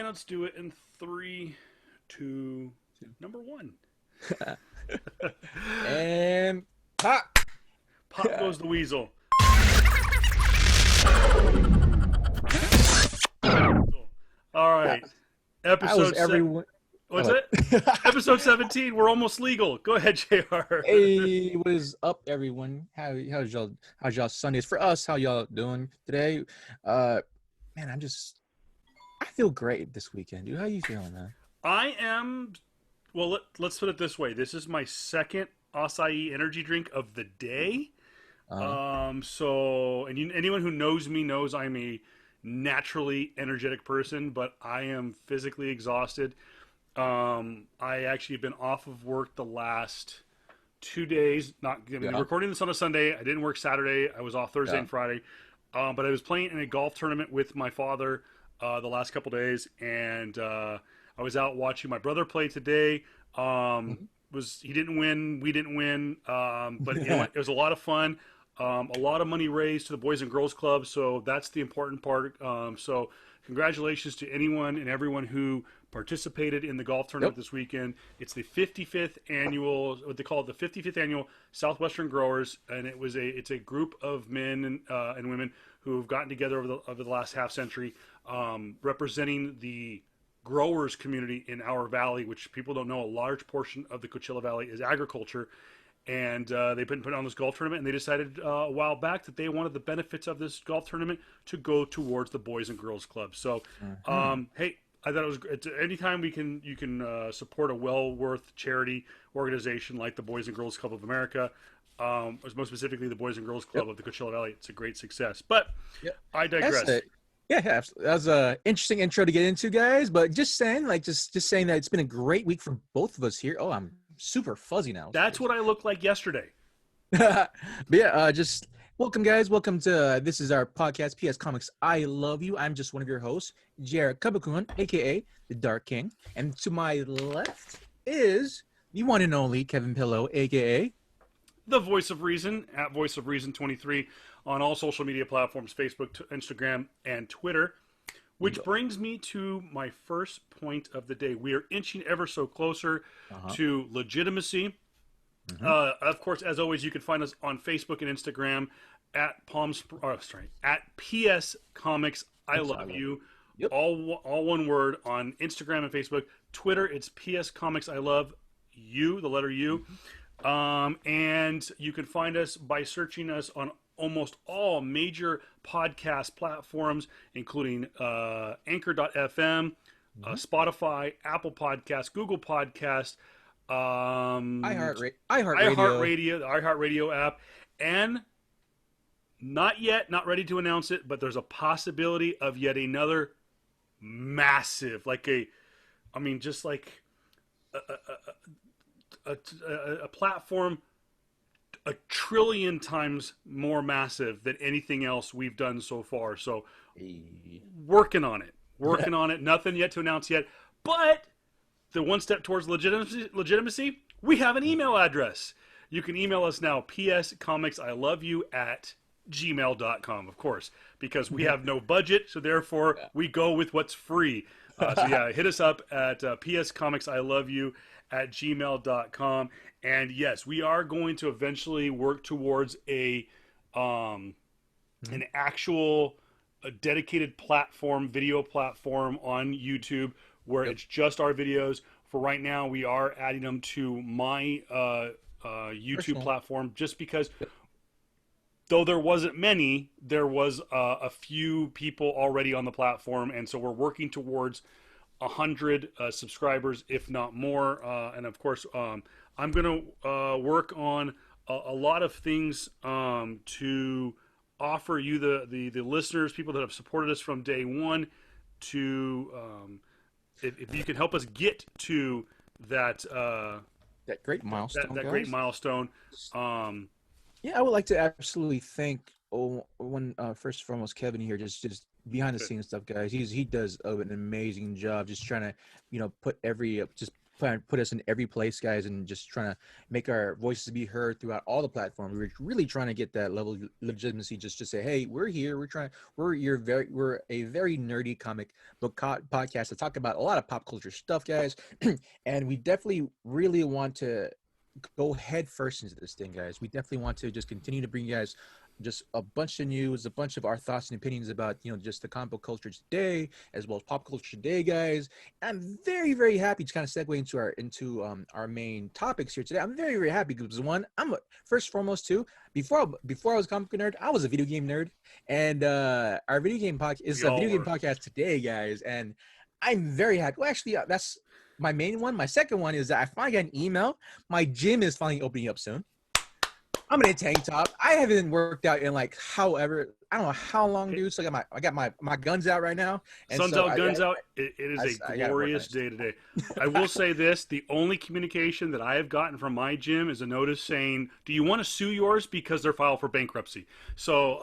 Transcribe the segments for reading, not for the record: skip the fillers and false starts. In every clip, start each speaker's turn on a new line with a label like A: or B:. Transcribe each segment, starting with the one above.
A: And let's do it in three, two, number one.
B: And pop.
A: Pop goes the weasel. All right.
B: How's
A: Episode
B: everyone?
A: What's it? Episode 17. We're almost legal. Go ahead, JR.
B: Hey, what is up, everyone? How's y'all Sundays? For us, how y'all doing today? Man, I feel great this weekend, dude. How you feeling, man?
A: I am. Well, let's put it this way. This is my second acai energy drink of the day. So, and anyone who knows me knows I'm a naturally energetic person, but I am physically exhausted. I actually have been off of work the last 2 days. Recording this on a Sunday. I didn't work Saturday. I was off Thursday and Friday. But I was playing in a golf tournament with my father the last couple days, and I was out watching my brother play today. He didn't win, we didn't win, but it was a lot of fun. A lot of money raised to the Boys and Girls Club, so that's the important part. So congratulations to anyone and everyone who participated in the golf tournament this weekend. It's the 55th annual, what they call it, the 55th annual Southwestern Growers, and it's a group of men and women who have gotten together over the last half century, representing the growers community in our valley, which people don't know, a large portion of the Coachella Valley is agriculture. And they've been putting on this golf tournament, and they decided a while back that they wanted the benefits of this golf tournament to go towards the Boys and Girls Club. So, hey, I thought it was great. Anytime you can support a well-worth charity organization like the Boys and Girls Club of America, most specifically the Boys and Girls Club of the Coachella Valley, it's a great success. But I digress.
B: Yeah, that was an interesting intro to get into, guys. But just saying, just saying that it's been a great week for both of us here. Oh, I'm super fuzzy now.
A: That's what I looked like yesterday.
B: But yeah, just welcome, guys. Welcome to this is our podcast, PS Comics I Love You. I'm just one of your hosts, Jared Kabakun, aka the Dark King, and to my left is the one and only Kevin Pillow, aka
A: the Voice of Reason at Voice of Reason 23 on all social media platforms: Facebook, Instagram, and Twitter. Which brings me to my first point of the day. We are inching ever so closer to legitimacy. Of course, as always, you can find us on Facebook and Instagram at at PS Comics I Love You.
B: Yep.
A: All one word on Instagram and Facebook. Twitter, it's PS Comics I Love You, the letter U. And you can find us by searching us on almost all major podcast platforms, including Anchor.fm, Spotify, Apple Podcasts, Google Podcasts,
B: iHeartRadio,
A: the iHeartRadio app, and not ready to announce it, but there's a possibility of yet another massive, a platform a trillion times more massive than anything else we've done so far. So working on it. Nothing yet to announce yet, but the one step towards legitimacy, we have an email address. You can email us now, pscomicsiloveyou@gmail.com, of course, because we have no budget, so therefore we go with what's free. Hit us up at pscomicsiloveyou@gmail.com. And yes, we are going to eventually work towards an actual dedicated video platform on YouTube where it's just our videos. For right now, we are adding them to my YouTube platform just because though there wasn't many, there was a few people already on the platform, and so we're working towards 100 subscribers, if not more. And of course, I'm going to work on a lot of things to offer you, the listeners, people that have supported us from day one, to if you can help us get to that
B: great milestone.
A: That great milestone.
B: I would like to absolutely thank first and foremost Kevin here, just behind the scenes stuff, guys. He does an amazing job, just trying to put trying to put us in every place, guys, and just trying to make our voices be heard throughout all the platforms. We're really trying to get that level of legitimacy, just to say, hey, we're here. We're a very nerdy comic book podcast to talk about a lot of pop culture stuff, guys, and we definitely really want to go head first into this thing, guys. We definitely want to just continue to bring you guys just a bunch of news, a bunch of our thoughts and opinions about, just the comic book culture today, as well as pop culture today, guys. I'm very, very happy to kind of segue into our main topics here today. I'm very, very happy because one, first and foremost too. Before I was a comic book nerd, I was a video game nerd, and our video game podcast is
A: We
B: a
A: all
B: video game
A: were.
B: podcast today, guys. And I'm very happy. Well, actually, that's my main one. My second one is that I finally got an email. My gym is finally opening up soon. I'm in a tank top. I haven't worked out in like however, I don't know how long, dude. So I got my guns out right now, and
A: Sun's
B: so
A: out, guns out. It is a
B: I gotta work on
A: glorious
B: it.
A: day today. I will say this: the only communication that I have gotten from my gym is a notice saying, "Do you want to sue yours because they're filed for bankruptcy?" So,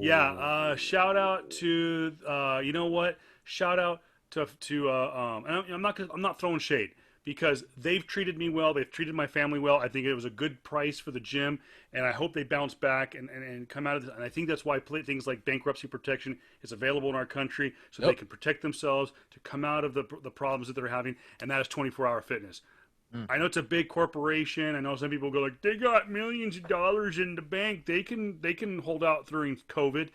A: yeah.
B: Oh,
A: Shout out to you know what? Shout out to and I'm not throwing shade because they've treated me well. They've treated my family well. I think it was a good price for the gym, and I hope they bounce back and come out of this. And I think that's why things like bankruptcy protection is available in our country so they can protect themselves to come out of the problems that they're having, and that is 24-hour fitness.
B: Mm.
A: I know it's a big corporation. I know some people go like, they got millions of dollars in the bank. They can hold out during COVID.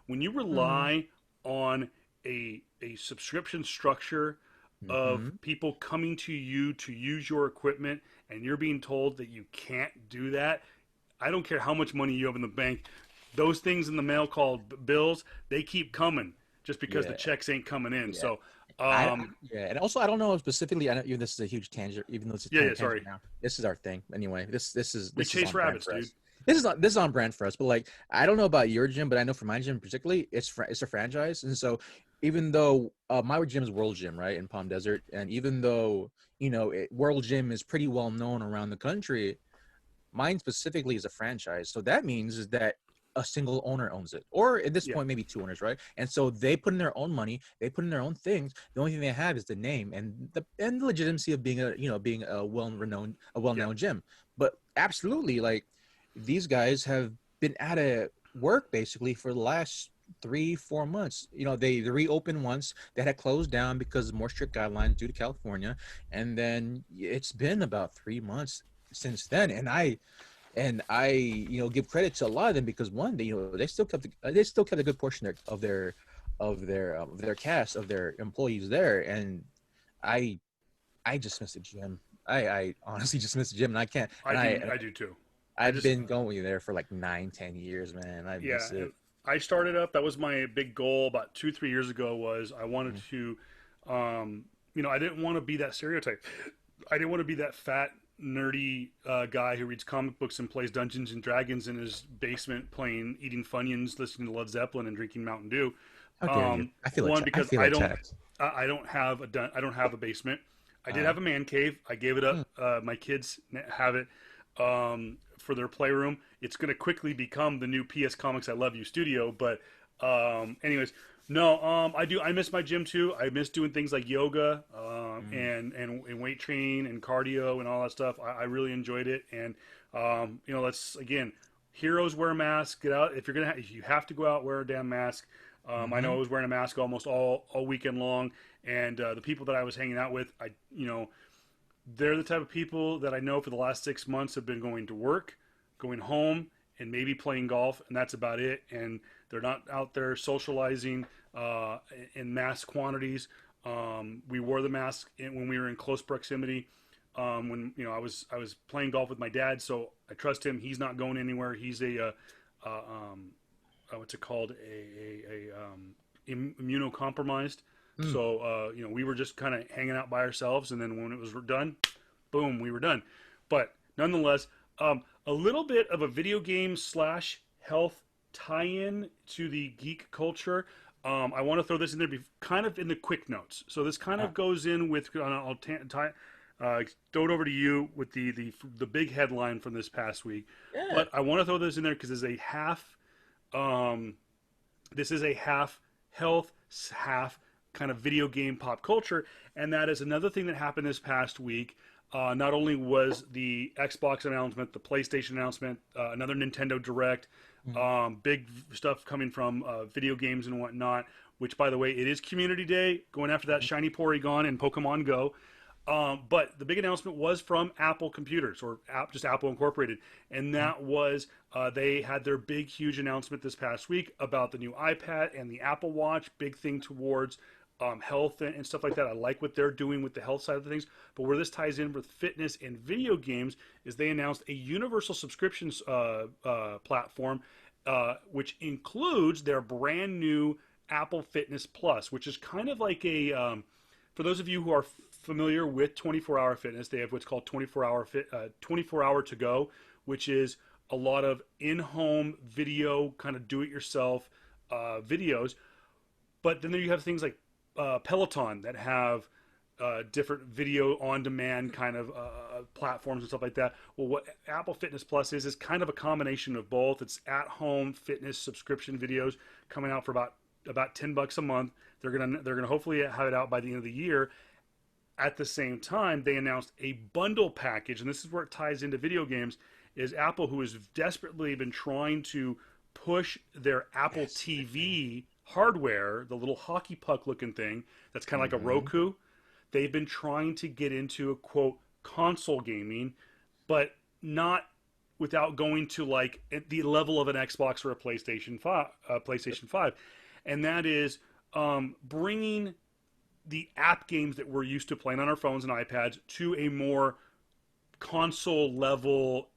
A: When you rely on a subscription structure of
B: Mm-hmm.
A: people coming to you to use your equipment and you're being told that you can't do that, I don't care how much money you have in the bank. Those things in the mail called bills, they keep coming just because the
B: Yeah,
A: checks ain't coming in.
B: yeah.
A: So,
B: Yeah, and also I don't know specifically. I know even this is a huge tangent, even though it's a
A: yeah,
B: tangent
A: sorry.
B: now. This is our thing anyway.
A: We
B: This is
A: chase
B: on brand
A: rabbits,
B: for
A: dude.
B: us. This is on brand for us. But like, I don't know about your gym, but I know for my gym particularly, it's a franchise, and so even though my gym is World Gym, right, in Palm Desert, and even though World Gym is pretty well known around the country, mine specifically is a franchise. So that means is that a single owner owns it, or at this
A: Yeah,
B: point maybe two owners, right? And so they put in their own money, they put in their own things. The only thing they have is the name and the legitimacy of being a well
A: yeah,
B: known gym. But absolutely, like, these guys have been out of work basically for the last 3-4 months. They reopened once, that had closed down because of more strict guidelines due to California, and then it's been about 3 months since then. And I give credit to a lot of them because one, they still kept a good portion of their cast, of their employees there. And I I just miss the gym. I honestly just miss the gym, and I can't.
A: I do. I do too. I
B: I've
A: just
B: been going there for like 9-10 years, man. I
A: Yeah,
B: miss
A: and
B: it.
A: I started up. That was my big goal about 2-3 years ago. Was I wanted
B: Mm.
A: to, I didn't want to be that stereotype. I didn't want to be that fat, nerdy guy who reads comic books and plays Dungeons and Dragons in his basement, eating Funyuns, listening to Led Zeppelin, and drinking Mountain Dew.
B: How dare you?
A: One,
B: I
A: because
B: feel attacked.
A: I don't have I don't have a basement. I did
B: Uh,
A: have a man cave. I gave it up.
B: mm,
A: My kids have it for their playroom. It's going to quickly become the new PS Comics I Love You studio. But anyways, no, I do. I miss my gym too. I miss doing things like yoga
B: mm,
A: and weight training and cardio and all that stuff. I really enjoyed it. And let's again, heroes wear masks. Get out if you're gonna. If you have to go out, wear a damn mask. I know
B: mm-hmm.
A: I was wearing a mask almost all weekend long, and the people that I was hanging out with, they're the type of people that I know for the last 6 months have been going to work, going home, and maybe playing golf, and that's about it. And they're not out there socializing in mass quantities. We wore the mask when we were in close proximity. When I was playing golf with my dad, so I trust him. He's not going anywhere. He's what's it called, immunocompromised.
B: Mm.
A: So we were just kind of hanging out by ourselves, and then when it was done, boom, we were done. But nonetheless, a little bit of a video game slash health tie-in to the geek culture. I want to throw this in there, kind of in the quick notes. So this kind
B: Uh,
A: of goes in with. Throw it over to you with the big headline from this past week.
B: yeah.
A: But I want to throw this in there because there's a half. This is a half health, half kind of video game pop culture, and that is another thing that happened this past week. Not only was the Xbox announcement, the PlayStation announcement, another Nintendo Direct, big stuff coming from video games and whatnot. Which, by the way, it is Community Day, going after that shiny Porygon and Pokemon Go. But the big announcement was from Apple Computers, or just Apple Incorporated, and that was they had their big, huge announcement this past week about the new iPad and the Apple Watch. Big thing towards health and stuff like that. I like what they're doing with the health side of things. But where this ties in with fitness and video games is they announced a universal subscriptions platform, which includes their brand new Apple Fitness Plus, which is kind of like a for those of you who are familiar with 24-hour fitness, they have what's called 24-hour to go, which is a lot of in-home video, kind of do-it-yourself videos. But then there you have things like Peloton that have different video on demand kind of platforms and stuff like that. Well, what Apple Fitness Plus is kind of a combination of both. It's at-home fitness subscription videos coming out for about $10 a month. They're gonna hopefully have it out by the end of the year. At the same time, they announced a bundle package, and this is where it ties into video games. Is Apple, who has desperately been trying to push their Apple TV hardware, the little hockey puck looking thing that's kind of like a Roku. They've been trying to get into a quote console gaming, but not without going to like at the level of an Xbox or a PlayStation 5, and that is bringing the app games that we're used to playing on our phones and iPads to a more console level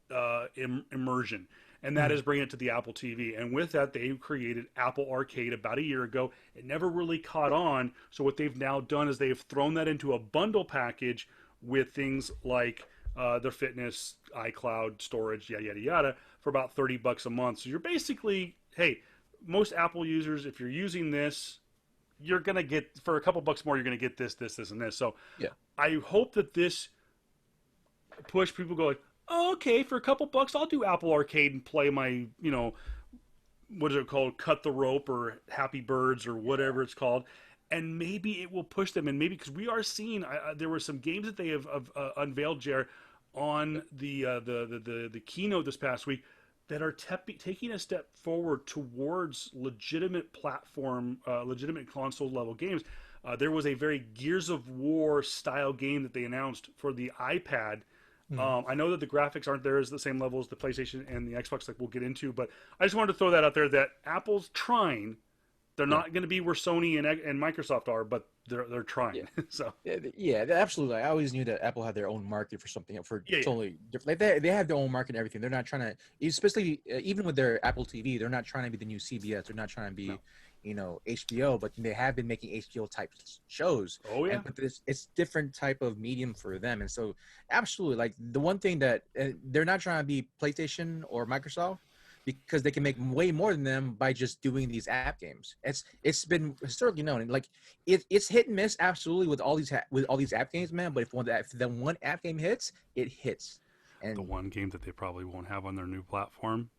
A: immersion. And that is bringing it to the Apple TV. And with that, they created Apple Arcade about a year ago. It never really caught on. So what they've now done is they've thrown that into a bundle package with things like their fitness, iCloud, storage, yada, yada, yada, for about $30 a month. So you're basically, hey, most Apple users, if you're using this, you're going to get, for a couple bucks more, you're going to get this, and this. So
B: Yeah.
A: I hope that this push people go like, oh, okay, for a couple bucks, I'll do Apple Arcade and play my, what is it called? Cut the Rope or Happy Birds or whatever it's called. And maybe it will push them. And maybe, because we are seeing, there were some games that they have unveiled, Jared, on the keynote this past week that are taking a step forward towards legitimate platform, legitimate console level games. There was a very Gears of War style game that they announced for the iPad. I know that the graphics aren't there as the same level as the PlayStation and the Xbox, like we'll get into, but I just wanted to throw that out there that Apple's trying. They're not going to be where Sony and Microsoft are, but they're trying.
B: Yeah.
A: So
B: Yeah, absolutely. I always knew that Apple had their own market for something totally different. Like they have their own market and everything. They're not trying to, especially even with their Apple TV, they're not trying to be the new CBS. They're not trying to be, HBO. But they have been making HBO type shows.
A: Oh yeah.
B: But it's different type of medium for them, and so absolutely, like the one thing that they're not trying to be PlayStation or Microsoft, because they can make way more than them by just doing these app games. It's been historically known, and like it's hit and miss absolutely with all these app games, man. But if the one app game hits, it hits. And
A: the one game that they probably won't have on their new platform,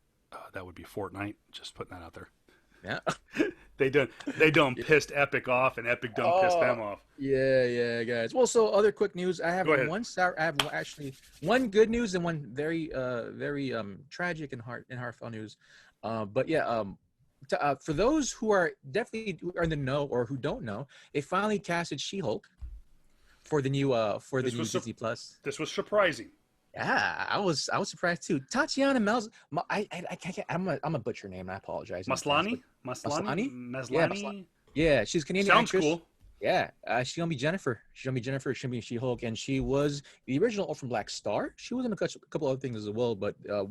A: that would be Fortnite. Just putting that out there.
B: Yeah.
A: They done pissed Epic off, and Epic done pissed them off.
B: Yeah, guys. Well, so other quick news. I have one good news and one very tragic and heartfelt news. But yeah, for those who are definitely in the know or who don't know, they finally casted She-Hulk for the new Disney Plus.
A: This was surprising.
B: Yeah, I was surprised too. Tatiana Mels, I can't. I'm a butcher name. I apologize.
A: Maslany.
B: Yeah, she's Canadian.
A: Sounds
B: actress.
A: cool.
B: Yeah, she's gonna be Jennifer. She's gonna be She-Hulk, and she was the original Orphan Black star. She was in a couple other things as well, but the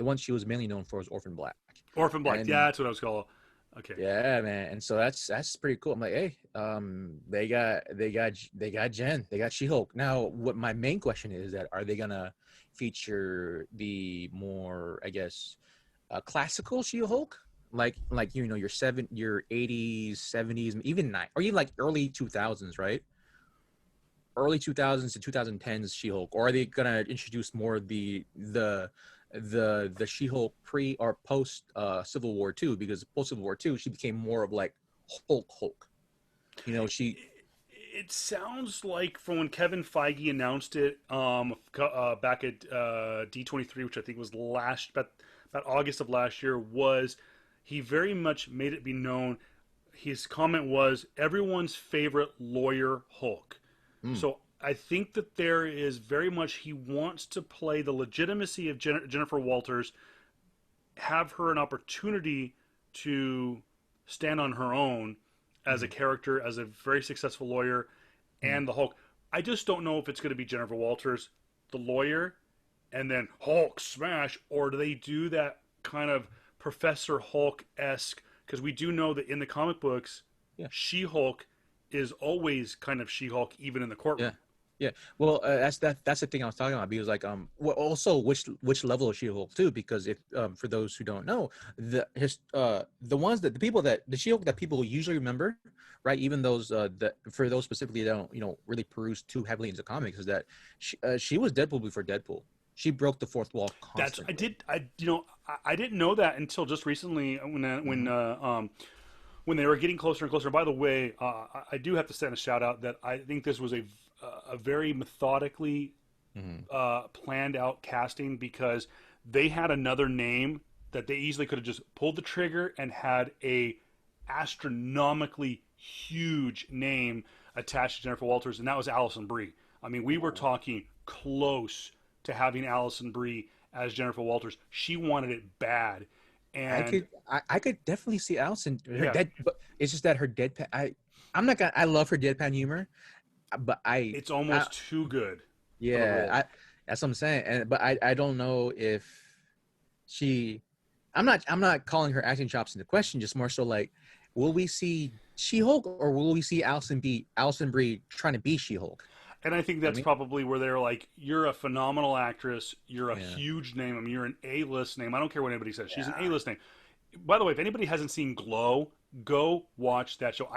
B: one she was mainly known for was Orphan Black.
A: Orphan Black, yeah, that's what I was called. Okay.
B: Yeah, man, and so that's pretty cool. I'm like, hey, they got Jen, they got She-Hulk. Now, what my main question is that are they gonna feature the more, I guess, classical She-Hulk, like your 80s, 70s, even or even like early 2000s, right? Early 2000s to 2010s She-Hulk, or are they gonna introduce more the She-Hulk pre or post Civil War II? Because post Civil War II, she became more of like Hulk. She.
A: It sounds like from when Kevin Feige announced it back at D23, which I think was about August of last year, was he very much made it be known. His comment was everyone's favorite lawyer Hulk.
B: Mm,
A: So I think that there is very much he wants to play the legitimacy of Jennifer Walters, have her an opportunity to stand on her own as a
B: mm,
A: character, as a very successful lawyer,
B: mm.
A: and the Hulk. I just don't know if it's going to be Jennifer Walters, the lawyer, and then Hulk smash, or do they do that kind of Professor Hulk esque? Because we do know that in the comic books,
B: Yeah.
A: She Hulk is always kind of She Hulk, even in the
B: Yeah.
A: courtroom.
B: Yeah. Well, that's the thing I was talking about. Because like well, also which level of She-Hulk too? Because if for those who don't know, the ones that the people that the She-Hulk that people usually remember, right? Even those that for those specifically that don't really peruse too heavily into comics, is that she was Deadpool before Deadpool. She broke the fourth wall
A: That's
B: constantly.
A: I didn't know that until just recently
B: Mm-hmm.
A: when they were getting closer and closer. By the way, I do have to send a shout out that I think this was a very methodically
B: Mm-hmm.
A: planned out casting, because they had another name that they easily could have just pulled the trigger and had a astronomically huge name attached to Jennifer Walters, and that was Allison Brie. I mean, we were talking close to having Allison Brie as Jennifer Walters. She wanted it bad, and
B: I could definitely see Allison her
A: yeah,
B: dead, but it's just that her deadpan. I'm not gonna. I love her deadpan humor, but
A: it's
B: I
A: almost too good for the
B: yeah,
A: role.
B: that's what I'm saying. And but I don't know if she. I'm not calling her acting chops into question. Just more so like, will we see She-Hulk or will we see Allison Brie trying to be She-Hulk?
A: And I think
B: I
A: that's
B: mean,
A: probably where they're like, you're a phenomenal actress. You're a
B: yeah,
A: huge name. I mean, you're an A-list name. I don't care what anybody says. She's an
B: yeah.
A: A-list name. By the way, if anybody hasn't seen Glow, go watch that show.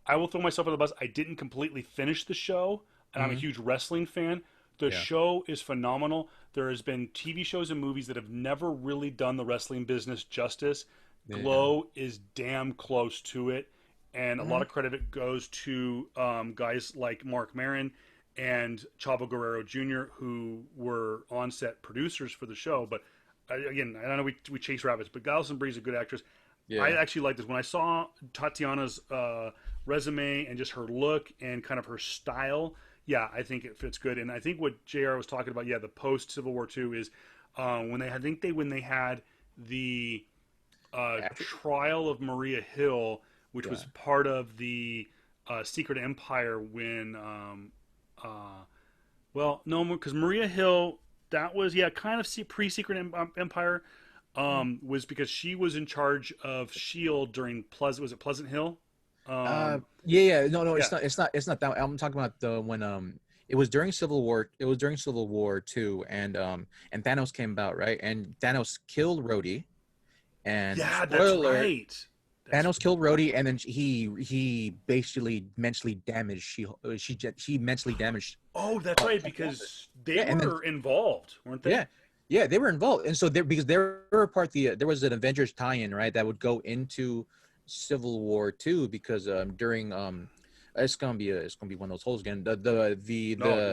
A: I will throw myself on the bus. I didn't completely finish the show, and I'm a
B: Mm-hmm.
A: huge wrestling fan. The
B: Yeah,
A: show is phenomenal. There has been TV shows and movies that have never really done the wrestling business justice.
B: yeah.
A: Glow is damn close to it, and a lot
B: Mm-hmm.
A: of credit goes to guys like Mark Maron and Chavo Guerrero Jr., who were on set producers for the show. But again, I don't know, we chase rabbits, but Allison Brie's a good actress. I
B: Yeah.
A: actually like this. When I saw Tatiana's resume and just her look and kind of her style, yeah, I think it fits good. And I think what JR was talking about, yeah, the post Civil War II is when they had the
B: Patrick.
A: trial of Maria Hill, which
B: Yeah.
A: was part of the Secret Empire when uh, well, no, because Maria Hill, that was yeah, kind of pre-Secret Empire, was because she was in charge of Shield during Pleasant. Was it Pleasant Hill?
B: Yeah, yeah. No, no,
A: Yeah,
B: it's not that. I'm talking about the when it was during Civil War. It was during Civil War too, and Thanos came about, right? And Thanos killed Rhodey. And
A: yeah, that's
B: spoiler alert,
A: right. That's
B: Thanos killed Rhodey, and then he basically mentally damaged she mentally damaged
A: oh, that's right,
B: Jennifer Walters.
A: because they
B: Yeah, and then
A: were involved, weren't they?
B: yeah, yeah, they were involved, and so because they were a part there was an Avengers tie-in, right, that would go into Civil War too, because during it's gonna be one of those holes again.
A: No,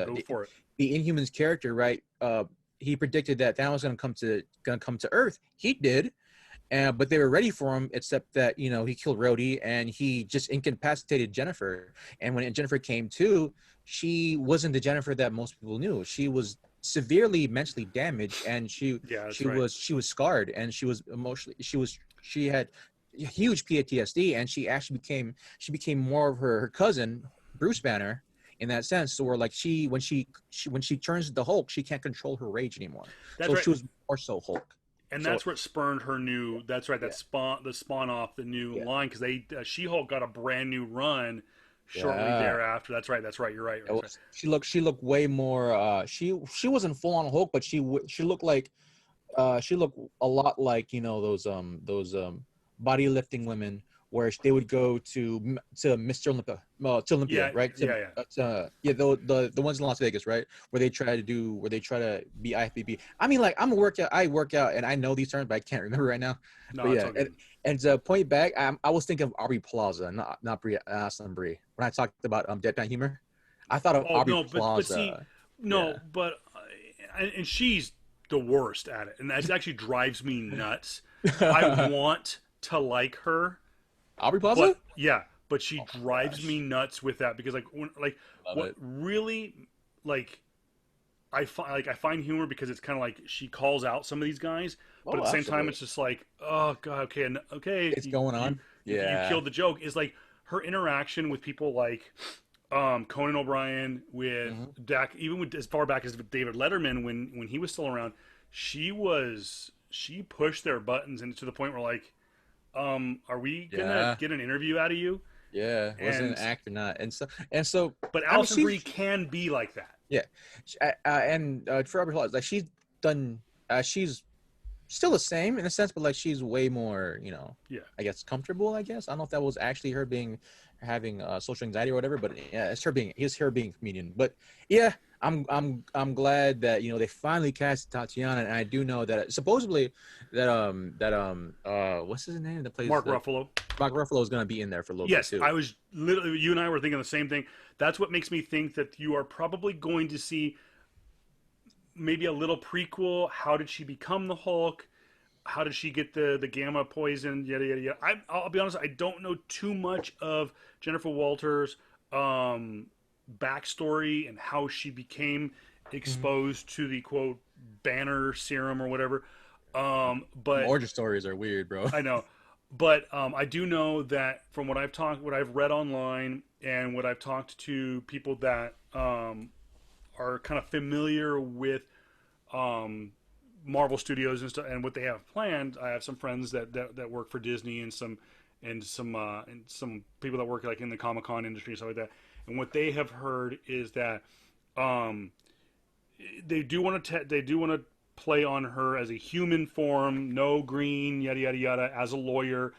A: go for it.
B: The Inhumans character, right? He predicted that Thanos was gonna come to Earth. He did, but they were ready for him, except that he killed Rhodey and he just incapacitated Jennifer. And when Jennifer came to, she wasn't the Jennifer that most people knew. She was severely mentally damaged, and she
A: Yeah, that's
B: she
A: right.
B: was she was scarred, and she was emotionally she had huge PTSD, and she became more of her cousin Bruce Banner in that sense. So we're like when she turns the Hulk, she can't control her rage anymore.
A: That's
B: So
A: right.
B: she was more so Hulk.
A: And
B: So
A: that's what spurned her new. That's right. That
B: yeah,
A: spawn off the new
B: yeah.
A: line, because they She Hulk got a brand new run shortly
B: Yeah,
A: thereafter. That's right. That's right. You're right.
B: it
A: That's right.
B: was. She looked way more. She wasn't full on Hulk, but she looked like. She looked a lot like those body lifting women where they would go to Mr. Olympia, to Olympia,
A: Yeah,
B: right?
A: yeah.
B: Yeah, the ones in Las Vegas, right? Where they try to be IFBB. I mean, like I work out, and I know these terms, but I can't remember right now.
A: No,
B: But
A: it's
B: yeah,
A: all good.
B: and to point back, I was thinking of Aubrey Plaza, not Brie, Brie. When I talked about deadpan humor, I thought of
A: Oh
B: Aubrey
A: no, but see,
B: Plaza. Yeah,
A: no, but and she's the worst at it, and that actually drives me nuts. I want to like her,
B: Aubrey Plaza.
A: but yeah, but she
B: Oh my
A: drives me
B: gosh,
A: nuts with that because like
B: love
A: what
B: it.
A: really like I find humor because it's kind of like she calls out some of these guys, but at
B: Oh,
A: the same time
B: absolutely.
A: it's just like, oh god, okay, okay,
B: It's going on.
A: you
B: Yeah.
A: killed the joke. Is like her interaction with people like Conan O'Brien, with
B: Hmm.
A: Dak, even with as far back as David Letterman when he was still around, she pushed their buttons and to the point where like, are we gonna
B: Yeah.
A: get an interview out of you?
B: Yeah. Wasn't an
A: And
B: actor, not. And so
A: but
B: I mean,
A: Allison Brie
B: she's
A: can be like that.
B: yeah. And for Aubrey Plaza, like she's done. She's still the same in a sense, but like she's way more,
A: Yeah.
B: I guess comfortable. I guess I don't know if that was actually her having social anxiety or whatever, but yeah, it's her being a comedian. But yeah, I'm glad that they finally cast Tatiana, and I do know that supposedly that what's his name that plays
A: Mark
B: the
A: Ruffalo.
B: Mark Ruffalo is gonna be in there for a little bit
A: Yes,
B: too.
A: I was literally. You and I were thinking the same thing. That's what makes me think that you are probably going to see maybe a little prequel. How did she become the Hulk? How did she get the gamma poison? Yada yada yada. I'll be honest. I don't know too much of Jennifer Walters' backstory and how she became
B: Mhm.
A: exposed to the quote Banner serum or whatever. But
B: Origin stories are weird, bro.
A: I know, but I do know that from what I've read online, and what I've talked to people that are kind of familiar with um, Marvel Studios and stuff, and what they have planned. I have some friends that work for Disney, and some people that work like in the Comic Con industry and stuff like that. And what they have heard is that um, they do want to play on her as a human form, no green, yada yada yada, as a lawyer.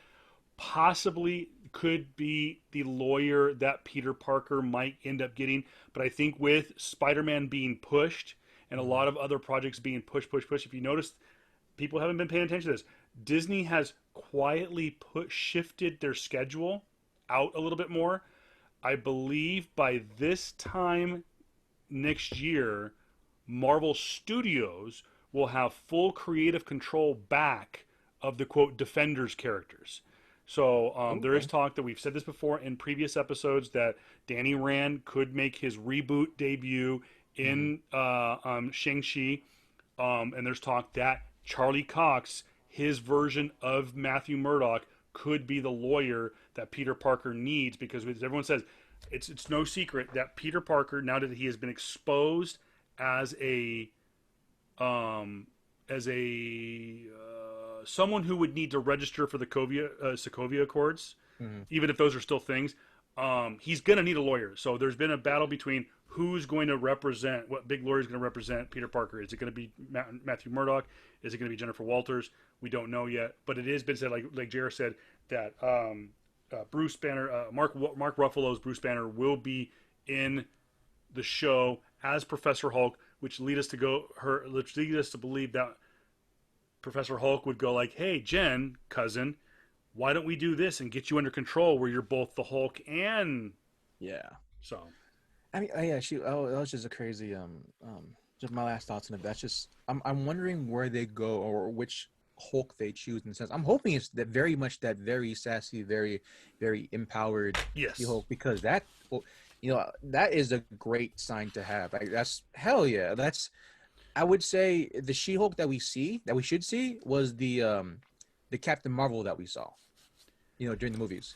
A: Possibly could be the lawyer that Peter Parker might end up getting, but I think with Spider-Man being pushed and a lot of other projects being pushed. If you notice, people haven't been paying attention to this. Disney has quietly shifted their schedule out a little bit more. I believe by this time next year, Marvel Studios will have full creative control back of the quote Defenders characters. So there is
B: Okay.
A: talk that we've said this before in previous episodes that Danny Rand could make his reboot debut
B: Hmm.
A: in Shang-Chi. And there's talk that Charlie Cox, his version of Matthew Murdock, could be the lawyer that Peter Parker needs because, as everyone says, it's no secret that Peter Parker, now that he has been exposed as a um, someone who would need to register for the Sokovia Accords,
B: Hmm.
A: even if those are still things, he's going to need a lawyer. So there's been a battle between who's going to represent, what big lawyer is going to represent Peter Parker. Is it going to be Matthew Murdock? Is it going to be Jennifer Walters? We don't know yet, but it has been said, like Jared said, that Bruce Banner, Mark Ruffalo's Bruce Banner will be in the show as Professor Hulk, which lead us to believe that Professor Hulk would go like, "Hey, Jen, cousin, why don't we do this and get you under control where you're both the Hulk and
B: Yeah.
A: so."
B: I mean, yeah, that was just a crazy, just my last thoughts on it. That's just, I'm wondering where they go or which Hulk they choose in the sense. I'm hoping it's that very much that very sassy, very, very empowered
A: Yes.
B: She-Hulk because well, that is a great sign to have. Like, that's hell yeah. I would say the She-Hulk that we should see was the Captain Marvel that we saw, during the movies.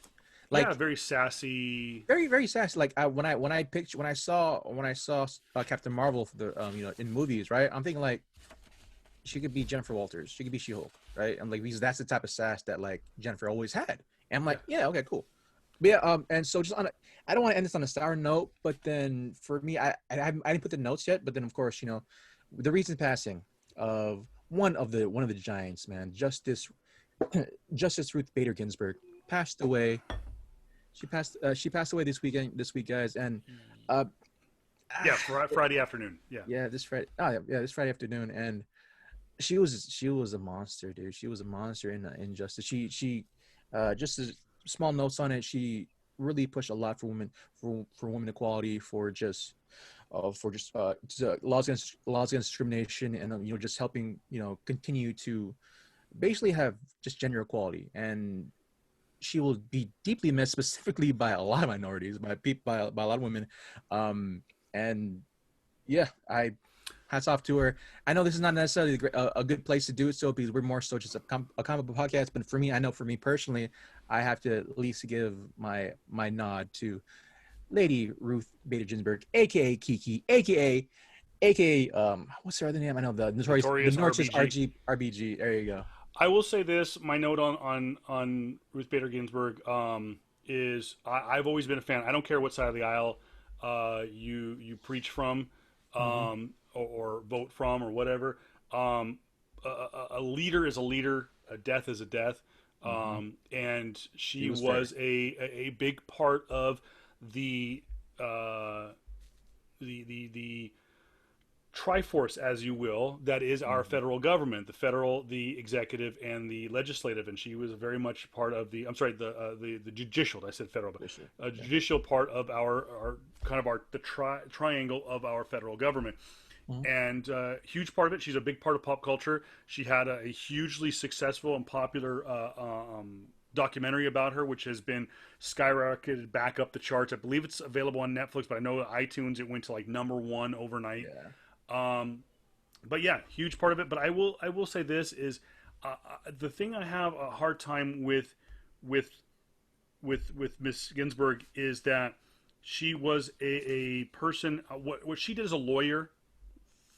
A: Yeah,
B: Like
A: very sassy.
B: very very sassy. Like when I saw Captain Marvel for the in movies, right? I'm thinking like she could be Jennifer Walters, she could be She-Hulk, right? I'm like because that's the type of sass that like Jennifer always had. And I'm
A: Yeah.
B: like, yeah, okay, cool. But yeah, and so just I don't want to end this on a sour note, but then for me, I didn't put the notes yet, but then of course the recent passing of one of the giants, man, Justice Ruth Bader Ginsburg. passed away. She passed away this weekend. This week, guys, and uh,
A: Yeah, Friday afternoon. Yeah.
B: yeah, this Friday. Oh yeah, this Friday afternoon, and she was a monster, dude. She was a monster in justice. Just as small notes on it, she really pushed a lot for women for women equality, for just laws against discrimination, and just helping continue to basically have just gender equality. And she will be deeply missed, specifically by a lot of minorities, by people, by a lot of women. And yeah, I hats off to her. I know this is not necessarily a good place to do it, so because we're more so just a comic book podcast. But for me, I know for me personally, I have to at least give my nod to Lady Ruth Bader Ginsburg, aka Kiki, aka what's her other name? I know the
A: Notorious
B: notorious
A: RBG.
B: RBG. There you go.
A: I will say this: my note on Ruth Bader Ginsburg is I've always been a fan. I don't care what side of the aisle you preach from,
B: Mm-hmm.
A: or vote from or whatever. A leader is a leader. A death is a death.
B: Mm-hmm.
A: And
B: He
A: she
B: was fair.
A: was a big part of the uh, the triforce, as you will, that is our
B: Mm-hmm.
A: federal government, the federal, the executive, and the legislative. And she was very much part of the. I'm sorry, the judicial. I said federal, but
B: For sure.
A: a
B: Yeah.
A: judicial part of our kind of our the triangle of our federal government.
B: Mm-hmm.
A: And huge part of it. She's a big part of pop culture. She had a hugely successful and popular documentary about her, which has been skyrocketed back up the charts. I believe it's available on Netflix, but I know iTunes it went to like #1 overnight.
B: Yeah.
A: Um, but yeah, huge part of it. But I will say this is the thing I have a hard time with with Miss Ginsburg is that she was a person. What she did as a lawyer,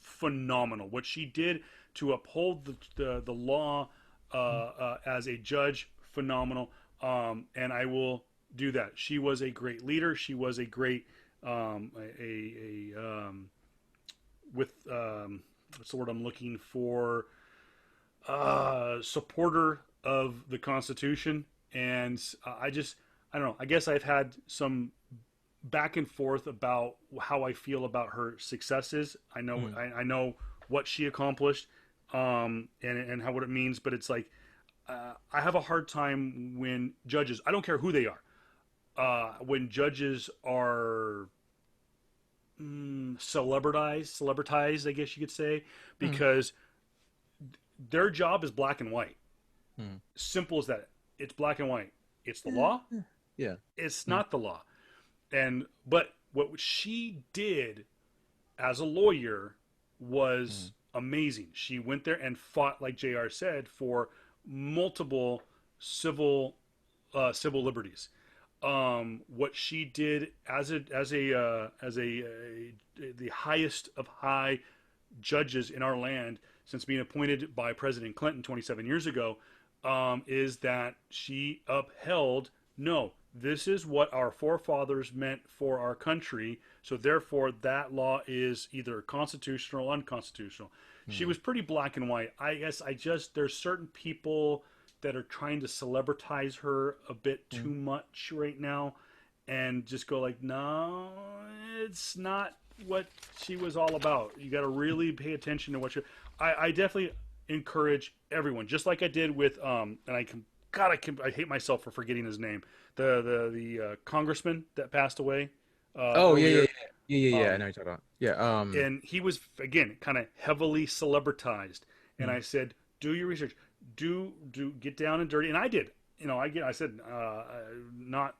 A: phenomenal. What she did to uphold the law as a judge, phenomenal. And I will do that. She was a great leader. She was a great with what's the word I'm looking for, supporter of the Constitution. And I don't know. I guess I've had some back and forth about how I feel about her successes.
B: Mm.
A: I know what she accomplished, and how what it means, but it's like I have a hard time when judges. I don't care who they are. When judges are celebritized, I guess you could say,
B: Mm.
A: because their job is black and white.
B: Mm.
A: Simple as that. It's black and white. It's the
B: Eh,
A: law.
B: yeah.
A: It's
B: Mm.
A: not the law. And but what she did as a lawyer
B: Mm.
A: was amazing. She went there and fought, like Jr. said, for multiple civil civil liberties. What she did as the highest of high judges in our land since being appointed by President Clinton 27 years ago, is that she upheld, no, this is what our forefathers meant for our country, so therefore that law is either constitutional or unconstitutional. She
B: Mm.
A: was pretty black and white. I guess there's certain people that are trying to celebritize her a bit too
B: Mm.
A: much right now and just go like, no, it's not what she was all about. You got to really pay attention to what you. I definitely encourage everyone, just like I did with and I can God I hate myself for forgetting his name. The congressman that passed away
B: Oh yeah, yeah,
A: earlier.
B: yeah, yeah, yeah, yeah. I
A: Um,
B: know what you're talking about. Yeah.
A: and he was again kind of heavily celebritized. And
B: Mm.
A: I said, do your research, do get down and dirty, and I did. I said not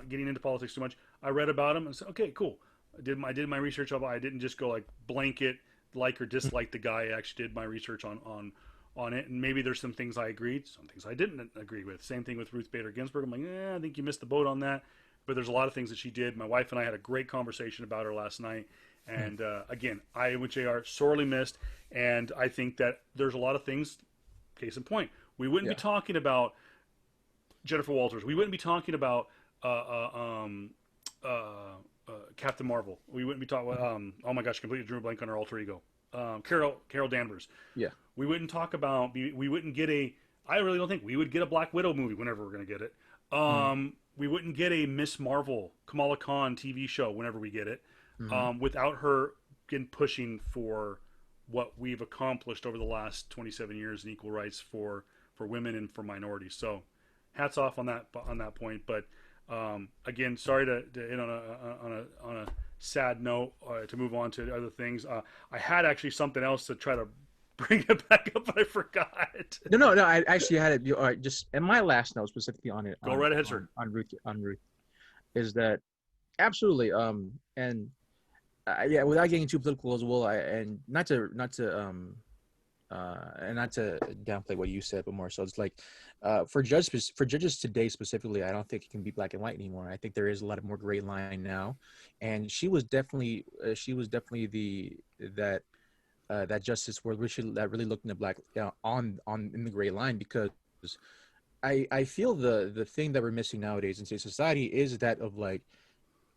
A: getting into politics too much. I read about him and said, okay, cool. I did my research of it. I didn't just go like blanket like or dislike the guy. I actually did my research on it, and maybe there's some things I agreed, some things I didn't agree with. Same thing with Ruth Bader Ginsburg. I'm like, I think you missed the boat on that. But there's a lot of things that she did. My wife and I had a great conversation about her last night.
B: Mm.
A: And again, I with Jr. sorely missed, and I think that there's a lot of things. Case in point, we wouldn't be
B: Yeah.
A: talking about Jennifer Walters. We wouldn't be talking about uh, uh, um, uh, Captain Marvel. We wouldn't be talking.
B: Mhm.
A: Oh my gosh, completely drew a blank on her alter ego. Carol Danvers.
B: Yeah.
A: We wouldn't talk about. We wouldn't get I really don't think we would get a Black Widow movie whenever we're going to get it.
B: Mm-hmm.
A: We wouldn't get a Miss Marvel, Kamala Khan TV show whenever we get it,
B: Mm-hmm.
A: without her in pushing for what we've accomplished over the last 27 years in equal rights for women and for minorities. So, hats off on that point. But again, sorry to end on a sad note, to move on to other things. I had actually something else to try to bring it back up, but I forgot.
B: No, no, no. I actually had it. All right, just and my last note specifically on it
A: Go right ahead, sir.
B: On Ruth is that absolutely and yeah, without getting too political as well, and not to downplay what you said, but more so it's like for judges today specifically, I don't think it can be black and white anymore. I think there is a lot of more gray line now, and she was definitely the that justice where that really looked in the black on in the gray line because I feel the thing that we're missing nowadays in today's society is that of like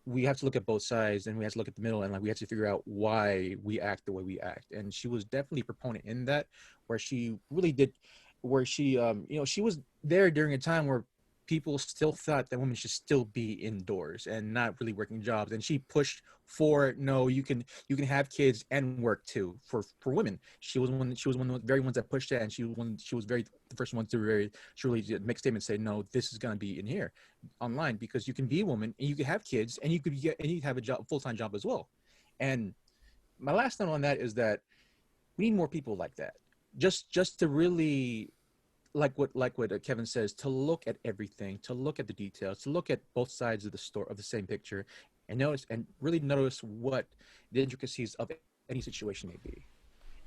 B: we have to look at both sides and we have to look at the middle and like we have to figure out why we act the way we act. And she was definitely a proponent in that, where she really did, where she she was there during a time where people still thought that women should still be indoors and not really working jobs, and she pushed for no, you can have kids and work too for women. She was one of the very ones that pushed that, and she was very the first one to very surely make statements say no, this is going to be in here online because you can be a woman and you can have kids and you have a job, full-time job as well. And my last note on that is that we need more people like that, just to really like what Kevin says, to look at everything, to look at the details, to look at both sides of the story of the same picture, and really notice what the intricacies of any situation may be.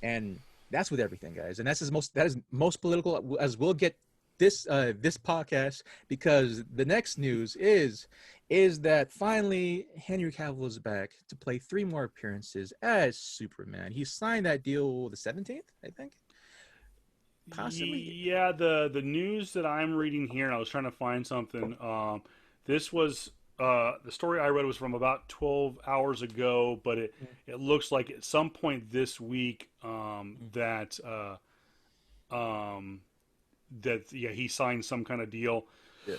B: And that's with everything, guys. And that is most political as we'll get this podcast, because the next news is that finally Henry Cavill is back to play 3 more appearances as Superman. He signed that deal the 17th, I think. Possibly.
A: Yeah, the news that I'm reading here, and I was trying to find something. This was the story I read was from about 12 hours ago, but it looks like at some point this week um, that yeah, he signed some kind of deal.
B: Yeah.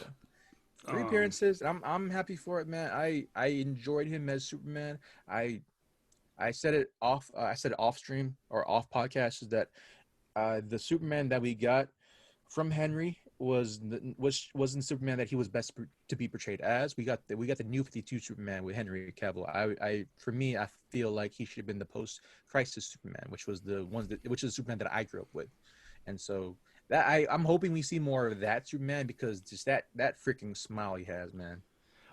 B: 3
A: Um,
B: appearances. I'm happy for it, man. I enjoyed him as Superman. I I said it off. I said it off stream or off podcast is that the Superman that we got from Henry wasn't Superman that he was best to be portrayed as. We got the new 52 Superman with Henry Cavill. I for me, I feel like he should have been the post crisis Superman, which is the Superman that I grew up with. And so that I'm hoping we see more of that Superman, because just that freaking smile he has, man.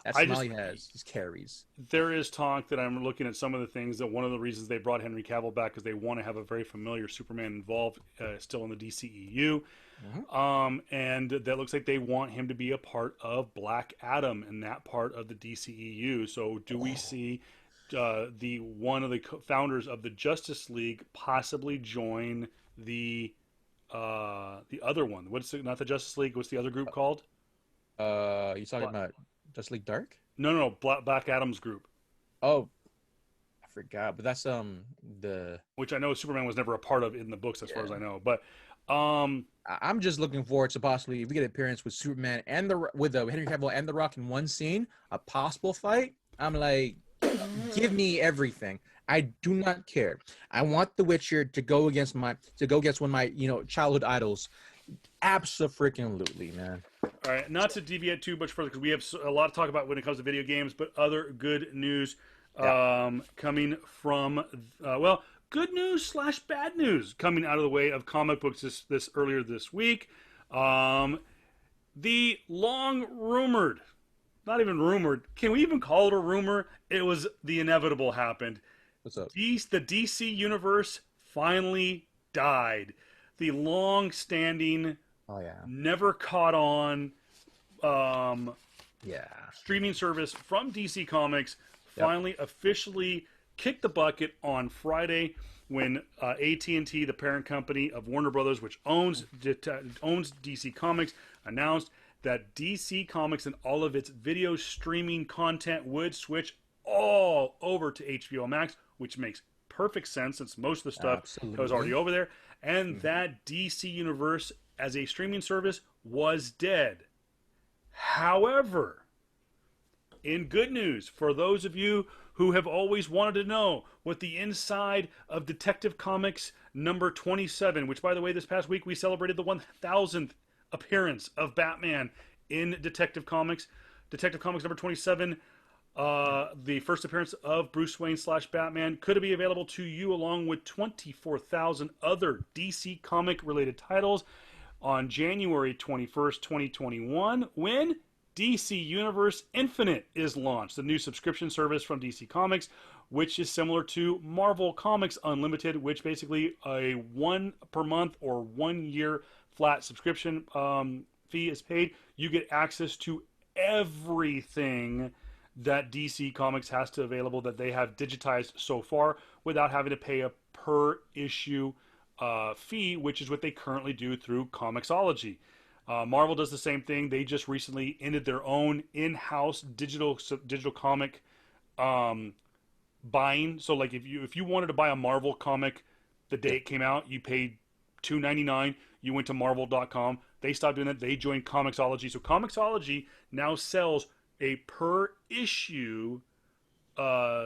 B: That
A: I
B: smile
A: just
B: he has just carries.
A: There is talk that I'm looking at some of the things that one of the reasons they brought Henry Cavill back is they want to have a very familiar Superman involved still in the DCEU.
B: Mm-hmm.
A: And that looks like they want him to be a part of Black Adam in that part of the DCEU. So do we see the one of the founders of the Justice League possibly join the other one? What's it, not the Justice League? What's the other group called?
B: You talking about Justice League Dark?
A: No, Black Adam's group,
B: Oh, I forgot, but that's the
A: which I know Superman was never a part of in the books, as far as
B: yeah.
A: I know. But um,
B: I'm just looking forward to possibly if we get an appearance with Superman and the Henry Cavill and the Rock in one scene, a possible fight. I'm like, give me everything. I do not care. I want The Witcher to go against one of my childhood idols. Absolutely, man.
A: all right, not to deviate too much further because we have a lot to talk about when it comes to video games, but other good news
B: Yeah.
A: coming from good news slash bad news coming out of the way of comic books this earlier this week. The long rumored, not even rumored, can we even call it a rumor? It was the inevitable happened.
B: What's up?
A: The DC universe finally died. The long-standing,
B: Oh yeah.
A: never caught on um,
B: Yeah.
A: streaming service from DC Comics
B: Yep.
A: finally officially kicked the bucket on Friday when AT&T, the parent company of Warner Brothers, which owns DC Comics, announced that DC Comics and all of its video streaming content would switch all over to HBO Max, which makes perfect sense since most of the stuff was already
B: Absolutely.
A: over there. And that DC universe as a streaming service was dead. However, in good news, for those of you who have always wanted to know what the inside of Detective Comics number 27, which, by the way, this past week we celebrated the 1000th appearance of Batman in Detective Comics. Detective Comics number 27, the first appearance of Bruce Wayne / Batman, could be available to you along with 24,000 other DC comic related titles on January 21st, 2021, when DC Universe Infinite is launched, the new subscription service from DC Comics, which is similar to Marvel Comics Unlimited, which basically a 1 per month or 1 year flat subscription fee is paid. You get access to everything that DC Comics has to available that they have digitized so far without having to pay a per issue fee, which is what they currently do through Comixology. Marvel does the same thing. They just recently ended their own in-house digital comic buying. So, like, if you wanted to buy a Marvel comic the day it came out, you paid $2.99. You went to Marvel.com. They stopped doing that. They joined Comixology. So Comixology now sells a per issue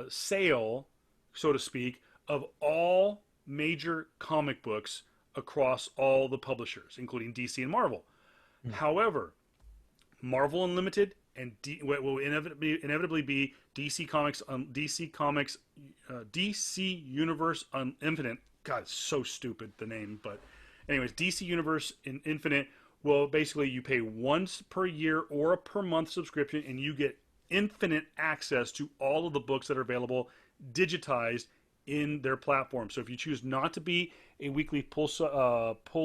A: sale, so to speak, of all major comic books across all the publishers, including DC and Marvel. However, Marvel Unlimited and what will inevitably be DC Comics, DC Universe Infinite. God, it's so stupid, the name. But anyways, DC Universe Infinite will basically, you pay once per year or a per month subscription, and you get infinite access to all of the books that are available digitized in their platform. So if you choose not to be a weekly pull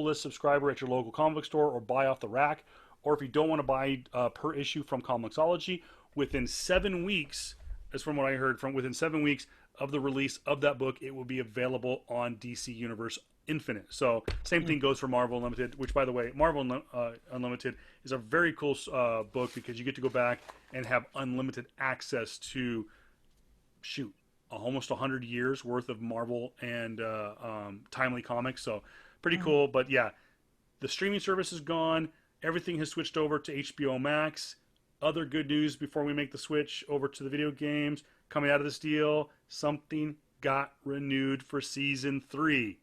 A: list subscriber at your local comic book store or buy off the rack, or if you don't want to buy per issue from Comixology, within 7 weeks, as from what I heard, from within 7 weeks of the release of that book, it will be available on DC Universe Infinite. So same thing goes for Marvel Unlimited, which, by the way, Marvel Unlimited is a very cool book because you get to go back and have unlimited access to almost 100 years worth of Marvel and timely comics. So pretty cool. But yeah, the streaming service is gone. Everything has switched over to HBO Max. Other good news before we make the switch over to the video games, coming out of this deal, something got renewed for season 3.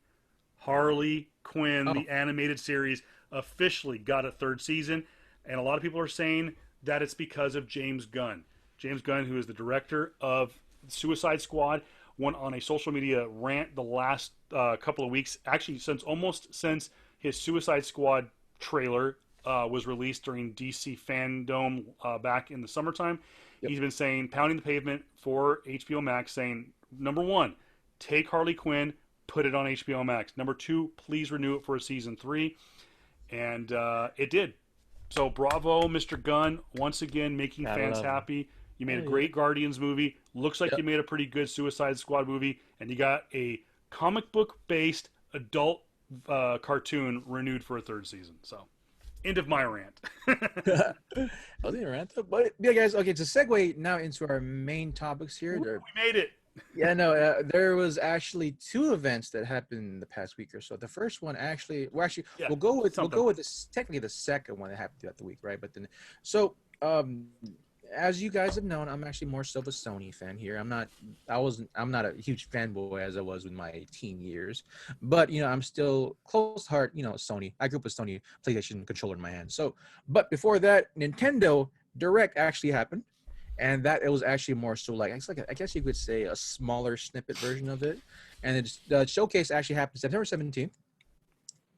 A: Harley Quinn, the animated series, officially got a 3rd season. And a lot of people are saying that it's because of James Gunn. James Gunn, who is the director of Suicide Squad, went on a social media rant the last couple of weeks, actually since his Suicide Squad trailer was released during DC Fandom back in the summertime. He's been saying, pounding the pavement for HBO Max, saying, number 1, take Harley Quinn, put it on HBO Max. Number 2, please renew it for a season 3. And it did. So bravo, Mr. Gunn, once again making fans happy. You made a great Guardians movie. Looks like you made a pretty good Suicide Squad movie. And you got a comic book-based adult cartoon renewed for a 3rd season. So, end of my rant.
B: I wasn't rant, but yeah, guys. Okay, to segue now into our main topics here.
A: We made it.
B: Yeah, no, there was actually 2 events that happened the past week or so. The first one we'll go with this, technically the second one that happened throughout the week, right? But then, so as you guys have known, I'm actually more so of a Sony fan here. I'm not a huge fanboy as I was in my teen years, but I'm still close to heart, Sony. I grew up with Sony PlayStation controller in my hand. So, but before that, Nintendo Direct actually happened, and that it was actually more so like I guess you could say a smaller snippet version of it, and the showcase actually happened September 17th.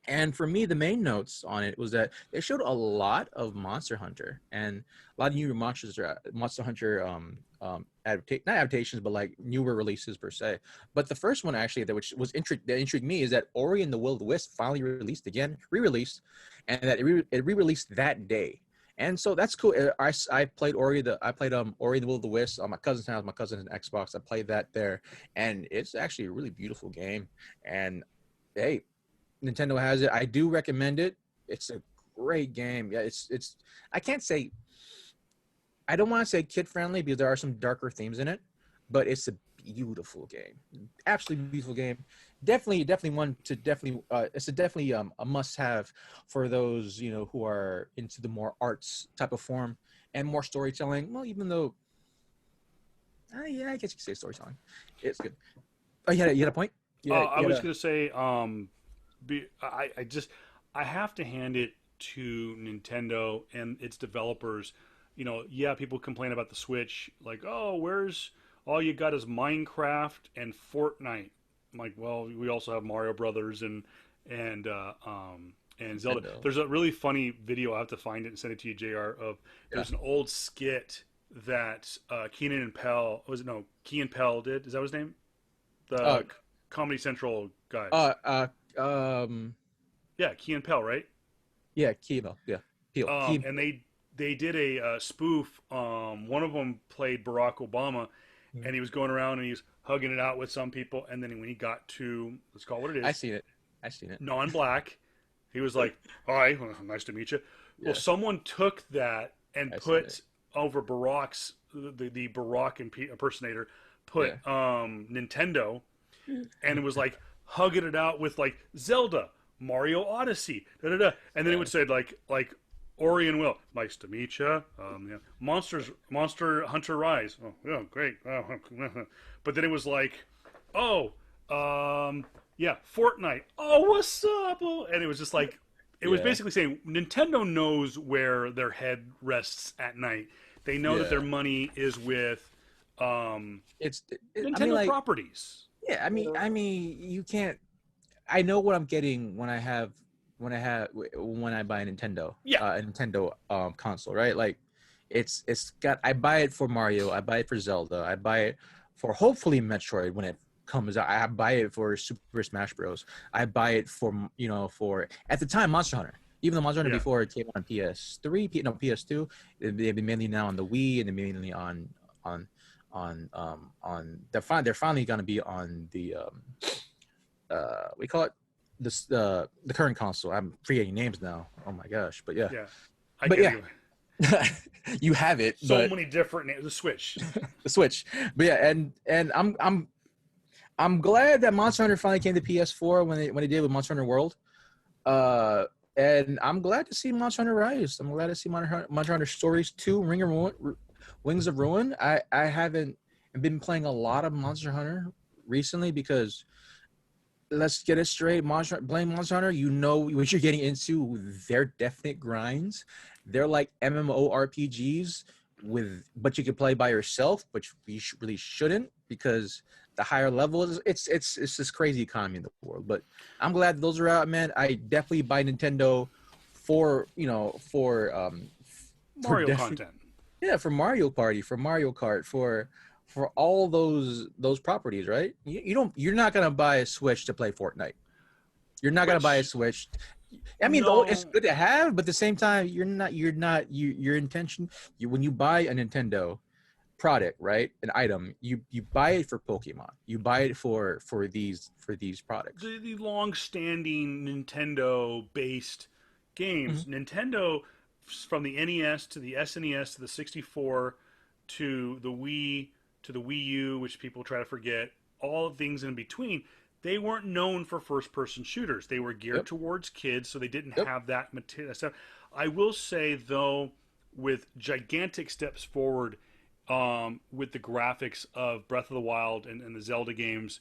B: And for me, the main notes on it was that they showed a lot of Monster Hunter and a lot of new Monster Hunter not adaptations, but like newer releases per se. But the first one actually that intrigued me is that Ori and the Will of the Wisp finally re-released, and that it re-released that day. And so that's cool. I played Ori and the Will of the Wisp on my cousin's house, my cousin's Xbox. I played that there, and it's actually a really beautiful game. And hey, Nintendo has it. I do recommend it. It's a great game. Yeah, it's I don't want to say kid friendly because there are some darker themes in it, but it's a beautiful game, absolutely beautiful game. Definitely one to definitely. It's a definitely a must-have for those who are into the more arts type of form and more storytelling. Well, even though, yeah, I guess you could say storytelling. It's good. Oh, you had a point. Yeah,
A: I
B: you
A: was
B: had a
A: gonna say, I just I have to hand it to Nintendo and its developers. Yeah, people complain about the Switch, like, oh, where's all you got is Minecraft and Fortnite. I'm like, well, we also have Mario Brothers and uh, um, and Zelda.
B: Nintendo.
A: There's a really funny video. I have to find it and send it to you, Jr. Of
B: Yeah.
A: there's an old skit that Keenan and Pell was it no Key and Pell did. Is that his name?
B: Uh.
A: The Comedy Central guys.
B: Uh. Um.
A: Yeah, Key and Pell, right?
B: Yeah. Kilo. Yeah. Key.
A: And they did a spoof. One of them played Barack Obama, and he was going around and he was hugging it out with some people. And then when he got to, let's call it what it
B: I
A: is,
B: seen it. I seen it.
A: non-black, he was like, "Hi, well, nice to meet you." Well,
B: Yeah.
A: someone took that and
B: I seen it.
A: put over Barack's the Barack impersonator, put
B: Yeah.
A: Nintendo, and it was like hugging it out with like Zelda, Mario Odyssey, da da da, and then it
B: Yeah.
A: would say like Ori and Will, nice to meet you. Yeah. Monster Hunter Rise. Oh, yeah, great. But then it was like, oh, yeah, Fortnite. Oh, what's up? Oh, and it was just like, it was
B: Yeah.
A: basically saying Nintendo knows where their head rests at night. They know that their
B: Yeah.
A: money is with
B: I mean,
A: Nintendo
B: like,
A: properties.
B: yeah. I mean, you can't. I know what I'm getting when I buy
A: Yeah,
B: a Nintendo console, right? Like, it's got. I buy it for Mario. I buy it for Zelda. I buy it for hopefully Metroid when it comes out. I buy it for Super Smash Bros. I buy it for for at the time Monster Hunter. Even though Monster Hunter
A: yeah.
B: before it came on PS3, no PS2, they've been mainly now on the Wii and they're mainly on they're finally going to be on the we call it this the current console. I'm forgetting names now. Oh my gosh, but yeah,
A: Yeah, I
B: but
A: can't
B: yeah,
A: think of it.
B: you have it,
A: So
B: but
A: many different names. The Switch.
B: the Switch. But yeah, and I'm glad that Monster Hunter finally came to PS4 when they did with Monster Hunter World. Uh, and I'm glad to see Monster Hunter Rise. I'm glad to see Monster Hunter Stories 2, Wings of Ruin. I haven't been playing a lot of Monster Hunter recently because let's get it straight. Playing Monster Hunter, what you're getting into. They're definite grinds. They're like MMORPGs but you can play by yourself, but you really shouldn't because the higher levels, it's this crazy economy in the world. But I'm glad those are out, man. I definitely buy Nintendo for for
A: Mario content.
B: yeah, for Mario Party, for Mario Kart, for all those properties, right? You're not gonna buy a Switch to play Fortnite. You're not gonna buy a
A: Which
B: Switch. I mean, though it's
A: no,
B: good to have, but at the same time, your intention. When you buy a Nintendo product, right, an item, you buy it for Pokemon. You buy it for these products.
A: the long-standing Nintendo-based
B: Hmm.
A: games. Nintendo, from the NES to the SNES to the 64 to the Wii to the Wii U, which people try to forget, all things in between. They weren't known for first-person shooters. They were geared
B: Yep.
A: towards kids, so they didn't
B: Yep.
A: have that material. So I will say though, with gigantic steps forward with the graphics of Breath of the Wild and the Zelda games,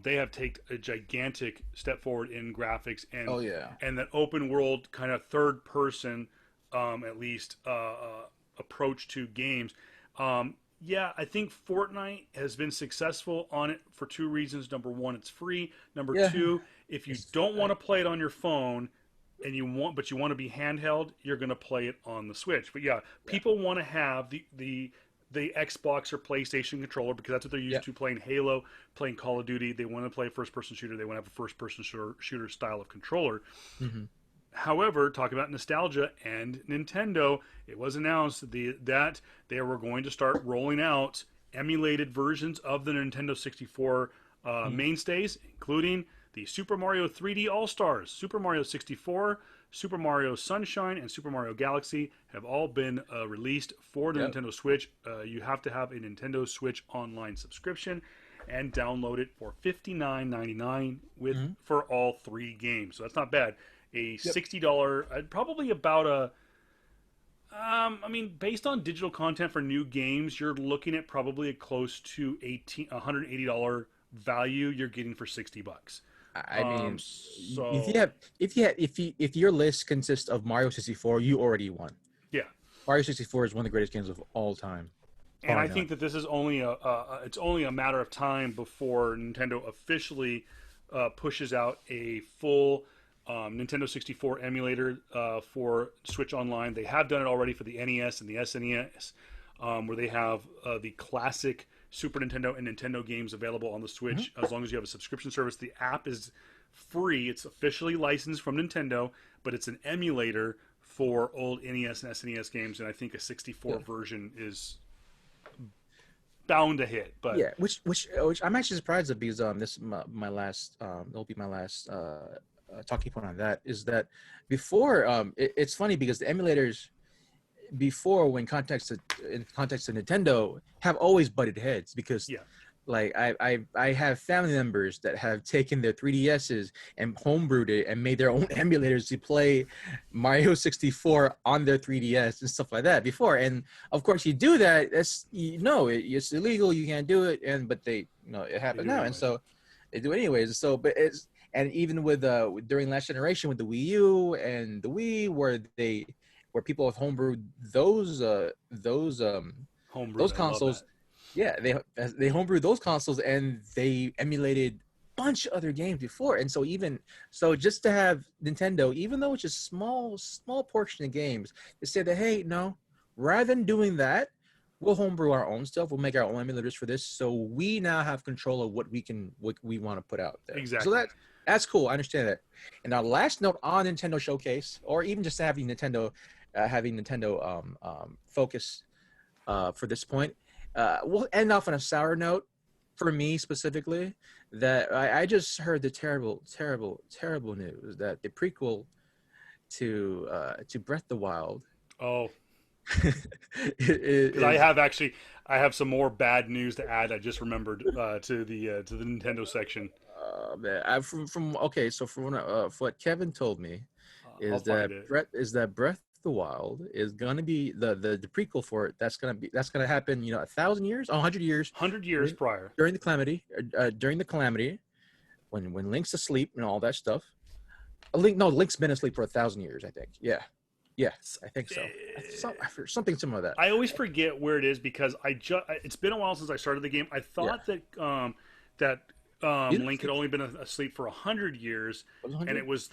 A: they have taken a gigantic step forward in graphics
B: Oh yeah.
A: and that open world kind of third person, at least approach to games. Yeah, I think Fortnite has been successful on it for two reasons. Number one, it's free. Number
B: Yeah.
A: two, if you
B: It's
A: don't want
B: Fortnite.
A: to play it on your phone and but you want to be handheld, you're going to play it on the Switch. But yeah,
B: Yeah.
A: people want to have the Xbox or PlayStation controller because that's what they're
B: Yeah.
A: used to playing Halo, playing Call of Duty. They want to play a first person shooter. They want to have a first person shooter style of controller.
B: Hmm.
A: However, talking about nostalgia and Nintendo, it was announced that they were going to start rolling out emulated versions of the Nintendo 64 mainstays, including the Super Mario 3D All-Stars, Super Mario 64, Super Mario Sunshine, and Super Mario Galaxy have all been released for the
B: Yep.
A: Nintendo Switch. You have to have a Nintendo Switch Online subscription and download it for $59.99
B: Mhm.
A: for all 3 games. So that's not bad. A
B: Yep.
A: $60, probably about a I mean, based on digital content for new games, you're looking at probably a close to $180 value you're getting for $60.
B: I mean, if you
A: So
B: have, if your list consists of Mario 64, you already won.
A: yeah,
B: Mario 64 is one of the greatest games of all time,
A: and
B: bar
A: I
B: none.
A: think that this is only it's only a matter of time before Nintendo officially pushes out a full Nintendo 64 emulator for Switch Online. They have done it already for the NES and the SNES, where they have the classic Super Nintendo and Nintendo games available on the
B: Mhm.
A: Switch as long as you have a subscription service. The app is free. It's officially licensed from Nintendo, but it's an emulator for old NES and SNES games, and I think a 64
B: Yeah,
A: version is bound to hit. But
B: yeah. Which I'm actually surprised of because this is my last it'll be my last talking point on that is that before it's funny because the emulators before when context of Nintendo have always butted heads because
A: yeah,
B: like I have family members that have taken their 3DSs and homebrewed it and made their own emulators to play Mario 64 on their 3DS and stuff like that before. And of course, you do that. It's illegal. You can't do it. But it
A: they
B: happens
A: do it
B: now, and
A: anyways.
B: so they do it anyways. So, but it's and even with during last generation with the Wii U and the Wii, where people have homebrewed
A: Homebrew,
B: those
A: I love
B: consoles,
A: that.
B: yeah, they homebrewed those consoles and they emulated bunch of other games before. And so just to have Nintendo, even though it's just small portion of games, to say that hey, no, rather than doing that, we'll homebrew our own stuff. We'll make our own emulators for this, so we now have control of what we want to put out there. So
A: Exactly.
B: that's cool. I understand that. And our last note on Nintendo Showcase, or even just having Nintendo focus for this point. We'll end off on a sour note for me specifically. That I just heard the terrible news that the prequel to Breath of the Wild
A: Oh, because
B: is
A: I have some more bad news to add. I just remembered to the Nintendo section.
B: man, from okay. So from what Kevin told me
A: I'll
B: is
A: find
B: that
A: it.
B: Breath of the Wild is gonna be the prequel for it. That's gonna happen. 1,000 years, 100 years
A: 100 years
B: during,
A: prior.
B: during the calamity when Link's asleep and all that stuff. Link's been asleep for 1,000 years. I think. Yeah, I think so. Something similar to that.
A: I always forget where it is because it's been a while since I started the game. I
B: Yeah,
A: thought that
B: he's been
A: Link had
B: asleep
A: only been asleep for 100 years,
B: for
A: and
B: 100.
A: it was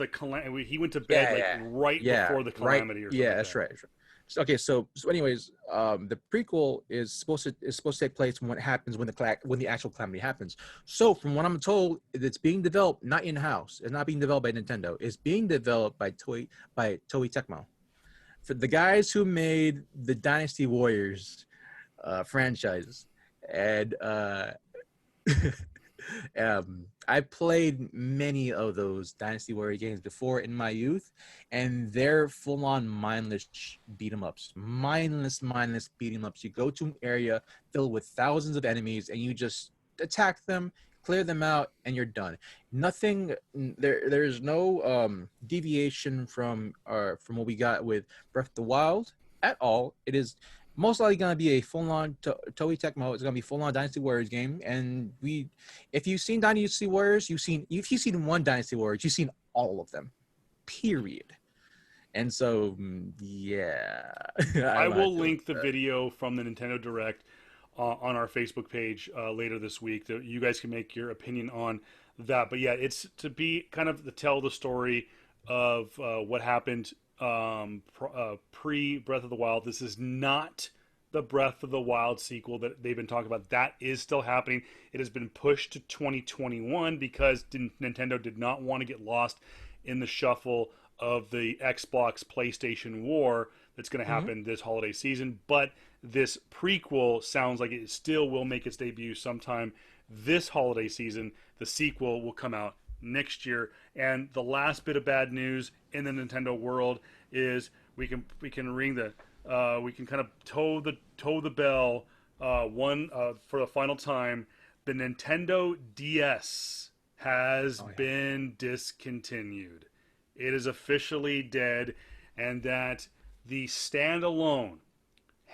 A: he went to bed
B: Yeah,
A: like
B: yeah,
A: right
B: yeah.
A: before the
B: Right.
A: calamity or something
B: Yeah,
A: like
B: that's
A: that.
B: right. That's right. Okay, so anyways, the prequel is supposed to take place when what happens when the actual calamity happens. So from what I'm told, it's being developed not in house. It's not being developed by Nintendo. It's being developed by Toei Tecmo. For the guys who made the Dynasty Warriors franchise, and I played many of those Dynasty Warrior games before in my youth, and they're full-on mindless beat 'em ups. Mindless beat 'em ups. You go to an area filled with thousands of enemies, and you just attack them, clear them out, and you're done. Nothing. There's no deviation from what we got with Breath of the Wild at all. It is most likely going to be a full-on Toei Tecmo. It's going to be full-on Dynasty Warriors game, and if you've seen Dynasty Warriors, if you've seen one Dynasty Warriors, you've seen all of them. Period. And so, yeah,
A: I
B: I
A: will
B: lied to
A: link the video from the Nintendo Direct on our Facebook page later this week. That you guys can make your opinion on that. But yeah, it's to be kind of tell the story of what happened pre Breath of the Wild. This is not the Breath of the Wild sequel that they've been talking about. That is still happening. It has been pushed to 2021 because Nintendo did not want to get lost in the shuffle of the Xbox PlayStation war that's going to
B: Mhm.
A: happen this holiday season. But this prequel sounds like it still will make its debut sometime this holiday season. The sequel will come out next year. And the last bit of bad news in the Nintendo world is we can ring the we can kind of toe the bell for the final time. The Nintendo DS has been discontinued. It is officially dead, and that the standalone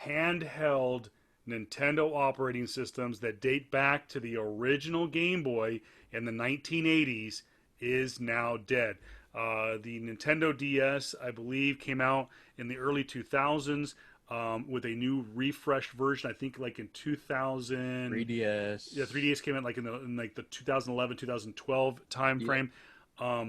A: handheld Nintendo operating systems that date back to the original Game Boy in the 1980s is now dead. The Nintendo DS, I believe, came out in the early 2000s with a new refreshed version. I think like in 2000.
B: 3DS.
A: Yeah, 3DS came out like in like the 2011 2012 time frame.
B: Yeah.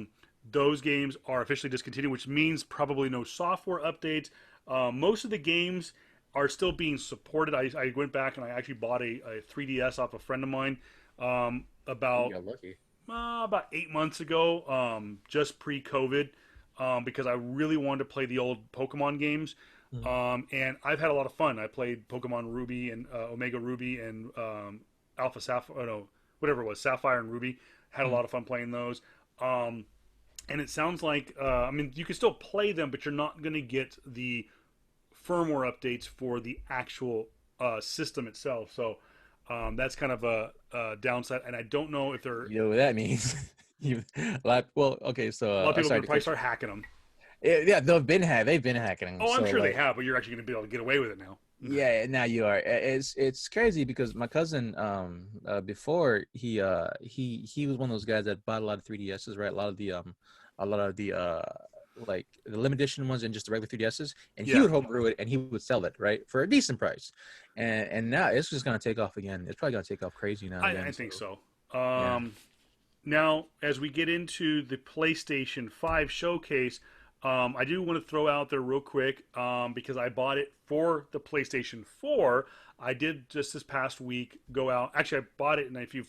A: Those games are officially discontinued, which means probably no software updates. Most of the games are still being supported. I went back and I actually bought a 3DS off a friend of mine about
B: You got lucky.
A: about 8 months ago, just pre-COVID, because I really wanted to play the old Pokemon games. And I've had a lot of fun. I played Pokemon Ruby and Omega Ruby and Alpha Sapphire, no, whatever it was, Sapphire and Ruby. Had a lot of fun playing those. And it sounds like, I mean, you can still play them, but you're not going to get the firmware updates for the actual system itself. So that's kind of a downside. And I don't know if they're...
B: You know what that means? Well, okay, so...
A: a lot of people will probably start hacking them.
B: Yeah, they've been hacking them.
A: Oh, I'm
B: so,
A: sure they have, but you're actually going to be able to get away with it now.
B: Yeah, now you are. It's crazy because my cousin, before he was one of those guys that bought a lot of 3DSs, right? A lot of the like the limited edition ones and just the regular 3DSs, and he would homebrew it and he would sell it, right, for a decent price. And now it's just gonna take off again. It's probably gonna take off crazy now.
A: I think so. Now, as we get into the PlayStation 5 showcase, I do want to throw out there real quick, because I bought it for the PlayStation 4. I did just this past week go out. Actually, I bought it, and if you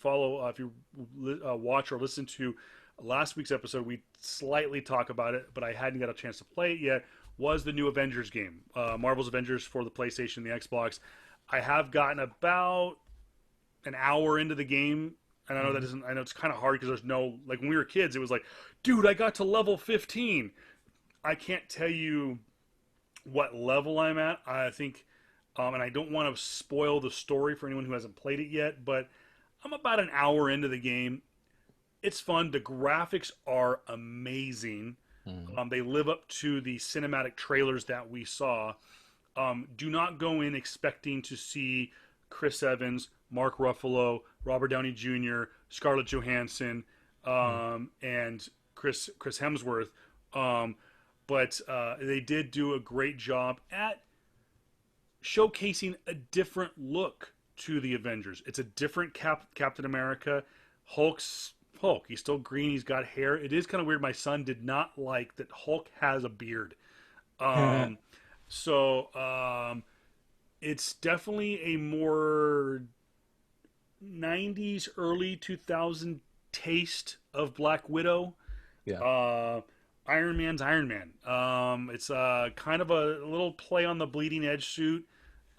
A: watch or listen to last week's episode, we slightly talk about it, but I hadn't got a chance to play it yet. Was the new Avengers game, Marvel's Avengers for the PlayStation and the Xbox. I have gotten about an hour into the game. And I know that isn't. I know it's kind of hard because there's no, like, when we were kids, it was like, dude, I got to level 15. I can't tell you what level I'm at. I think, and I don't want to spoil the story for anyone who hasn't played it yet, but I'm about an hour into the game. It's fun. The graphics are amazing. They live up to the cinematic trailers that we saw. Do not go in expecting to see Chris Evans, Mark Ruffalo, Robert Downey Jr., Scarlett Johansson, and Chris Hemsworth. But they did do a great job at showcasing a different look to the Avengers. It's a different Captain America. Hulk's Hulk. He's still green. He's got hair. It is kind of weird. My son did not like that Hulk has a beard. It's definitely a more 90s, early 2000 taste of Black Widow.
B: Yeah.
A: Iron Man's Iron Man. It's kind of a little play on the bleeding edge suit.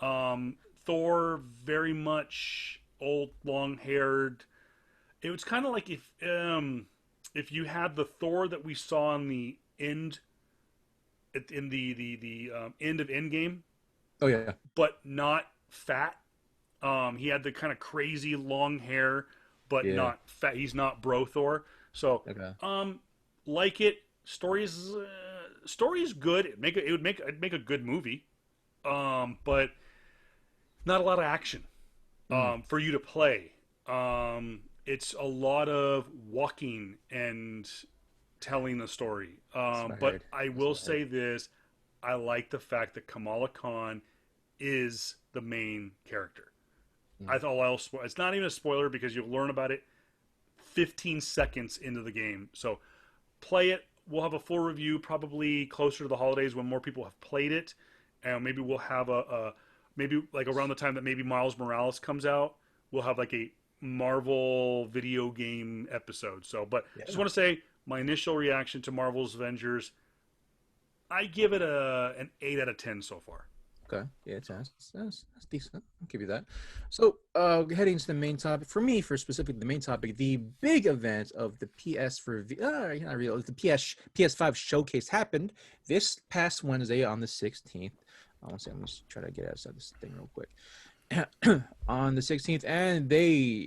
A: Thor, very much old, long-haired. It was kind of like if you had the Thor that we saw in the end, in the end of Endgame.
B: Oh yeah.
A: But not fat. He had the kind of crazy long hair, but not fat. He's not Bro Thor. So, like it. Story is good. It would make a good movie, but not a lot of action for you to play. It's a lot of walking and telling a story. But I will say this: I like the fact that Kamala Khan is the main character. I thought it's not even a spoiler because you'll learn about it 15 seconds into the game. So play it. We'll have a full review probably closer to the holidays when more people have played it, and maybe we'll have maybe like around the time that maybe Miles Morales comes out, we'll have like a Marvel video game episode. So, but just want to say my initial reaction to Marvel's Avengers, I give it an 8 out of 10 so far.
B: Okay. Yeah, that's decent. I'll give you that. So, heading to the main topic for me, for specifically the main topic, the big event of the PS for not real, the PS5 showcase happened this past Wednesday on the 16th. I want to say, let me just try to get outside this thing real quick. On the 16th, and they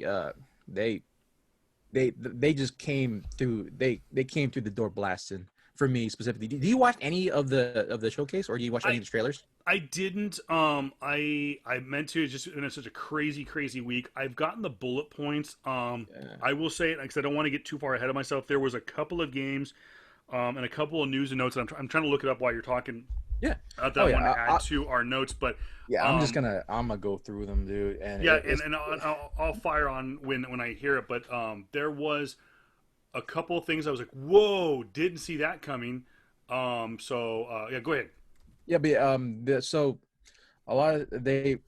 B: just came through. They came through the door blasting for me specifically. Do you watch any of the showcase, or do you watch any
A: I
B: of the trailers?
A: I didn't. I meant to. It's just been such a crazy week. I've gotten the bullet points.
B: Yeah.
A: I will say it because I don't want to get too far ahead of myself. There was a couple of games, and a couple of news and notes. And I'm trying to look it up while you're talking.
B: Yeah.
A: That
B: Oh
A: I
B: yeah.
A: want to add to our notes, but
B: Yeah.
A: um,
B: I'm gonna go through them, dude. And
A: yeah,
B: it's
A: and I'll fire on when I hear it. But there was a couple of things I was like, whoa, didn't see that coming. Yeah, go ahead.
B: yeah, but so a lot of the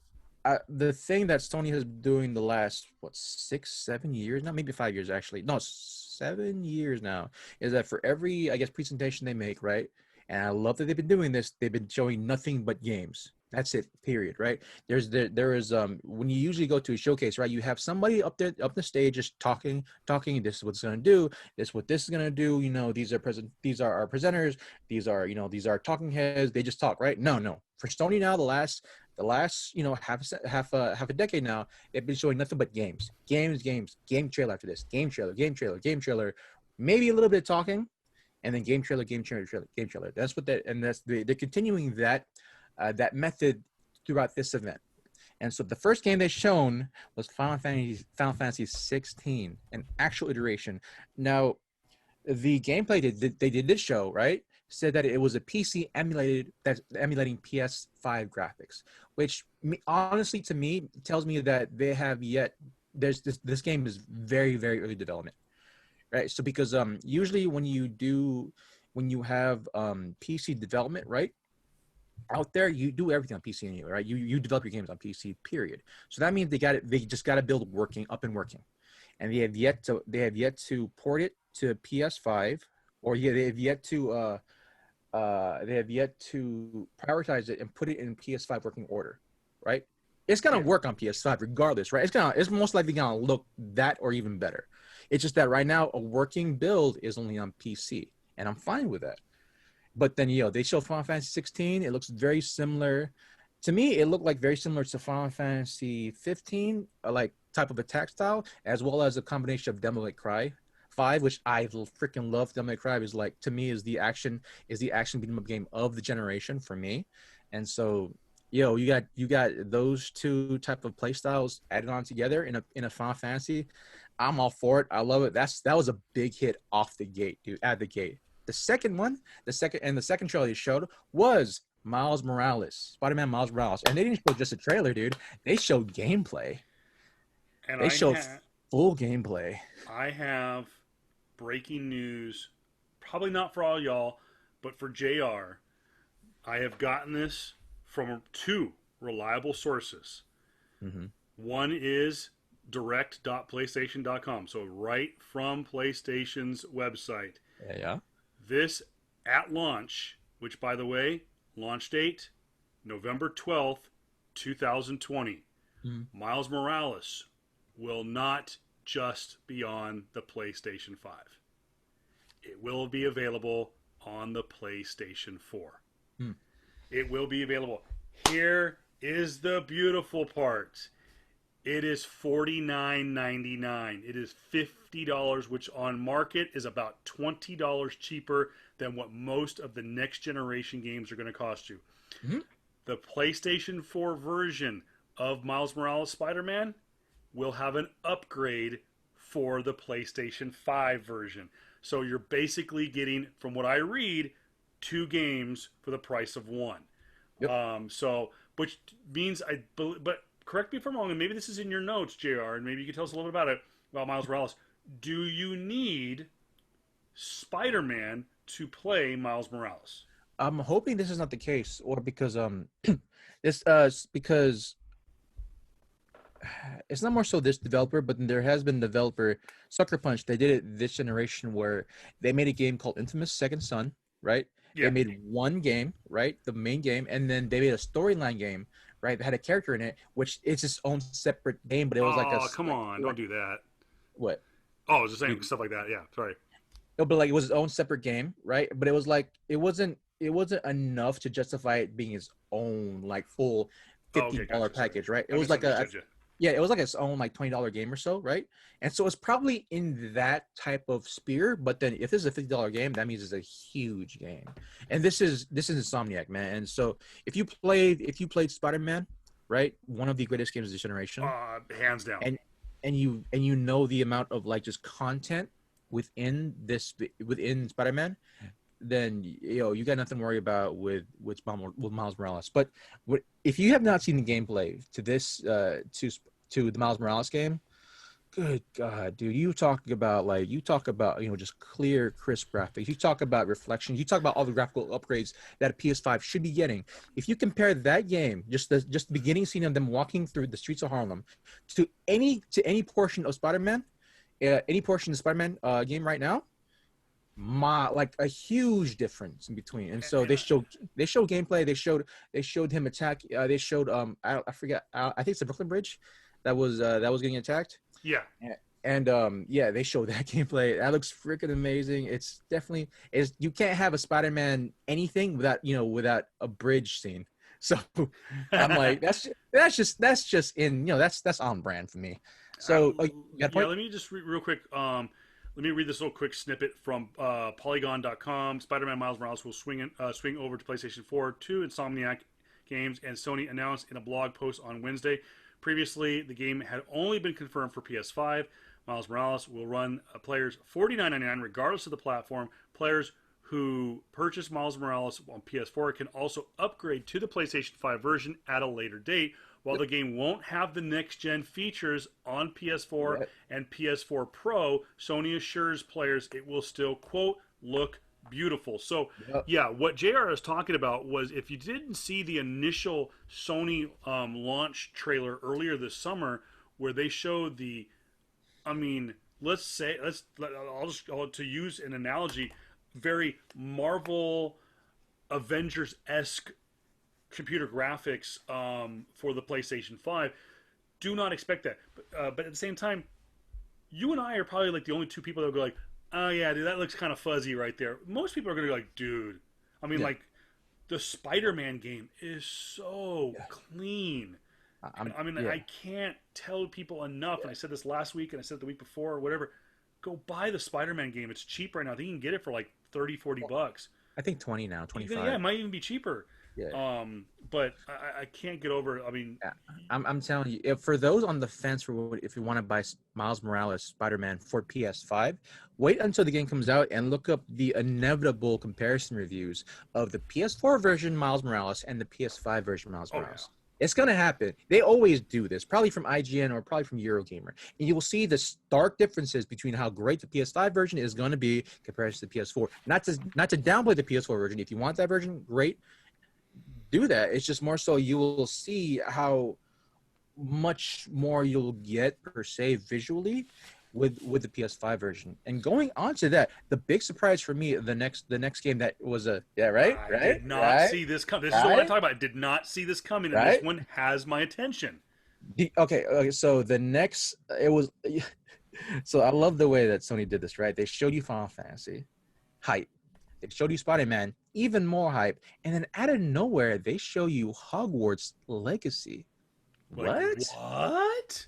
B: thing that Sony has been doing the last what 6 7 years now, maybe 5 years actually, no 7 years now, is that for every I guess presentation they make, right? And I love that they've been doing this. They've been showing nothing but games. That's it. Period. Right? There is when you usually go to a showcase, right? You have somebody up there up the stage just talking. This is what it's gonna do. This is what this is gonna do. You know, These are our presenters. These are talking heads. They just talk, right? No. For Sony now, the last half a decade now, they've been showing nothing but games, game trailer after this, game trailer, maybe a little bit of talking, and then game trailer. That's what they're continuing that method throughout this event. And so the first game they shown was Final Fantasy 16, an actual iteration. Now, the gameplay they did this show, right, said that it was a PC emulating PS5 graphics, which honestly to me tells me that they have yet there's this game is very early development, right? So because usually when you have PC development, right, out there, you do everything on PC anyway, right? You develop your games on PC, period. So that means they just got to build up and working, and they have yet to port it to PS5, or they have yet to prioritize it and put it in PS5 working order, right? It's gonna
A: Yeah.
B: work on PS5 regardless, right? It's most likely gonna look that or even better. It's just that right now a working build is only on PC, and I'm fine with that. But then, they show Final Fantasy 16. It looks very similar. To me, it looked like very similar to Final Fantasy 15, like type of attack style, as well as a combination of Devil May Cry 5, which I freaking love. Devil May Cry is like, to me, is the action beat 'em up game of the generation for me. And so, you got those two type of play styles added on together in a Final Fantasy. I'm all for it. I love it. That was a big hit off the gate, dude. At the gate. The second trailer they showed was Miles Morales, Spider-Man Miles Morales, and they didn't show just a trailer, dude. They showed gameplay.
A: And
B: They showed full gameplay.
A: I have breaking news, probably not for all y'all, but for JR. I have gotten this from two reliable sources.
B: Mm-hmm.
A: One is direct.playstation.com, so right from PlayStation's website.
B: Yeah.
A: This at launch, which by the way, launch date November 12th, 2020.
B: Mm-hmm.
A: Miles Morales will not just be on the PlayStation 5. It will be available on the PlayStation 4.
B: Hmm.
A: It will be available. Here is the beautiful part. It is $49.99. It is $50, which on market is about $20 cheaper than what most of the next generation games are going to cost you.
B: Mm-hmm.
A: The PlayStation 4 version of Miles Morales Spider-Man will have an upgrade for the PlayStation 5 version. So you're basically getting, from what I read, 2 games for the price of 1.
B: Yep.
A: Which means but correct me if I'm wrong, and maybe this is in your notes, JR, and maybe you can tell us a little bit about Miles Morales. Do you need Spider-Man to play Miles Morales?
B: I'm hoping this is not the case, or because because it's not more so this developer, but there has been developer Sucker Punch. They did it this generation where they made a game called Infamous Second Son, right? They made one game, right? The main game, and then they made a storyline game, right? That had a character in it, which is its own separate game, but it was like a
A: Oh, come on. Don't do that.
B: what?
A: Oh, I was just saying stuff like that. Yeah, sorry.
B: No, but like it was its own separate game, right? But it was like it wasn't enough to justify it being its own like full $50 package, right? It was like it was like its own like $20 game or so, right? And so it's probably in that type of sphere. But then if this is a $50 game, that means it's a huge game. And this is Insomniac, man. And so if you played Spider-Man, right, one of the greatest games of this generation,
A: hands down,
B: and you know the amount of like just content within Spider-Man, then you got nothing to worry about with Miles Morales. But if you have not seen the gameplay to this to the Miles Morales game, good God, dude, you talk about just clear, crisp graphics. You talk about reflections. You talk about all the graphical upgrades that a PS5 should be getting. If you compare that game, just the beginning scene of them walking through the streets of Harlem, to any portion of Spider-Man, any portion of the Spider-Man game right now, like a huge difference in between. And so they showed gameplay. They showed him attack. They showed I forget. I think it's the Brooklyn Bridge that was getting attacked.
A: Yeah.
B: And they showed that gameplay. That looks freaking amazing. It's definitely you can't have a Spider-Man anything without a bridge scene. So I'm like that's just in that's on brand for me. So
A: let me just real quick. Let me read this little quick snippet from Polygon.com. Spider-Man Miles Morales will swing over to PlayStation 4 to Insomniac Games, and Sony announced in a blog post on Wednesday. Previously, the game had only been confirmed for PS5. Miles Morales will run players $49.99 regardless of the platform. Players who purchase Miles Morales on PS4 can also upgrade to the PlayStation 5 version at a later date. While the game won't have the next-gen features on PS4 and PS4 Pro, Sony assures players it will still, quote, look beautiful. So, what JR is talking about was if you didn't see the initial Sony launch trailer earlier this summer where they showed to use an analogy, very Marvel Avengers-esque computer graphics for the PlayStation 5. Do not expect that. But at the same time, you and I are probably like the only two people that will go like, oh yeah, dude, that looks kind of fuzzy right there. Most people are going to go like, dude. I mean, like, the Spider-Man game is so clean. I can't tell people enough, and I said this last week and I said it the week before or whatever, go buy the Spider-Man game. It's cheap right now. I think you can get it for like $30-$40.
B: I think 20 now, 25.
A: Yeah, it might even be cheaper. Yeah. But I can't get over it. I mean,
B: I'm telling you, for those on the fence if you want to buy Miles Morales Spider-Man for PS5, wait until the game comes out and look up the inevitable comparison reviews of the PS4 version Miles Morales and the PS5 version Miles Morales. Yeah. It's going to happen. They always do this, probably from IGN or probably from Eurogamer. And you will see the stark differences between how great the PS5 version is going to be compared to the PS4. Not to downplay the PS4 version. If you want that version, great. Do that. It's just more so you will see how much more you'll get per se visually with the PS5 version. And going on to that, the big surprise for me, the next game that was I
A: did not see this coming. This is what I'm talking about. I did not see this coming, and this one has my attention.
B: Okay. So the next, so I love the way that Sony did this. Right, they showed you Final Fantasy, hype. They showed you Spider-Man, even more hype. And then out of nowhere, they show you Hogwarts Legacy.
A: What?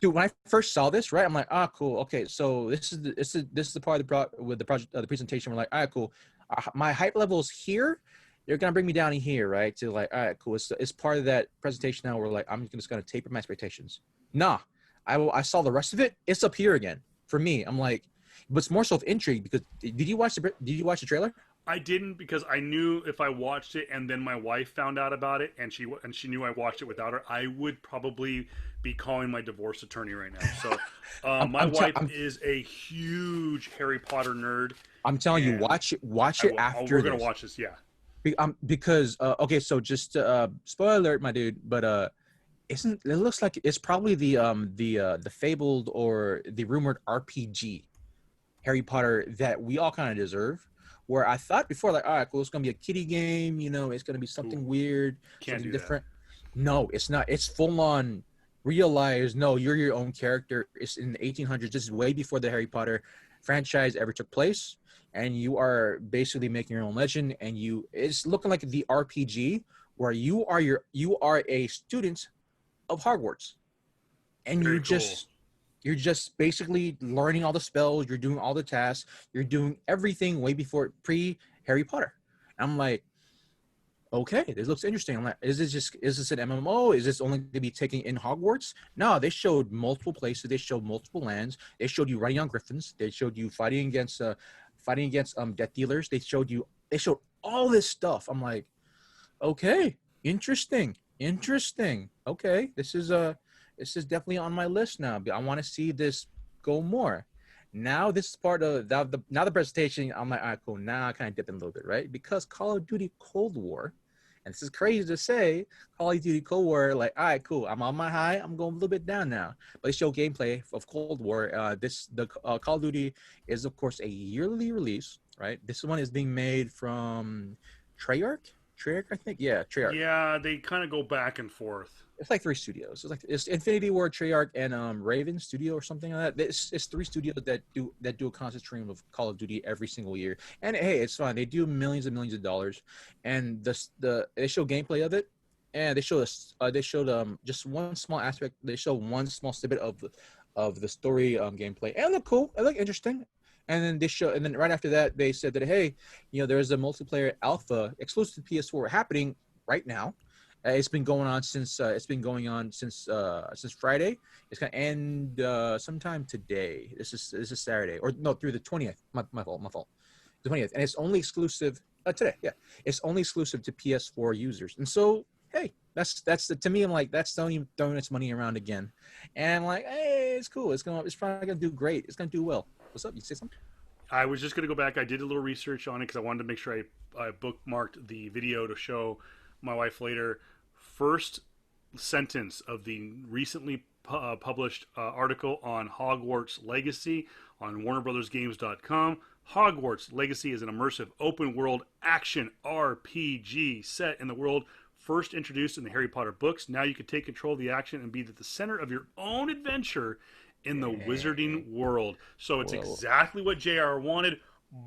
B: Dude, when I first saw this, right, I'm like, cool. Okay, so this is the part of the presentation. We're like, cool. My hype level is here. You're gonna bring me down in here, right? To like, all right, cool. It's part of that presentation now. We're like, I'm just gonna taper my expectations. Nah, I saw the rest of it. It's up here again for me. I'm like. But it's more so of intrigue because did you watch the trailer?
A: I didn't because I knew if I watched it and then my wife found out about it and she knew I watched it without her, I would probably be calling my divorce attorney right now. So my wife is a huge Harry Potter nerd.
B: I'm telling you, watch it after.
A: We're gonna watch this, yeah.
B: Because okay, so just spoiler alert, my dude, but it looks like it's probably the fabled or the rumored RPG Harry Potter that we all kind of deserve, where I thought before, like, all right, cool, it's gonna be a kiddie game, you know, it's gonna be something
A: Ooh,
B: weird,
A: can't
B: something
A: do that.
B: different. No, it's not. It's full on realize, no, you're your own character. It's in the 1800s. This is way before the Harry Potter franchise ever took place, and you are basically making your own legend. And it's looking like the RPG where you are a student of Hogwarts, and
A: Very cool.
B: you're just basically learning all the spells. You're doing all the tasks. You're doing everything way before pre Harry Potter. I'm like, okay, this looks interesting. I'm like, is this an MMO? Is this only going to be taking in Hogwarts? No, they showed multiple places. They showed multiple lands. They showed you riding on griffins. They showed you fighting against death dealers. They showed all this stuff. I'm like, okay, interesting. Okay, this is definitely on my list now. I want to see this go more. Now this is part of now the presentation. I'm like, all right, cool. Now I kind of dip in a little bit, right? Because Call of Duty Cold War, and this is crazy to say, Call of Duty Cold War, like, all right, cool. I'm on my high. I'm going a little bit down now. But they show gameplay of Cold War. The Call of Duty is of course a yearly release, right? This one is being made from Treyarch. Treyarch, I think. Yeah, Treyarch.
A: Yeah, they kind of go back and forth.
B: It's like three studios. It's Infinity Ward, Treyarch, and Raven Studio or something like that. It's three studios that do a constant stream of Call of Duty every single year. And hey, it's fine. They do millions and millions of dollars, and they show gameplay of it, and they showed just one small aspect. They show one small snippet of the story gameplay, and it looked cool. It looked interesting. And then right after that, they said that, hey, you know, there's a multiplayer alpha exclusive to PS4 happening right now. It's been going on since Friday. It's gonna end sometime today. This is Saturday, or no, through the 20th. My fault. The 20th, and it's only exclusive today. Yeah, it's only exclusive to PS4 users. And so, hey, to me. I'm like, that's Sony throwing its money around again, and I'm like, hey, it's cool. It's probably gonna do great. It's gonna do well. What's up? You say something?
A: I was just going to go back. I did a little research on it because I wanted to make sure I bookmarked the video to show my wife later. First sentence of the recently published article on Hogwarts Legacy on WarnerBrothersGames.com. Hogwarts Legacy is an immersive open world action RPG set in the world first introduced in the Harry Potter books. Now you can take control of the action and be at the center of your own adventure in the wizarding world. So it's
B: Whoa.
A: exactly what JR wanted.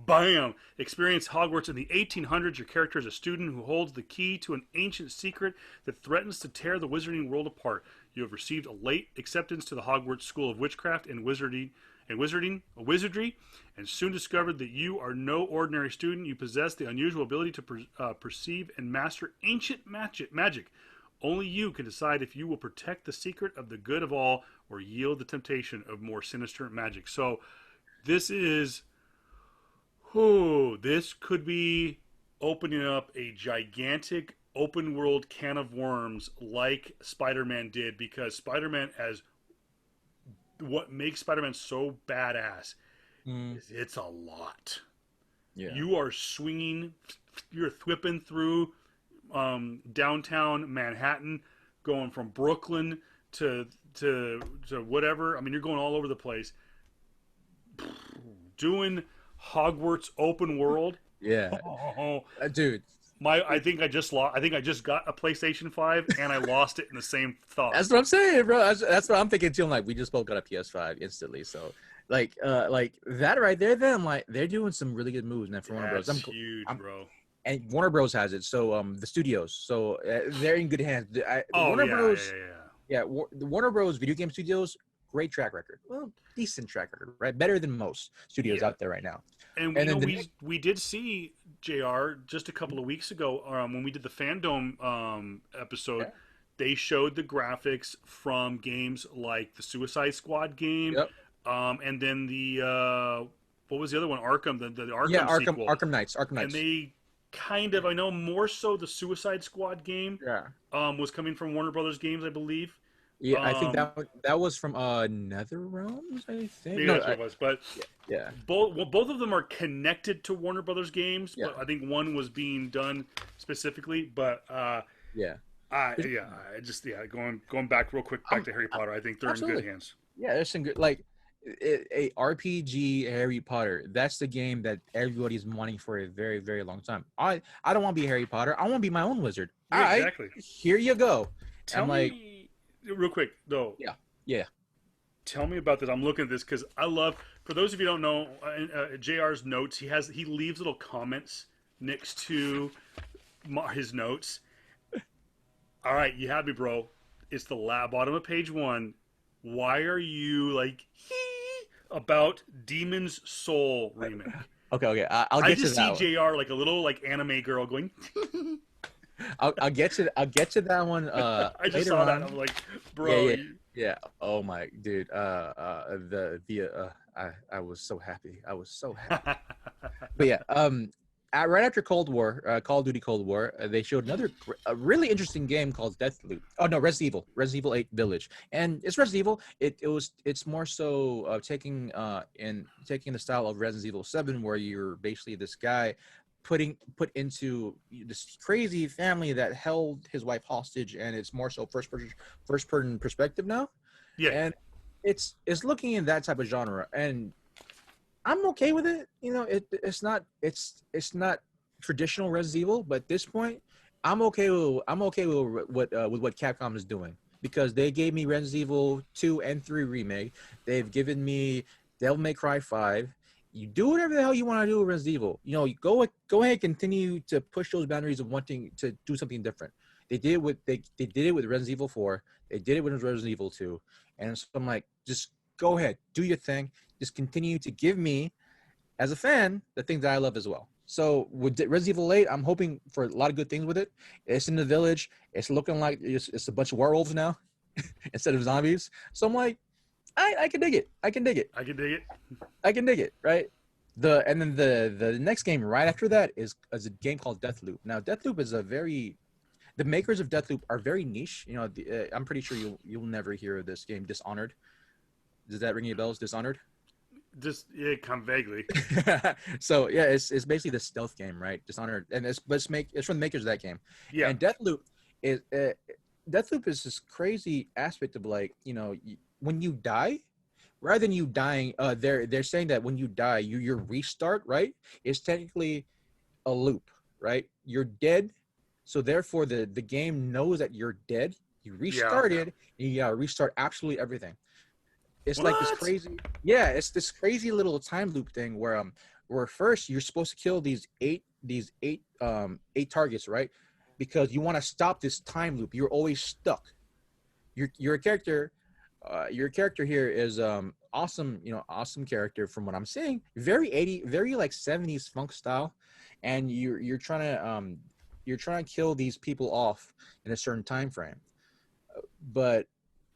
A: Bam! Experience Hogwarts in the 1800s. Your character is a student who holds the key to an ancient secret that threatens to tear the wizarding world apart. You have received a late acceptance to the Hogwarts School of Witchcraft and Wizardry, and soon discovered that you are no ordinary student. You possess the unusual ability to perceive and master ancient magic. Only you can decide if you will protect the secret of the good of all or yield the temptation of more sinister magic. So this is this could be opening up a gigantic open world can of worms like Spider-Man did, because Spider-Man, as what makes Spider-Man so badass is it's a lot.
B: Yeah.
A: You are swinging, you're whipping through downtown Manhattan, going from Brooklyn to whatever. I mean, you're going all over the place, doing Hogwarts open world.
B: Yeah. Dude.
A: I think I just got a PlayStation 5 and I lost it in the same thought.
B: That's what I'm saying, bro. That's what I'm thinking too. I'm like, we just both got a PS5 instantly. So, like that right there. Then I'm like, they're doing some really good moves now for Warner Bros.
A: That's huge, bro.
B: And Warner Bros has it. So, the studios. So they're in good hands.
A: Warner Bros.
B: Yeah. The Warner Bros. Video game studios, great track record. Well, decent track record, right? Better than most studios out there right now.
A: And we did see JR just a couple of weeks ago when we did the Fandom episode. Yeah. They showed the graphics from games like the Suicide Squad game, and then the what was the other one? Arkham, the Arkham sequel.
B: Arkham Knights.
A: And they kind of, I know more so the Suicide Squad game was coming from Warner Brothers Games, I believe.
B: Yeah, I think that was from NetherRealms, I think.
A: Maybe that's what it was, but
B: yeah,
A: both of them are connected to Warner Brothers Games, but I think one was being done specifically. But going back real quick back to Harry Potter, I think they're in good hands.
B: Yeah, there's some good a RPG Harry Potter. That's the game that everybody's wanting for a very, very long time. I don't want to be Harry Potter. I want to be my own wizard. All
A: Yeah,
B: right,
A: exactly.
B: here you go. I'm
A: Tell
B: like,
A: me real quick though.
B: yeah, yeah.
A: Tell me about this. I'm looking at this because I love. For those of you who don't know, Jr's notes. He leaves little comments next to his notes. All right, you had me, bro. It's the bottom of page one. Why are you like about Demon's Soul remake?
B: Okay, okay. I'll
A: I
B: get to
A: just see
B: that one.
A: Jr. like a little like anime girl going.
B: I'll get to that one
A: I just
B: later
A: saw that.
B: on.
A: I'm like,
B: Yeah,
A: bro.
B: yeah, yeah. Oh my dude. I was so happy. I was so happy. But yeah, right after Cold War, Call of Duty Cold War, they showed a really interesting game called Deathloop. Oh no, Resident Evil 8 Village, and it's Resident Evil. It's more so taking the style of Resident Evil 7, where you're basically this guy put into this crazy family that held his wife hostage, and it's more so first person perspective now,
A: Yeah.
B: and it's looking in that type of genre, and I'm okay with it. It's not traditional Resident Evil, but at this point, I'm okay with what Capcom is doing, because they gave me Resident Evil 2 and 3 remake. They've given me Devil May Cry 5. You do whatever the hell you want to do with Resident Evil. You go ahead, continue to push those boundaries of wanting to do something different. They did it with Resident Evil 4. They did it with Resident Evil 2, and so I'm like, just go ahead, do your thing. Just continue to give me, as a fan, the things that I love as well. So with Resident Evil 8, I'm hoping for a lot of good things with it. It's in the village. It's looking like it's a bunch of werewolves now instead of zombies. So I'm like, I can dig it. I can dig it.
A: I can dig it.
B: I can dig it. Right. And then the next game right after that is a game called Deathloop. Now Deathloop is the makers of Deathloop are very niche. I'm pretty sure you'll never hear of this game, Dishonored. Does that ring any bells? Dishonored?
A: Just yeah, come vaguely.
B: So yeah, it's basically the stealth game, right? Dishonored, and it's from the makers of that game.
A: Yeah.
B: And is Deathloop is this crazy aspect of, like, when you die, rather than you dying, they're saying that when you die, your restart, right, is technically a loop, right? You're dead, so therefore the game knows that you're dead. You restarted, and you gotta restart absolutely everything. It's like this crazy, yeah. It's this crazy little time loop thing where first you're supposed to kill these eight targets, right? Because you want to stop this time loop. You're always stuck. Your character, here is awesome. Awesome character from what I'm seeing. Very 80, very like 70s funk style, and you're trying to kill these people off in a certain time frame, but.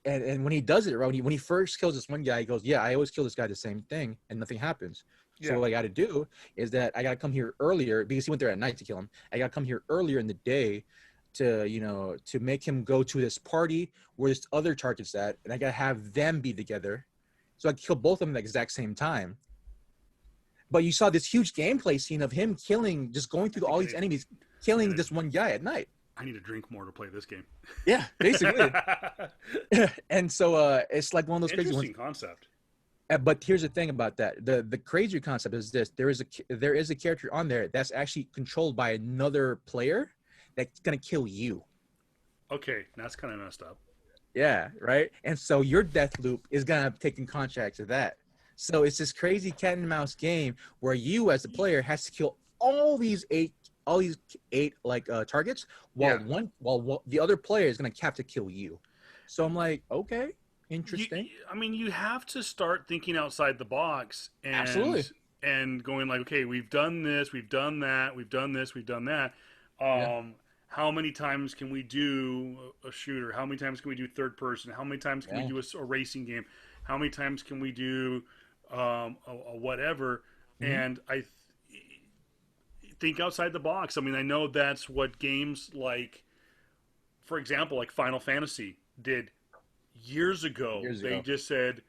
B: And when he does it, right, when he first kills this one guy, he goes, yeah, I always kill this guy the same thing, and nothing happens. So what I got to do is that I got to come here earlier, because he went there at night to kill him. I got to come here earlier in the day to make him go to this party where this other target's at, and I got to have them be together. So I kill both of them at the exact same time. But you saw this huge gameplay scene of him just going through all these enemies, killing this one guy at night.
A: I need to drink more to play this game.
B: Yeah, basically. And so it's like one of those crazy ones.
A: Interesting concept.
B: But here's the thing about that: the crazier concept is this: there is a character on there that's actually controlled by another player that's gonna kill you.
A: Okay, that's kind of messed up.
B: Yeah, right. And so your death loop is gonna take in contact to that. So it's this crazy cat and mouse game where you, as a player, has to kill all these eight like targets, while the other player is gonna have to kill you. So I'm like, okay, interesting.
A: You have to start thinking outside the box and
B: Absolutely.
A: and going like, okay, we've done this, we've done that, we've done this, we've done that. How many times can we do a shooter? How many times can we do third person? How many times can we do a racing game? How many times can we do a whatever? And I think outside the box. I mean, I know that's what games like, for example, like Final Fantasy did years ago. They just said,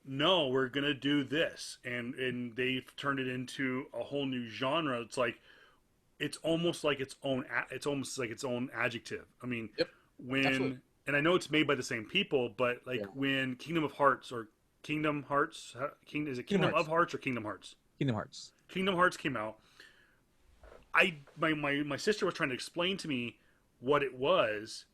A: no, we're going to do this. And they've turned it into a whole new genre. It's like, it's almost like its own adjective. I mean,
B: Absolutely.
A: and I know it's made by the same people, but like when Kingdom of Hearts or Kingdom Hearts. Is it
B: Kingdom
A: Kingdom
B: Hearts.
A: of Hearts or Kingdom Hearts?
B: Kingdom Hearts.
A: Kingdom Hearts came out. My sister was trying to explain to me what it was,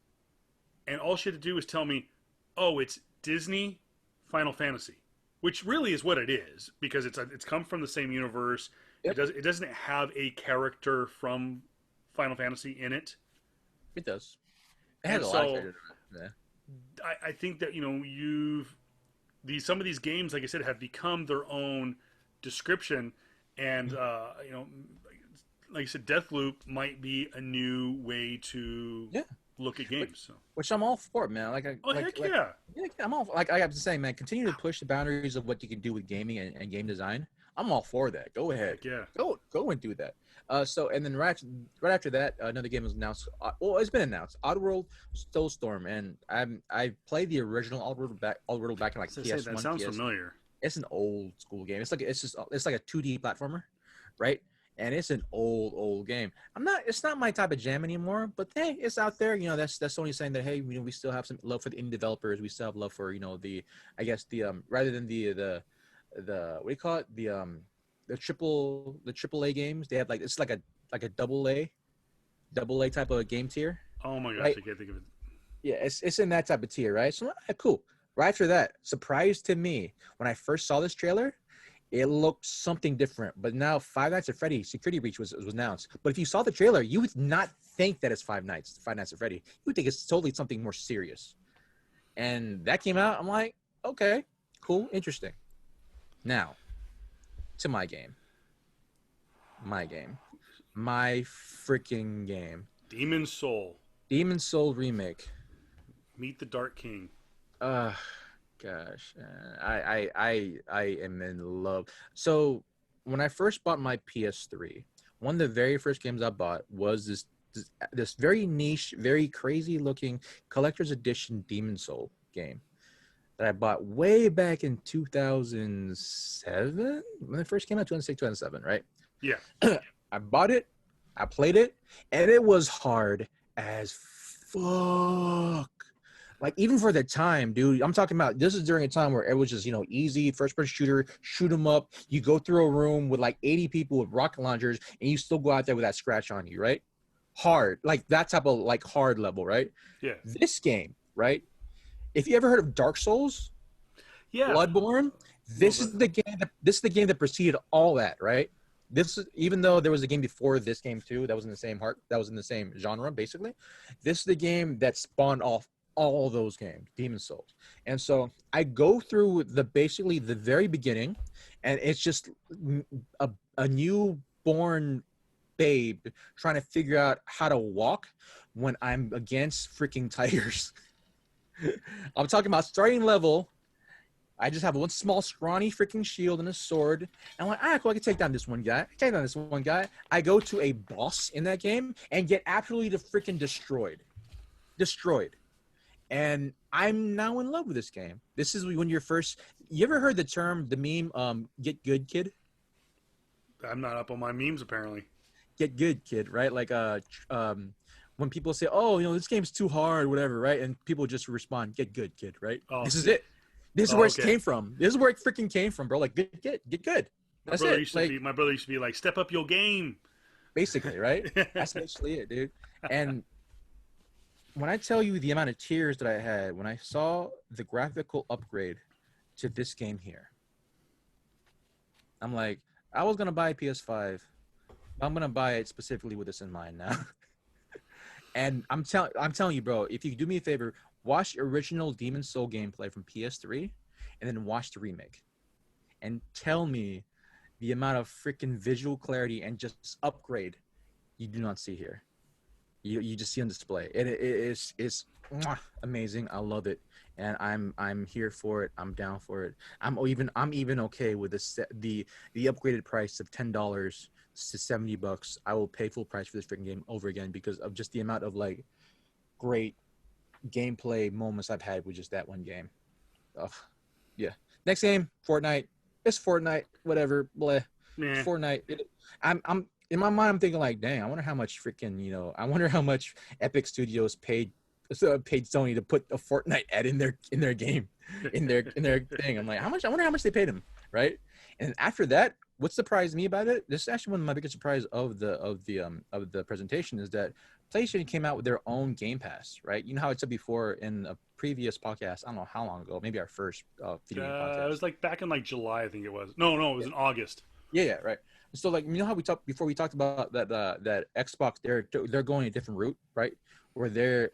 A: and all she had to do was tell me, "Oh, it's Disney Final Fantasy," which really is what it is because it's come from the same universe.
B: Yep.
A: It doesn't have a character from Final Fantasy in it.
B: It does. It has
A: And
B: a lot of
A: so
B: characters. Yeah.
A: I think that some of these games, like I said, have become their own description, and like I said, Deathloop might be a new way to
B: Yeah.
A: look at games. So.
B: Which I'm all for, man.
A: Heck yeah!
B: I'm all like I have to say, man. Continue to push the boundaries of what you can do with gaming and game design. I'm all for that. Go ahead.
A: Heck yeah!
B: Go and do that. So and then right after that, another game was announced. Well, it's been announced. Oddworld Soulstorm, and I played the original Oddworld back in like PS1.
A: That sounds familiar.
B: It's an old school game. It's like a 2D platformer, right? And it's an old game. It's not my type of jam anymore, but hey, it's out there. That's only saying that, hey, we still have some love for the indie developers. We still have love for, rather than the what do you call it? The triple A games. They have it's like a double A type of game tier.
A: Oh my gosh,
B: right?
A: I can't think of it.
B: Yeah, it's in that type of tier, right? So cool. Right after that, surprise to me, when I first saw this trailer, it looked something different. But now Five Nights at Freddy's Security Breach was announced. But if you saw the trailer, you would not think that it's Five Nights at Freddy. You would think it's totally something more serious. And that came out. I'm like, okay, cool, interesting. Now, to my game. My freaking game.
A: Demon Soul
B: remake.
A: Meet the Dark King.
B: Gosh, I am in love. So when I first bought my PS3, one of the very first games I bought was this very niche, very crazy looking collector's edition Demon Soul game that I bought way back in 2007 when it first came out, 2006, 2007, right?
A: Yeah.
B: I bought it, I played it, and it was hard as fuck. Like, even for the time, dude, I'm talking about, this is during a time where it was just, easy, first-person shooter, shoot them up. You go through a room with, 80 people with rocket launchers, and you still go out there with that scratch on you, right? Hard. Like, that type of, hard level, right?
A: Yeah.
B: This game, right? If you ever heard of Dark Souls?
A: Yeah.
B: Bloodborne? This is the game that preceded all that, right? Even though there was a game before this game, too, that was in the same genre, basically. This is the game that spawned off all those games, Demon Souls. And so I go through basically the very beginning, and it's just a newborn babe trying to figure out how to walk when I'm against freaking tigers. I'm talking about starting level. I just have one small scrawny freaking shield and a sword. And I'm like, cool, I can take down this one guy. I go to a boss in that game and get absolutely freaking destroyed. And I'm now in love with this game. This is when you ever heard the meme, get good, kid?
A: I'm not up on my memes, apparently.
B: Get good, kid, right? When people say, oh, this game's too hard, whatever, right? And people just respond, get good, kid, right?
A: Oh,
B: this is it. This is where
A: okay.
B: it came from. This is where it freaking came from, bro. Like, get good. That's it.
A: My brother used to be like, step up your game.
B: Basically, right? That's basically it, dude. And when I tell you the amount of tears that I had when I saw the graphical upgrade to this game here, I'm like, I was gonna buy a PS5. I'm gonna buy it specifically with this in mind now. And I'm telling you, bro, if you do me a favor, watch the original Demon Soul gameplay from PS3, and then watch the remake, and tell me the amount of freaking visual clarity and just upgrade you do not see here. You just see on display. It's amazing. I love it, and I'm here for it. I'm down for it. I'm even okay with the upgraded price of $10 to $70. I will pay full price for this freaking game over again because of just the amount of great gameplay moments I've had with just that one game. Yeah. Next game, Fortnite. It's Fortnite. Whatever. Bleh.
A: Nah.
B: Fortnite. I'm in my mind. I'm thinking dang. I wonder how much freaking I wonder how much Epic Studios paid paid Sony to put a Fortnite ad in their game, in their thing. I'm like, how much? I wonder how much they paid him, right? And after that, what surprised me about it, this is actually one of my biggest surprise of the presentation, is that PlayStation came out with their own Game Pass, right? You know how I said before in a previous podcast, I don't know how long ago, maybe our first video game
A: It
B: podcast.
A: was like back in like July, I think it was. No, it was
B: Yeah,
A: in August.
B: yeah, right. So like, you know how we talked before, we talked about that Xbox, they're going a different route, right? Where they're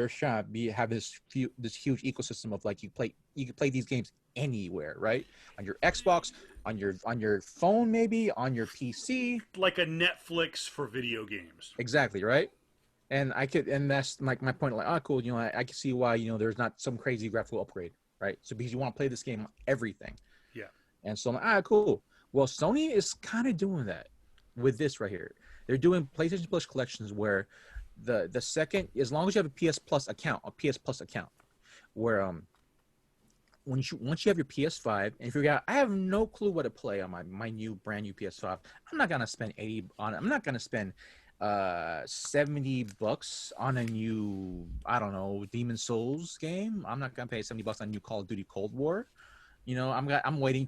B: trying to have this huge ecosystem of like, you can play these games anywhere, right? On your Xbox, on your phone, maybe on your PC.
A: Like a Netflix for video games.
B: Exactly, right? And that's like my point. Like, oh, cool. I can see why there's not some crazy graphical upgrade, right? So because you want to play this game on everything,
A: Yeah.
B: and so I'm like, cool. Well, Sony is kind of doing that with this right here. They're doing PlayStation Plus collections where the second, as long as you have a PS Plus account, where once you have your PS5 and if you got, I have no clue what to play on my new brand new PS5. I'm not gonna spend 80 on it. I'm not gonna spend $70 on a new, I don't know, Demon Souls game. I'm not gonna pay $70 on a new Call of Duty Cold War. I'm waiting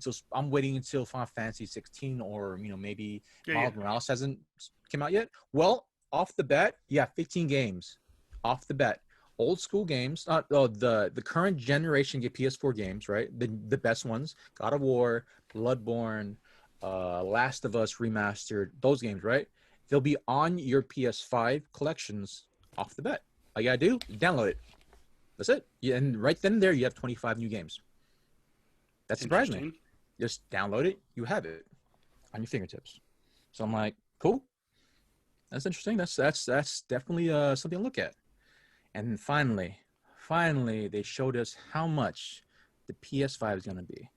B: until Final Fantasy 16, or maybe
A: Yeah, yeah.
B: Miles Morales hasn't come out yet. Well, off the bat, yeah, 15 games off the bat. Old school games, the current generation get PS4 games, right? The best ones: God of War, Bloodborne, Last of Us remastered. Those games, right? They'll be on your PS5 collections off the bat. All you gotta do, you download it. That's it. Yeah, and right then and there, you have 25 new games. That surprised me.
A: Interesting.
B: Just download it, you have it on your fingertips. So I'm like, cool. That's interesting. That's definitely something to look at. And finally, they showed us how much the PS5 is going to be.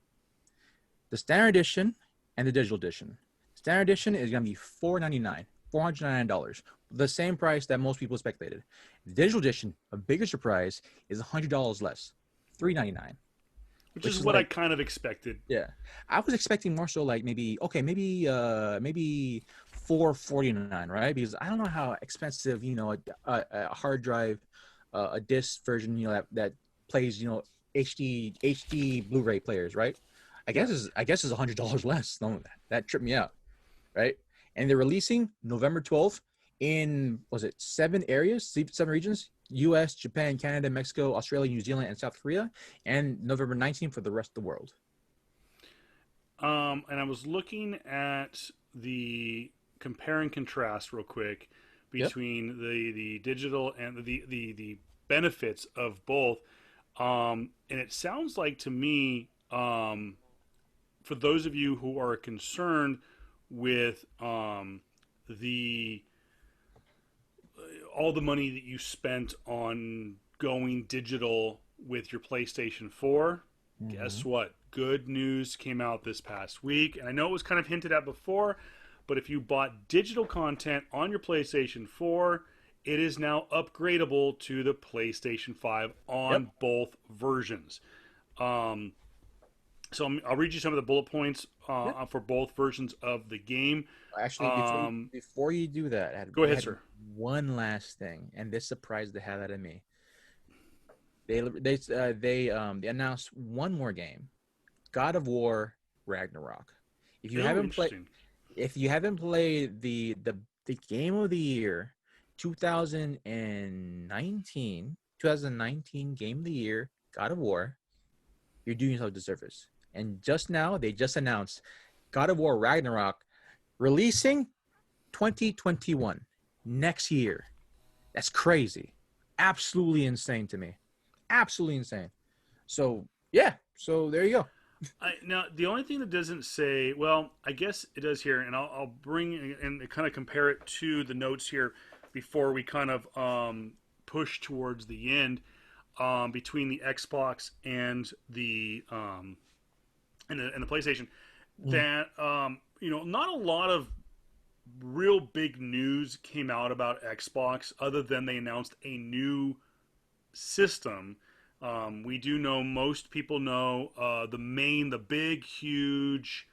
B: The standard edition and the digital edition. Standard edition is going to be $499, the same price that most people speculated. The digital edition, a bigger surprise, is $100 less, $399.
A: Which
B: Which
A: is
B: is
A: what I
B: like,
A: kind of expected.
B: yeah, I was expecting more so like maybe $449, right? Because I don't know how expensive a hard drive, a disc version that plays HD Blu-ray players, right?
A: Yeah.
B: I guess is $100 less. No, that tripped me out, right? And they're releasing November 12th in, was it 7 regions: U.S., Japan, Canada, Mexico, Australia, New Zealand, and South Korea, and November 19th for the rest of the world.
A: And I was looking at the compare and contrast real quick
B: Yep.
A: between the digital and the benefits of both. And it sounds like to me, for those of you who are concerned with the all the money that you spent on going digital with your PlayStation 4,
B: Mm-hmm.
A: guess what? Good news came out this past week. And I know it was kind of hinted at before, but if you bought digital content on your PlayStation 4, it is now upgradable to the PlayStation 5
B: Yep.
A: on both versions. Um, I'll read you some of the bullet points
B: Yep.
A: for both versions of the game.
B: Actually,
A: Um,
B: before you do that,
A: Go
B: I
A: ahead,
B: had
A: sir.
B: one last thing, and this surprised the hell out of me. They announced one more game, God of War Ragnarok. If you
A: Oh,
B: haven't played,
A: interesting.
B: if you haven't played the game of the year, 2019 game of the year, God of War, you're doing yourself a disservice. And just now, they just announced God of War Ragnarok releasing 2021, next year. That's crazy. Absolutely insane to me. Absolutely insane. So, yeah. So, there you go.
A: Now, the only thing that doesn't say, well, I guess it does here, and I'll bring and kind of compare it to the notes here before we kind of push towards the end between the Xbox and the PlayStation.
B: Mm.
A: That not a lot of real big news came out about Xbox other than they announced a new system. We do know, most people know the big, huge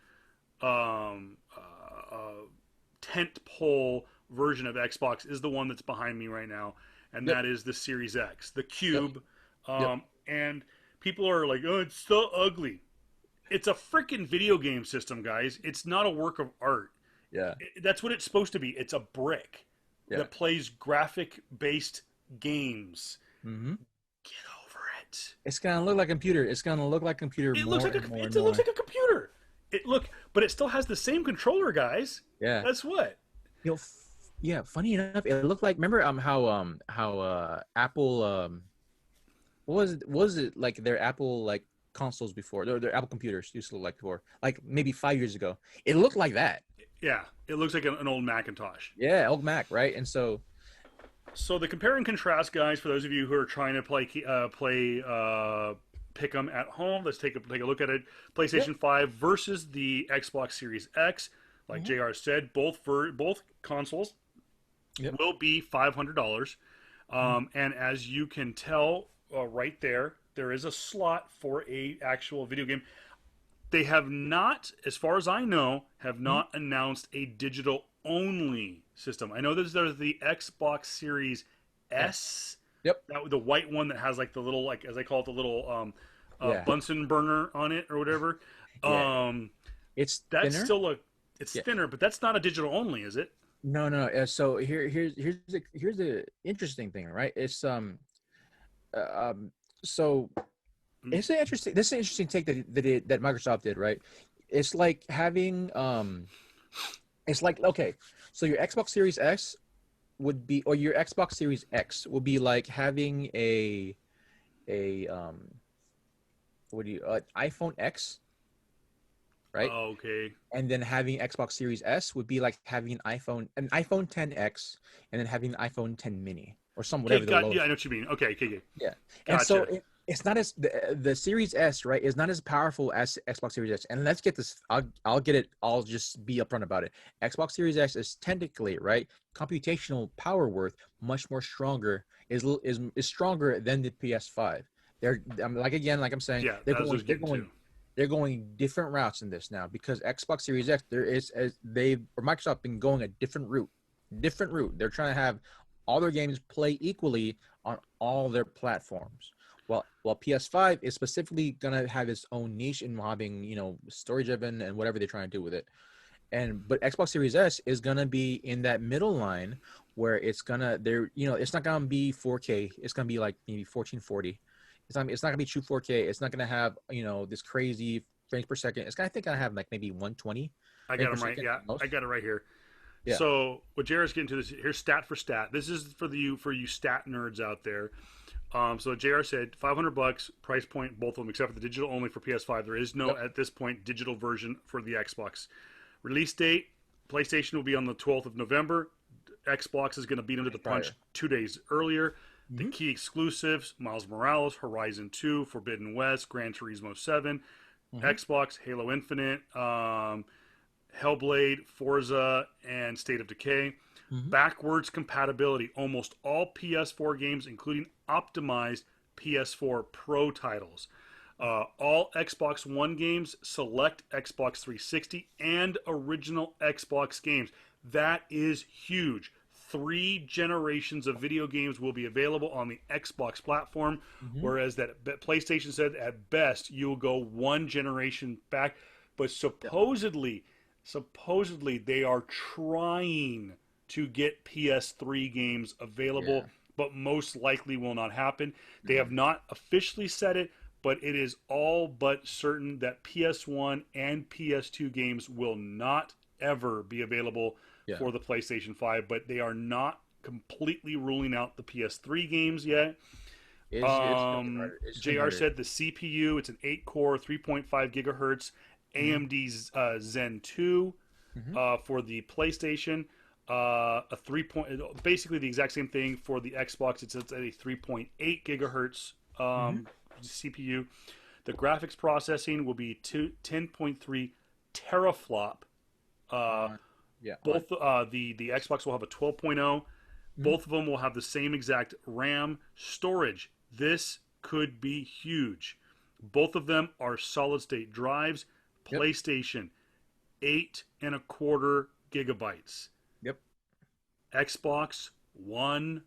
A: tent pole version of Xbox is the one that's behind me right now, and
B: Yep.
A: that is the Series X, the
B: Yep.
A: Cube.
B: Yep.
A: And people are like, "Oh, it's so ugly." It's a freaking video game system, guys. It's not a work of art.
B: Yeah.
A: That's what it's supposed to be. It's a brick
B: Yeah.
A: that plays graphic-based games.
B: Mm-hmm.
A: Get over it.
B: It's gonna look like a computer. It's gonna look like a computer
A: It looks
B: more
A: like
B: and more and
A: it looks
B: more.
A: like a computer. But it still has the same controller, guys.
B: Yeah.
A: That's what.
B: Yeah. Funny enough, it looked like, remember how Apple what was it like their Apple like consoles before, their Apple computers used to look like before, like maybe 5 years ago. It looked like that.
A: Yeah, it looks like an old Macintosh.
B: Yeah, old Mac, right? And so
A: So the compare and contrast, guys, for those of you who are trying to play Pick'em at home, let's take a look at it.
B: yep.
A: PlayStation 5 versus the Xbox Series X. Like
B: Mhm.
A: JR said, both consoles
B: Yep.
A: will be $500.
B: Mhm.
A: And as you can tell right there, there is a slot for a actual video game. They have not, as far as I know, have
B: Mhm.
A: not announced a digital only system. I know there's the Xbox Series
B: S.
A: S,
B: Yep.
A: the white one that has like the little, like, as I call it, the little
B: Yeah.
A: Bunsen burner on it or whatever.
B: Yeah.
A: Um,
B: It's
A: that's
B: thinner.
A: still it's
B: Yeah.
A: thinner, but that's not a digital only, is it?
B: No, no. So here's the interesting thing, right? It's so
A: Mm.
B: it's an interesting this is an interesting take that Microsoft did, right? It's like having it's like, okay, so your Xbox Series X would be, or your Xbox Series X would be like having a what do you iPhone X, right?
A: Okay.
B: And then having Xbox Series S would be like having an iPhone 10X, and then having an iPhone 10 mini or some
A: Okay,
B: whatever the
A: got
B: low.
A: yeah, I know what you mean. Okay, okay, okay.
B: Yeah. And so
A: Gotcha.
B: it's not as the Series S, right, is not as powerful as Xbox Series X. And let's get this, I'll get it, I'll just be upfront about it. Xbox Series X is technically, right, computational power worth much more stronger, is stronger than the PS5. Like, again, like I'm saying,
A: Yeah, that's what I was getting to.
B: they're going different routes in this now, because Xbox Series X, there is, as they or Microsoft been going a different route. They're trying to have all their games play equally on all their platforms. While PS5 is specifically gonna have its own niche in having, story driven and whatever they're trying to do with it. But Xbox Series S is gonna be in that middle line where it's not gonna be 4K. It's gonna be like maybe 1440. It's not gonna be true 4K. It's not gonna have this crazy frames per second. It's gonna, I think, gonna have like maybe 120
A: I
B: frames
A: got
B: per
A: them right.
B: second
A: Yeah,
B: at most.
A: I got it right here.
B: Yeah.
A: So what Jared's getting to this here's stat for stat. This is for you stat nerds out there. So JR said $500 price point, both of them, except for the digital only for PS5. There is no
B: Yep.
A: at this point digital version for the Xbox. Release date: PlayStation will be on the 12th of November. Xbox is going to beat them to the punch
B: Prior.
A: 2 days earlier. The
B: Mm-hmm.
A: key exclusives: Miles Morales, Horizon 2, Forbidden West, Gran Turismo 7,
B: Mm-hmm.
A: Xbox, Halo Infinite, Hellblade, Forza, and State of Decay.
B: Mm-hmm.
A: Backwards compatibility: almost all PS4 games, including optimized PS4 Pro titles. All Xbox One games, select Xbox 360, and original Xbox games. That is huge. 3 generations of video games will be available on the Xbox platform,
B: Mm-hmm.
A: whereas that PlayStation said at best you'll go 1 generation back. But
B: Yep.
A: supposedly they are trying to get PS3 games available,
B: Yeah.
A: but most likely will not happen. They have
B: Mm-hmm.
A: not officially said it, but it is all but certain that PS1 and PS2 games will not ever be available
B: Yeah.
A: for the PlayStation 5, but they are not completely ruling out the PS3 games yet.
B: It's gonna be harder. It's gonna be
A: JR
B: harder.
A: said the CPU, it's an 8 core, 3.5 gigahertz
B: Mm-hmm.
A: AMD Zen 2
B: Mm-hmm.
A: for the PlayStation. A 3 point, basically the exact same thing for the Xbox. It's a 3.8 gigahertz
B: Mm-hmm.
A: CPU. The graphics processing will be 10.3 teraflop. Uh,
B: On. Yeah. On.
A: both the Xbox will have a 12.0.
B: Mm-hmm.
A: Both of them will have the same exact RAM storage. This could be huge. Both of them are solid state drives.
B: Yep.
A: PlayStation 8.25 gigabytes.
B: Yep.
A: Xbox 1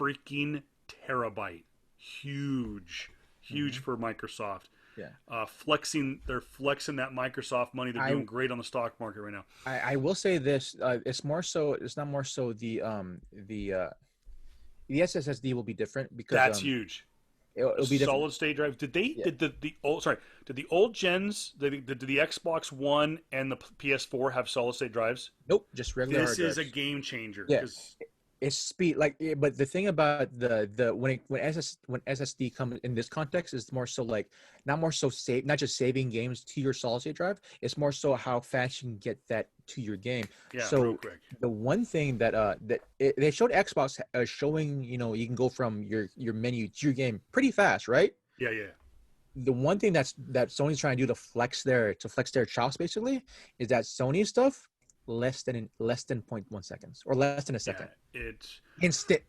A: freaking terabyte. Huge for Microsoft.
B: Yeah.
A: They're flexing that Microsoft money. They're doing great on the stock market right now.
B: I will say this. It's more so. It's not more so the SSD will be different because
A: That's huge.
B: it'll be different.
A: Solid state drive. Did they?
B: Yeah.
A: Did the old? Sorry. Did the old gens? Did the Xbox One and the PS4 have solid state drives?
B: Nope, just regular.
A: This
B: hard
A: is a
B: drives.
A: game changer.
B: Yeah. It's speed, but the thing about when SSD comes in this context is more so like not just saving games to your solid state drive. It's more so how fast you can get that to your game.
A: Yeah,
B: so
A: real quick.
B: The one thing they showed Xbox showing, you can go from your menu to your game pretty fast, right?
A: Yeah.
B: The one thing that Sony's trying to do to flex their chops basically is that Sony stuff less than 0.1 seconds or less than a second.
A: Yeah, it's
B: instant.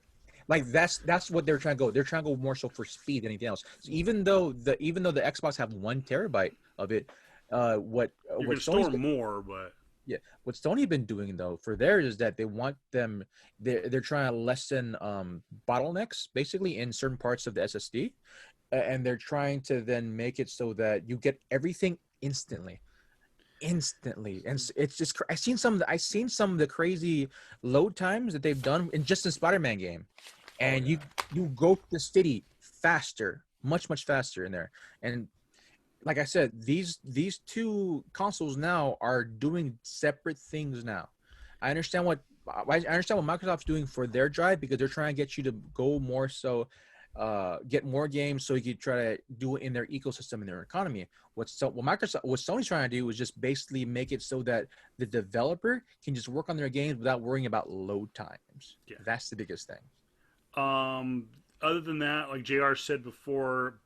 B: Like that's what they're trying to go. They're trying to go more so for speed than anything else. So even though the Xbox have 1 terabyte of it, what
A: store more, but
B: yeah, what Sony been doing though for theirs is that they want them. They're trying to lessen bottlenecks basically in certain parts of the SSD, and they're trying to then make it so that you get everything instantly, and it's just I've seen some of the crazy load times that they've done in just a Spider-Man game, and you go to the city faster, much faster in there. And like I said, these two consoles now are doing separate things now. I understand what Microsoft's doing for their drive because they're trying to get you to go more so get more games so you can try to do it in their ecosystem, in their economy. What Sony's trying to do is just basically make it so that the developer can just work on their games without worrying about load times. Yeah. That's the biggest thing.
A: Other than that, like JR said before,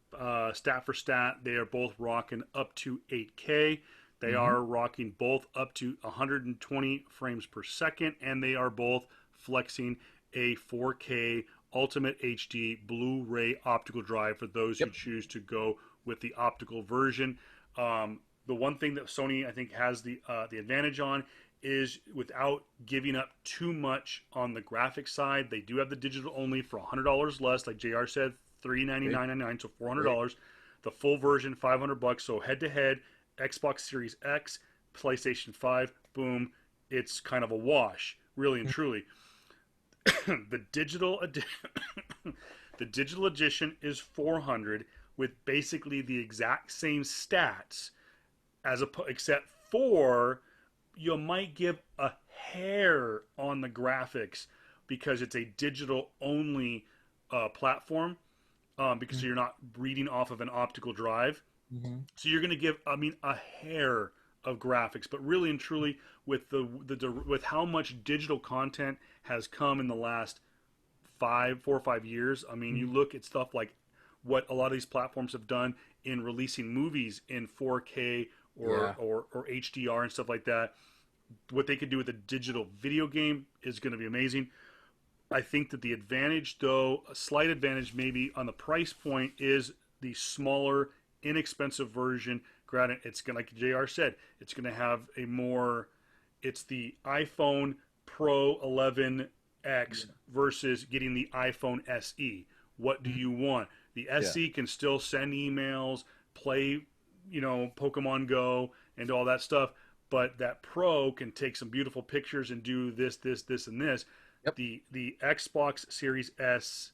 A: stat for stat, they are both rocking up to 8K. They are rocking both up to 120 frames per second, and they are both flexing a 4K Ultimate HD Blu-ray optical drive for those who choose to go with the optical version. The one thing that Sony, I think, has the advantage on is without giving up too much on the graphics side. They do have the digital only for $100 less, like JR said, $399.99, so $400. The full version, $500. So head-to-head, Xbox Series X, PlayStation 5, boom, it's kind of a wash, really and truly. The digital edition is $400 with basically the exact same stats except for you might give a hair on the graphics because it's a digital only platform because you're not reading off of an optical drive. So you're going to give a hair of graphics, but really and truly with with how much digital content has come in the last 4 or 5 years. You look at stuff like what a lot of these platforms have done in releasing movies in 4K or HDR and stuff like that. What they could do with a digital video game is going to be amazing. I think that the advantage, though, a slight advantage maybe on the price point, is the smaller, inexpensive version. Granted, it's going to, like JR said, it's going to have it's the iPhone Pro 11X versus getting the iPhone SE. What do you want? The SE can still send emails, play, Pokemon Go, and all that stuff. But that Pro can take some beautiful pictures and do this, and this. Yep. The Xbox Series S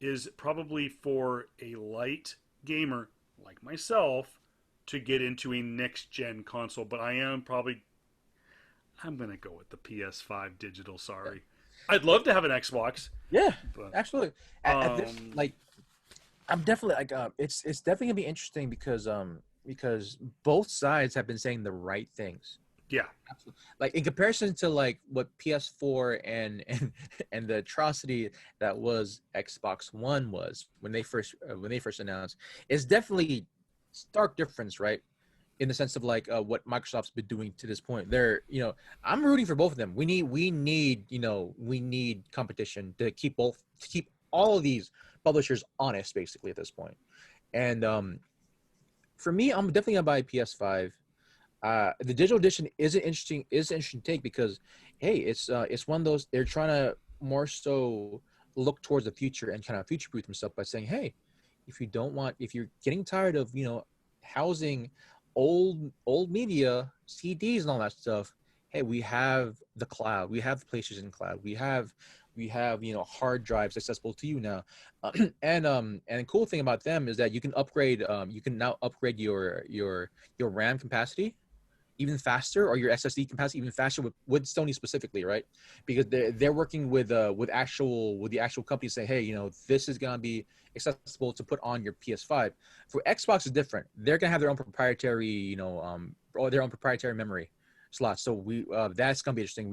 A: is probably for a light gamer like myself to get into a next-gen console. But I'm going to go with the PS5 digital, sorry. Yeah. I'd love to have an Xbox.
B: Yeah, absolutely. I'm definitely it's definitely going to be interesting because both sides have been saying the right things.
A: Yeah,
B: absolutely. Like in comparison to like what PS4 and the atrocity that was Xbox One was when they first announced, it's definitely stark difference, right? In the sense of like what Microsoft's been doing to this point. I'm rooting for both of them. We need competition to keep all of these publishers honest, basically at this point. And for me, I'm definitely gonna buy a PS5. The digital edition is an interesting take because, hey, it's one of those they're trying to more so look towards the future and kind of future proof themselves by saying, hey, if you're getting tired of, housing old media, CDs and all that stuff, hey, we have the cloud, we have the PlayStation Cloud, we have hard drives accessible to you now. And the cool thing about them is that you can now upgrade your RAM capacity even faster, or your SSD capacity even faster with Sony specifically, right? Because they're working with the actual company saying, hey, this is gonna be accessible to put on your PS5. For Xbox is different. They're gonna have their own proprietary, or their own proprietary memory slots. So that's gonna be interesting.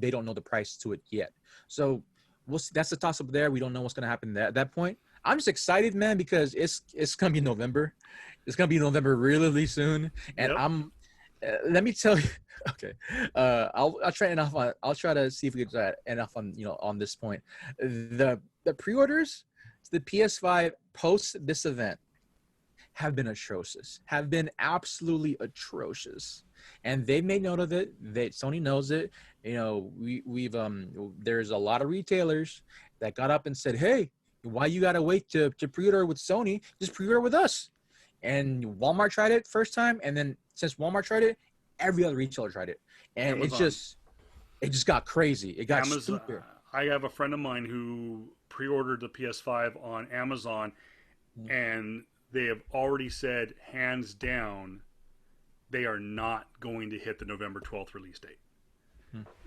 B: They don't know the price to it yet. So we'll see. That's the toss up there. We don't know what's gonna happen at that point. I'm just excited, man, because it's gonna be November. It's gonna be November really, really soon, and
A: Yep.
B: let me tell you. Okay, I'll try and off on. I'll try to see if we can end off on on this point. The pre-orders to the PS5 post this event have been atrocious. Have been absolutely atrocious, and they made note of it. Sony knows it. We've there's a lot of retailers that got up and said, hey, why you gotta wait to pre-order with Sony? Just pre-order with us. And Walmart tried it first time, and then since Walmart tried it, every other retailer tried it, and
A: Amazon.
B: it just got crazy. It got
A: Amazon.
B: stupid.
A: I have a friend of mine who pre-ordered the PS5 on Amazon, and they have already said hands down they are not going to hit the November 12th release date.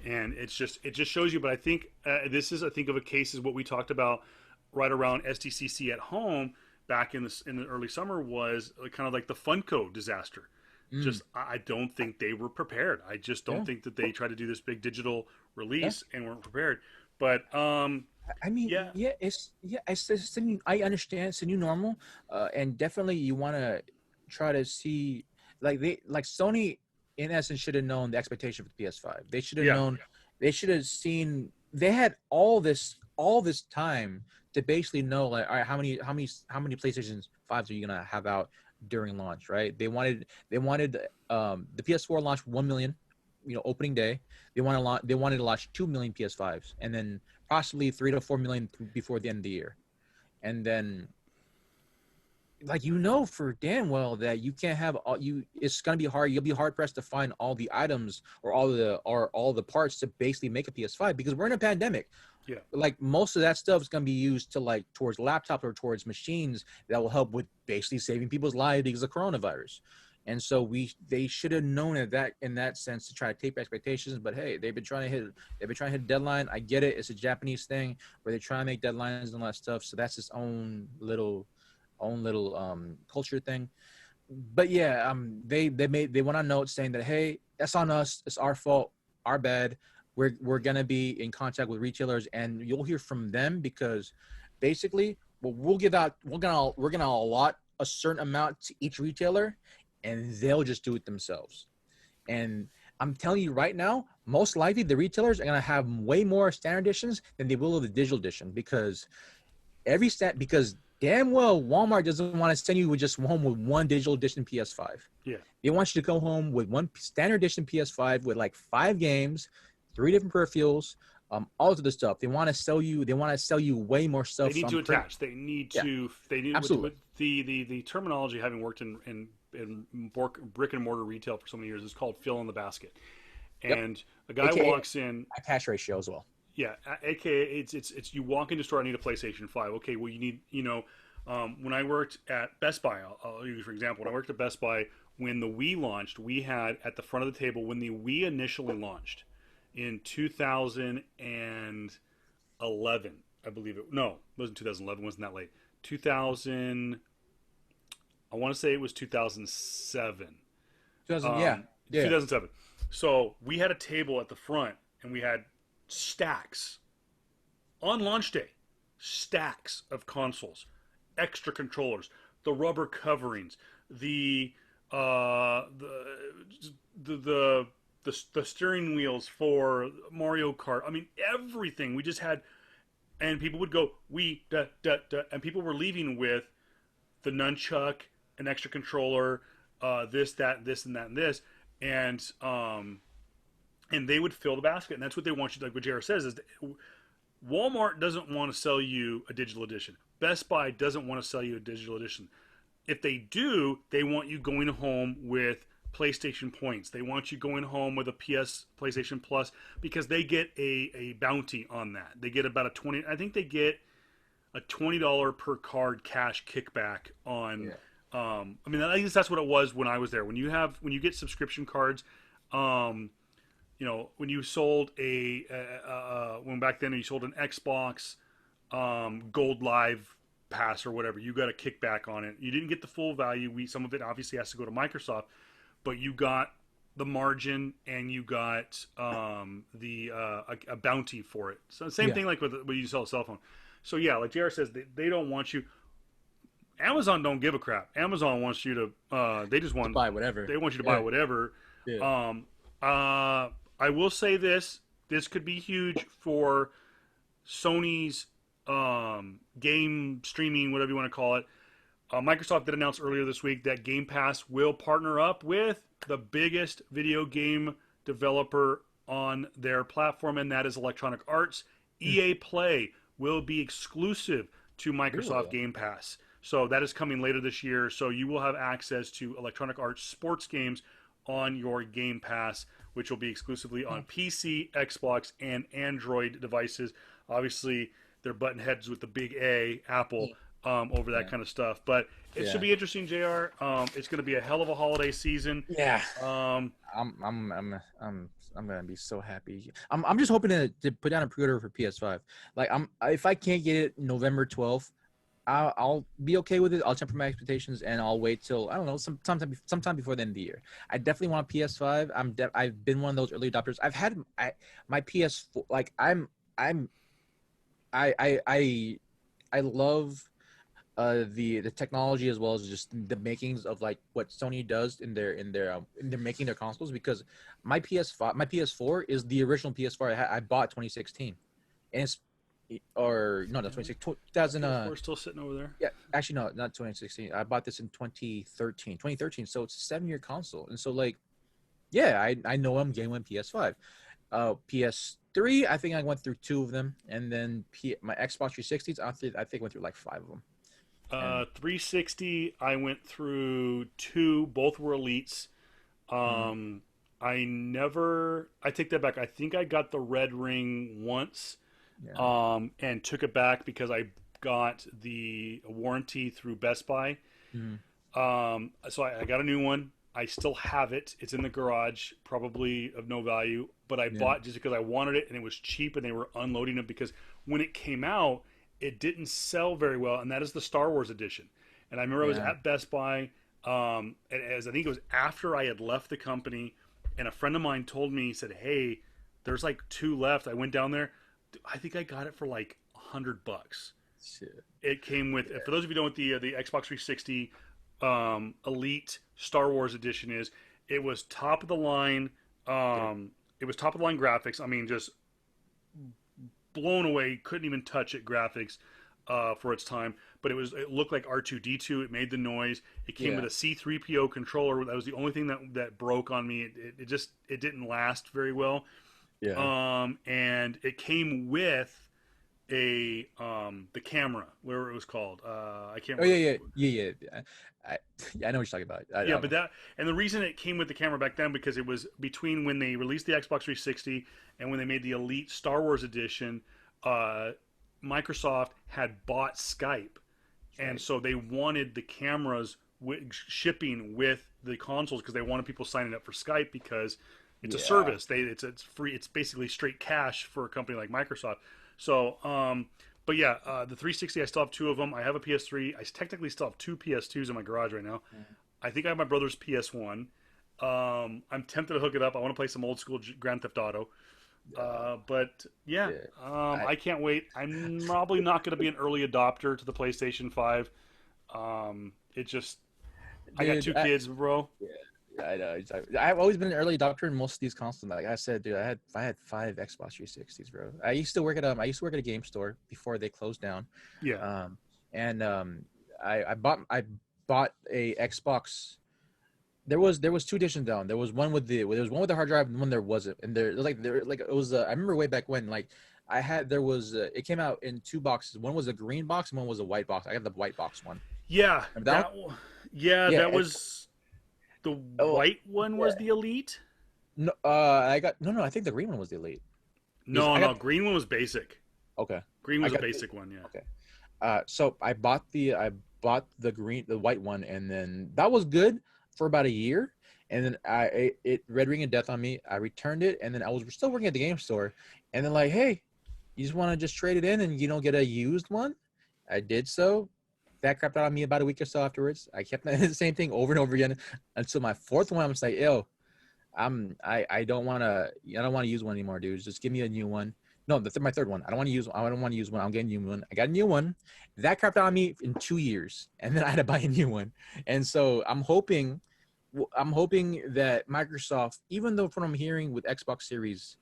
A: And it just shows you. But I think this is, I think, of a case is what we talked about right around SDCC at home back in the early summer, was kind of like the Funko disaster. Just I don't think they were prepared. I just don't think that they tried to do this big digital release and weren't prepared. But
B: I mean,
A: yeah,
B: I understand it's a new normal, and definitely you want to try to see like Sony in essence should have known the expectation for the PS5. They should have known. They should have seen. They had all this time to basically know, like, all right, how many PlayStation 5s are you gonna have out during launch, right? They wanted the PS4 launch 1 million, opening day. They wanted to launch 2 million PS5s, and then possibly 3 to 4 million before the end of the year. And then, like, for damn well that you can't have it's gonna be hard. You'll be hard pressed to find all the items or all the parts to basically make a PS5, because we're in a pandemic.
A: yeah.
B: Like, most of that stuff is going to be used to, like, towards laptops or towards machines that will help with basically saving people's lives because of coronavirus. And so they should have known that in that sense to try to taper expectations. But hey, they've been trying to hit a deadline. I get it. It's a Japanese thing where they try to make deadlines and all that stuff. So that's its own little culture thing. But yeah, they went on note saying that, hey, that's on us. It's our fault. Our bad. We're gonna be in contact with retailers, and you'll hear from them, because basically, we're gonna allot a certain amount to each retailer, and they'll just do it themselves. And I'm telling you right now, most likely the retailers are gonna have way more standard editions than they will of the digital edition, because because damn well Walmart doesn't want to send you home with one digital edition PS5.
A: Yeah.
B: They want you to go home with one standard edition PS5 with like 5 games, 3 different peripherals, all of the stuff. They want to sell you way more stuff.
A: They need to attach. They need to. They need
B: absolutely.
A: With the terminology, having worked in brick and mortar retail for so many years, is called fill in the basket. And a guy
B: AKA
A: walks in.
B: Attach ratio as well.
A: Yeah, aka it's you walk into the store. I need a PlayStation 5. Okay, well you need when I worked at Best Buy, I'll use for example. When I worked at Best Buy, when the Wii launched, we had at the front of the table when the Wii initially launched in 2011, I believe it. No, it wasn't 2011. It wasn't that late. 2000. I want to say it was 2007. 2007. So we had a table at the front, and we had stacks on launch day, stacks of consoles, extra controllers, the rubber coverings, the steering wheels for Mario Kart. I mean, everything. We just had, and people would go, and people were leaving with the nunchuck, an extra controller, this, that, this, and that, and this, and they would fill the basket, and that's what they want you. Like what JR says is, Walmart doesn't want to sell you a digital edition. Best Buy doesn't want to sell you a digital edition. If they do, they want you going home with PlayStation points. They want you going home with a PlayStation Plus, because they get a bounty on that. They get about a 20, I think they get a $20 per card cash kickback on. I mean, I guess that's what it was when I was there. When you get subscription cards, when you sold when back then you sold an Xbox Gold Live Pass or whatever, you got a kickback on it. You didn't get the full value. Some of it obviously has to go to Microsoft, but you got the margin and you got a bounty for it. So same thing like when you sell a cell phone. So yeah, like JR says, they don't want you. Amazon don't give a crap. Amazon wants you to. They just want
B: to buy whatever.
A: They want you to buy whatever. Yeah. I will say this. This could be huge for Sony's game streaming, whatever you want to call it. Microsoft did announce earlier this week that Game Pass will partner up with the biggest video game developer on their platform, and that is Electronic Arts. EA Play will be exclusive to Microsoft Game Pass. So that is coming later this year. So you will have access to Electronic Arts sports games on your Game Pass, which will be exclusively on PC, Xbox, and Android devices. Obviously, they're button heads with the big A, Apple, over that kind of stuff. But it should be interesting, JR. It's going to be a hell of a holiday season.
B: Yeah. I'm gonna be so happy. I'm just hoping to put down a pre-order for PS5. Like if I can't get it November 12th, I'll be okay with it. I'll temper my expectations and I'll wait till, I don't know, sometime before the end of the year. I definitely want a PS5. I've been one of those early adopters. I've had my PS4. Like I love the technology as well as just the makings of like what Sony does in their making their consoles, because my PS4 is the original PS4 I bought 2016, and it's not 2000.
A: We're still sitting over there.
B: Yeah, actually no, not 2016. I bought this in 2013. So it's a 7-year console, and so like, yeah, I know I'm getting one PS5. PS3, I think I went through 2 of them, and then my Xbox 360s, I think I went through like 5 of them.
A: 360, I went through 2. Both were elites. I take that back. I think I got the red ring once, and took it back because I got the warranty through Best Buy. So I got a new one. I still have it. It's in the garage, probably of no value, but I bought just because I wanted it, and it was cheap, and they were unloading it because when it came out, it didn't sell very well, and that is the Star Wars edition. And I remember I was at Best Buy, as I think it was after I had left the company, and a friend of mine told me, he said, "Hey, there's like 2 left." I went down there. I think I got it for like $100.
B: Shit.
A: It came with, for those of you who know what the Xbox 360 Elite Star Wars edition is, it was top of the line. It was top of the line graphics. I mean, just blown away. Couldn't even touch it graphics for its time. But it looked like R2-D2. It made the noise. It came with a C-3PO controller. That was the only thing that broke on me. It didn't last very well. Yeah. And it came with the camera, whatever it was called. I can't remember.
B: Yeah. I know what you're talking about.
A: And the reason it came with the camera back then, because it was between when they released the Xbox 360 and when they made the Elite Star Wars edition. Microsoft had bought Skype, and so they wanted the cameras shipping with the consoles because they wanted people signing up for Skype because it's a service. It's free. It's basically straight cash for a company like Microsoft. So, the 360, I still have 2 of them. I have a PS3. I technically still have 2 PS2s in my garage right now. I think I have my brother's PS1. I'm tempted to hook it up. I want to play some old school Grand Theft Auto. I can't wait. I'm probably not going to be an early adopter to the PlayStation 5. I got 2 kids, bro.
B: Yeah, I know. I've always been an early adopter in most of these consoles. Like I said, dude, I had 5 Xbox 360s, bro. I used to work at a game store before they closed down.
A: Yeah.
B: I bought a Xbox. There was 2 editions down. There was one with the hard drive and one there wasn't. And I remember way back when, like There was it came out in 2 boxes. One was a green box and one was a white box. I got the white box one.
A: Yeah,
B: Remember that
A: yeah,
B: one? Yeah.
A: that was the
B: Oh,
A: white one
B: yeah.
A: was the elite.
B: No, I got no. I think the green one was the elite. Because
A: No,
B: I
A: no,
B: got
A: green one was basic.
B: okay.
A: Green
B: I
A: was a
B: got
A: basic one, yeah.
B: okay. So I bought the white one, and then that was good for about a year, and then it Red Ring of Death on me. I returned it, and then I was still working at the game store, and then like, hey, you just want to just trade it in and get a used one? I did so. That crapped out on me about a week or so afterwards. I kept the same thing over and over again until my fourth one. I'm just like, yo, I don't want to use one anymore, dude. Just give me a new one. No, my third one. I don't want to use one. I'm getting a new one. I got a new one. That crapped out on me in 2 years, and then I had to buy a new one. And so I'm hoping that Microsoft, even though from what I'm hearing with Xbox Series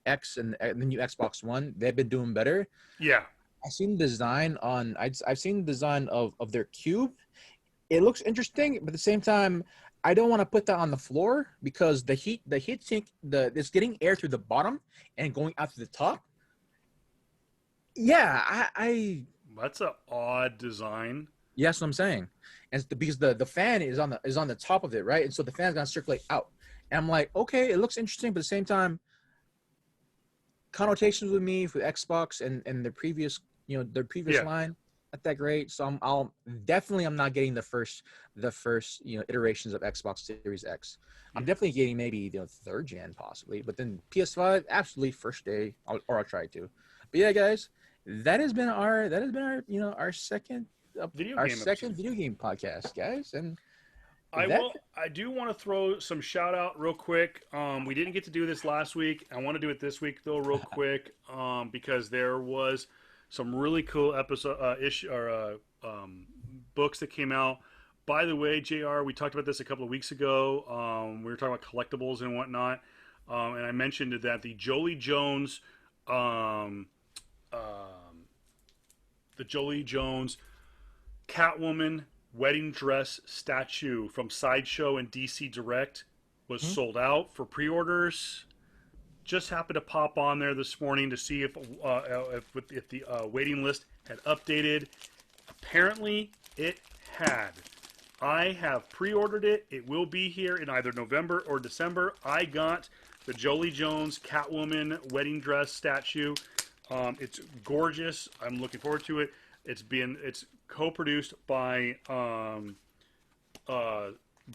B: X and the new Xbox One, they've been doing better.
A: Yeah.
B: I've seen the design of their cube. It looks interesting, but at the same time, I don't want to put that on the floor because the heat sink, it's getting air through the bottom and going out to the top. Yeah,
A: That's an odd design.
B: yes, what I'm saying, and because the fan is on the top of it, right? And so the fan's gonna circulate out. And I'm like, okay, it looks interesting, but at the same time, connotations with me for Xbox and their previous
A: Yeah.
B: line, not that great. So I'm not getting the first iterations of Xbox Series X. I'm definitely getting maybe third gen possibly, but then PS5 absolutely first day, I'll try to. But yeah, guys, that has been our second
A: Video
B: our
A: game
B: second
A: episode.
B: video game podcast, guys, and
A: I
B: that
A: will. I do want to throw some shout out real quick. We didn't get to do this last week. I want to do it this week though, real quick, because there was some really cool episode books that came out. By the way, Jr., we talked about this a couple of weeks ago. We were talking about collectibles and whatnot, and I mentioned that the Jolie Jones, um, um, the Jolie Jones Catwoman wedding dress statue from Sideshow and DC Direct was
B: hmm?
A: sold out for pre-orders. Just happened to pop on there this morning to see if the waiting list had updated. Apparently, it had. I have pre-ordered it. It will be here in either November or December. I got the Jolie Jones Catwoman wedding dress statue. It's gorgeous. I'm looking forward to it. It's co-produced uh,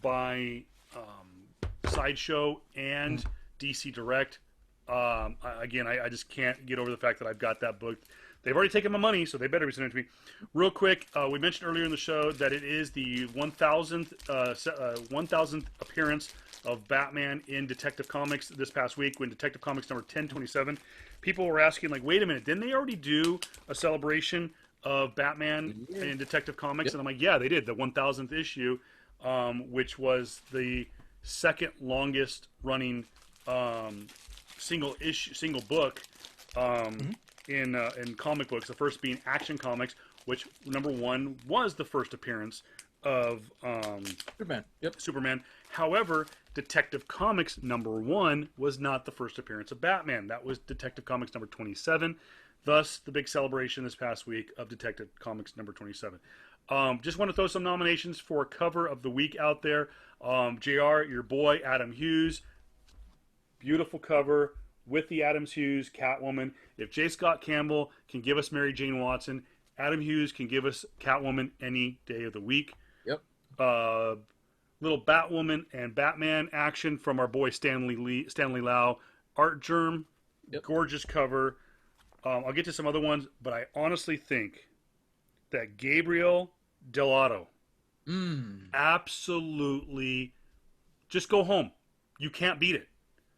A: by Sideshow and DC Direct. I just can't get over the fact that I've got that book. They've already taken my money, so they better be sending it to me. Real quick, we mentioned earlier in the show that it is the 1,000th appearance of Batman in Detective Comics this past week when Detective Comics number 1027. People were asking, like, wait a minute, didn't they already do a celebration of Batman in Detective Comics?
B: Yep.
A: And I'm like, yeah, they did. The 1,000th issue, which was the second longest running single book in comic books. The first being Action Comics, which number one was the first appearance of
B: Superman. Yep.
A: Superman. However, Detective Comics number one was not the first appearance of Batman. That was Detective Comics number 27. Thus, the big celebration this past week of Detective Comics number 27. Just want to throw some nominations for cover of the week out there. JR, your boy, Adam Hughes. Beautiful cover with the Adams Hughes Catwoman. If J. Scott Campbell can give us Mary Jane Watson, Adam Hughes can give us Catwoman any day of the week.
B: Yep.
A: Little Batwoman and Batman action from our boy Stanley Lau. Art Germ,
B: Yep.
A: gorgeous cover. I'll get to some other ones, but I honestly think that Gabriel Delato absolutely just go home. You can't beat it.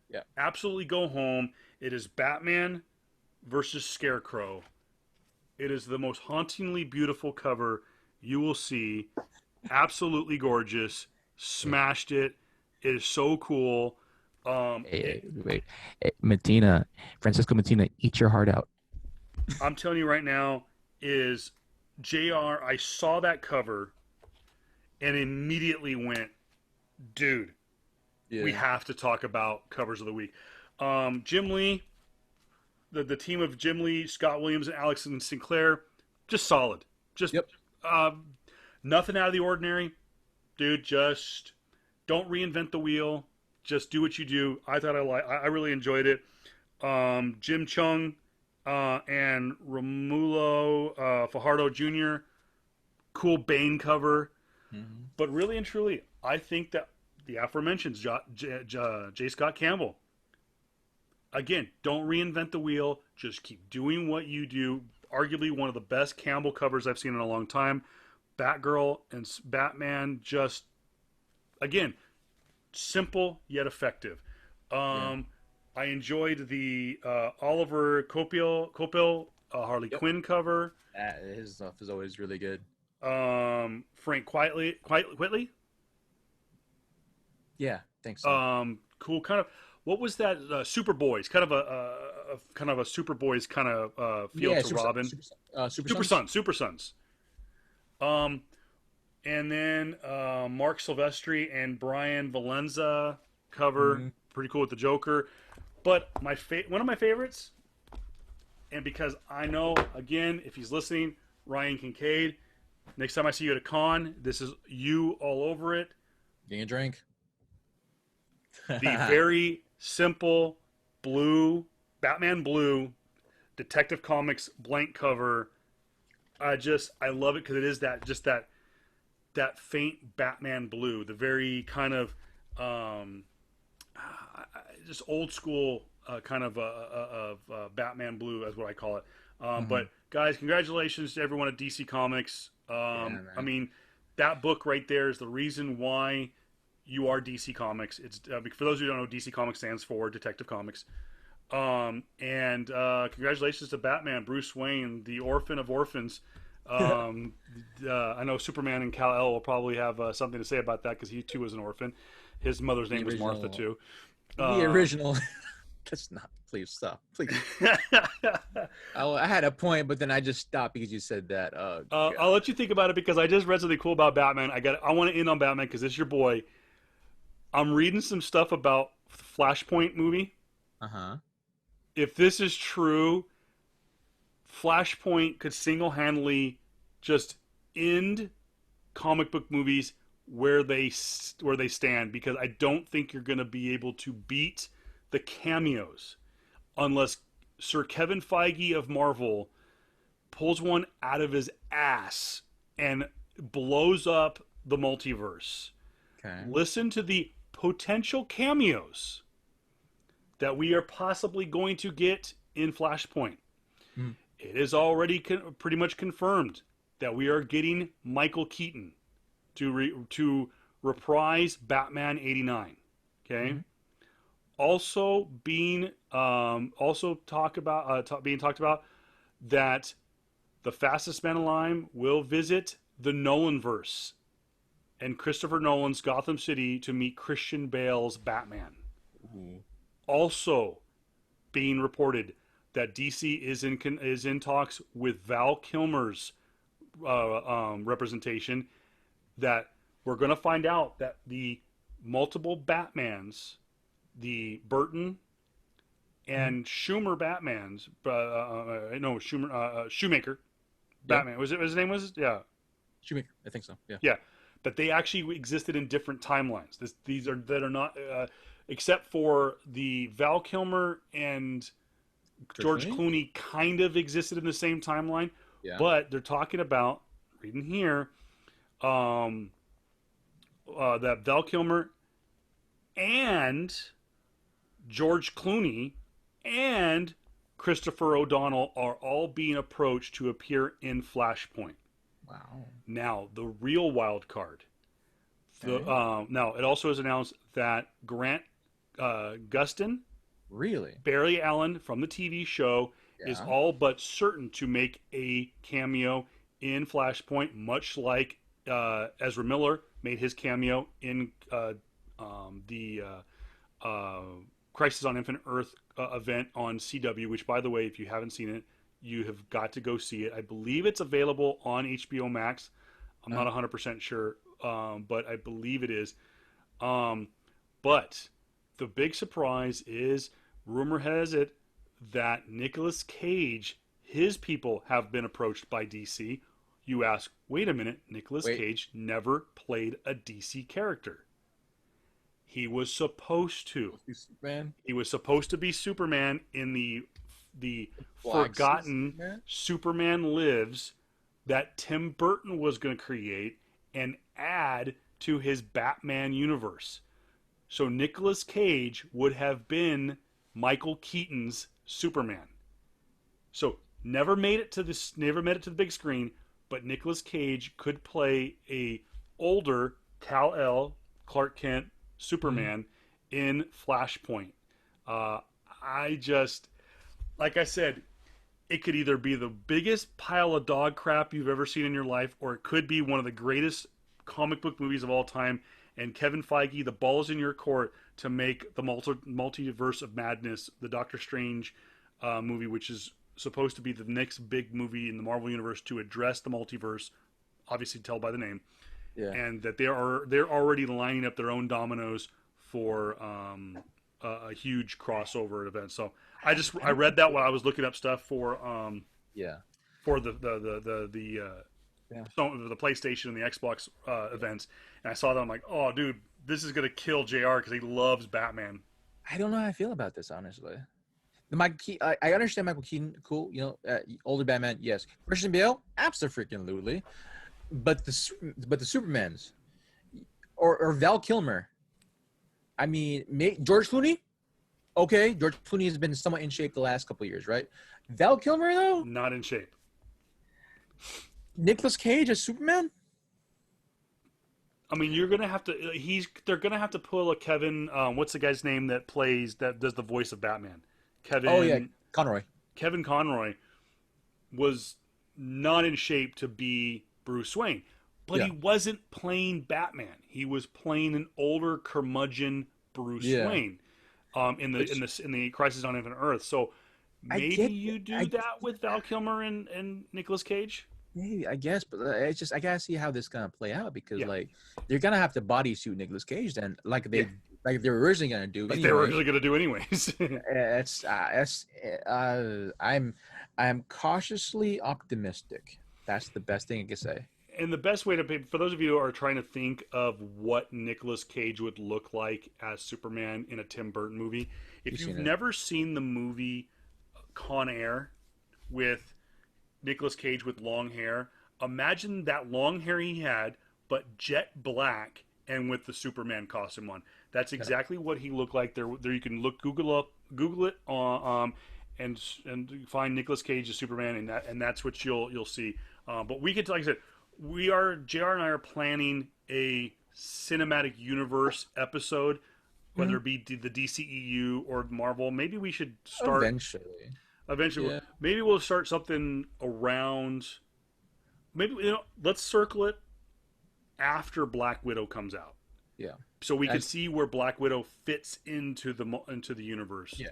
B: Yeah.
A: Absolutely go home. It is Batman versus Scarecrow. It is the most hauntingly beautiful cover you will see. Absolutely gorgeous. Smashed it. It is so cool.
B: Wait. Francisco Matina, eat your heart out.
A: I'm telling you right now, is JR, I saw that cover and immediately went, dude, we have to talk about covers of the week. Jim Lee, the team of Jim Lee, Scott Williams, and Alex and Sinclair, just solid. Just
B: Yep.
A: nothing out of the ordinary, dude. Just don't reinvent the wheel. Just do what you do. I really enjoyed it. Jim Chung and Romulo Fajardo Jr. Cool Bane cover.
B: Mm-hmm.
A: But really and truly, I think that the aforementioned J. Scott Campbell, again, don't reinvent the wheel. Just keep doing what you do. Arguably one of the best Campbell covers I've seen in a long time. Batgirl and Batman, just, again, simple yet effective.
B: Yeah.
A: I enjoyed the Oliver Copiel Harley
B: Yep.
A: Quinn cover.
B: His stuff is always really good.
A: Frank Whitley.
B: Yeah, thanks. So.
A: Cool. Kind of. What was that? Superboys. Kind of a Superboys kind of feel to Robin. Super Sons. And then Mark Silvestri and Brian Valenza cover.
B: Mm-hmm.
A: Pretty cool with the Joker. But one of my favorites, and because I know, again, if he's listening, Ryan Kincaid, next time I see you at a con, this is you all over it.
B: Getting a drink.
A: The very simple Batman Blue Detective Comics blank cover. I love it because it is that faint Batman blue, the very kind of just old school kind of Batman blue, is what I call it. But guys, congratulations to everyone at DC Comics. I mean, that book right there is the reason why you are DC Comics. It's for those who don't know, DC Comics stands for Detective Comics. And congratulations to Batman, Bruce Wayne, the orphan of orphans. I know Superman and Kal-El will probably have something to say about that because he too was an orphan. His mother's name was Martha too.
B: The original. That's not. Please stop. Please. I had a point, but then I just stopped because you said that.
A: I'll let you think about it because I just read something cool about Batman. I want to end on Batman because this is your boy. I'm reading some stuff about Flashpoint movie. If this is true, Flashpoint could single-handedly just end comic book movies where they stand, because I don't think you're going to be able to beat the cameos unless Sir Kevin Feige of Marvel pulls one out of his ass and blows up the multiverse.
B: Okay.
A: Listen to the potential cameos that we are possibly going to get in Flashpoint. It is already pretty much confirmed that we are getting Michael Keaton to reprise Batman '89. Okay. Also being being talked about that the Fastest Man Alive will visit the Nolanverse and Christopher Nolan's Gotham City to meet Christian Bale's Batman. Also being reported that DC is in talks with Val Kilmer's representation, that we're going to find out that the multiple Batmans, the Burton and Schumer Batmans, Shoemaker Batman, was it his name?
B: Shoemaker, I think so.
A: Yeah, but they actually existed in different timelines. These are not except for the Val Kilmer and George Clooney kind of existed in the same timeline, but they're talking about, reading here, that Val Kilmer and George Clooney and Christopher O'Donnell are all being approached to appear in Flashpoint.
B: Wow.
A: Now, the real wild card. Now, it also is announced that Grant Gustin,
B: really,
A: Barry Allen from the TV show, is all but certain to make a cameo in Flashpoint, much like Ezra Miller made his cameo in the Crisis on Infinite Earth event on CW, which, by the way, if you haven't seen it, you have got to go see it. I believe it's available on HBO Max. I'm not 100% sure, but I believe it is. But the big surprise is, rumor has it that Nicolas Cage, his people have been approached by DC. You ask, wait a minute, Nicolas
B: Wait.
A: Cage never played a DC character. He was supposed to.
B: Superman.
A: He was supposed to be Superman in the
B: Black Suit
A: forgotten
B: Superman.
A: Superman Lives that Tim Burton was going to create and add to his Batman universe. So Nicolas Cage would have been Michael Keaton's Superman. So never made it to the big screen, but Nicolas Cage could play a older Kal-El Clark Kent Superman in Flashpoint. I just, like I said, it could either be the biggest pile of dog crap you've ever seen in your life, or it could be one of the greatest comic book movies of all time. And Kevin Feige, the ball is in your court to make the multiverse of madness, the Doctor Strange movie, which is supposed to be the next big movie in the Marvel universe to address the multiverse, obviously tell by the name.
B: Yeah.
A: And that they're already lining up their own dominoes for a huge crossover event. So I read that while I was looking up stuff for
B: Yeah.
A: for the
B: Yeah.
A: the PlayStation and the Xbox events, and I saw that. I'm like, oh, dude, this is gonna kill JR because he loves Batman.
B: I don't know how I feel about this, honestly. The Michael Keaton, I understand Michael Keaton, cool, older Batman, yes. Christian Bale, absolutely. But the Supermans, or Val Kilmer. I mean, George Clooney. Okay, George Clooney has been somewhat in shape the last couple of years, right? Val Kilmer though,
A: Not in shape.
B: Nicolas Cage as Superman.
A: I mean, you're gonna have to. They're gonna have to pull a Kevin. What's the guy's name that does the voice of Batman? Kevin.
B: Oh yeah, Conroy.
A: Kevin Conroy was not in shape to be Bruce Wayne, but he wasn't playing Batman. He was playing an older curmudgeon Bruce Wayne, in the Crisis on Infinite Earth. So maybe you do that with Val Kilmer and Nicolas Cage.
B: Maybe, I guess, but it's just I gotta see how this is gonna play out because like they're gonna have to bodysuit Nicolas Cage then, like they were originally gonna do.
A: Like they were originally gonna do anyways.
B: I'm cautiously optimistic. That's the best thing I can say.
A: And the best way for those of you who are trying to think of what Nicolas Cage would look like as Superman in a Tim Burton movie, if you've never seen the movie Con Air with Nicolas Cage with long hair, imagine that long hair he had, but jet black and with the Superman costume on. That's exactly what he looked like. There you can Google it, and find Nicolas Cage as Superman, and that's what you'll see. But we could, like I said, JR and I are planning a cinematic universe episode, whether it be the DCEU or Marvel. Maybe we should start Eventually, maybe we'll start something around. Maybe let's circle it after Black Widow comes out.
B: Yeah.
A: So we can see where Black Widow fits into the universe.
B: Yeah.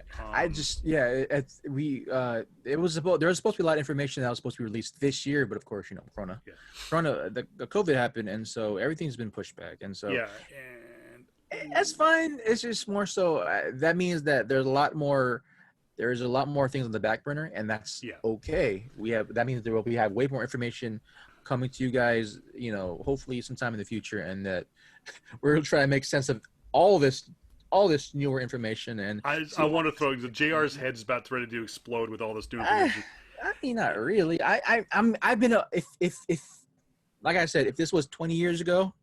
B: There was supposed to be a lot of information that was supposed to be released this year, but of course, Corona, the COVID happened, and so everything's been pushed back, and so and that's fine. It's just more so that means that there's a lot more things on the back burner, and that's okay. That means we have way more information coming to you guys, hopefully sometime in the future, and that we're gonna try to make sense of all this newer information. And
A: I want to throw the JR's head's about ready to explode with all this new information.
B: I mean, not really. I've been if like I said, if this was 20 years ago,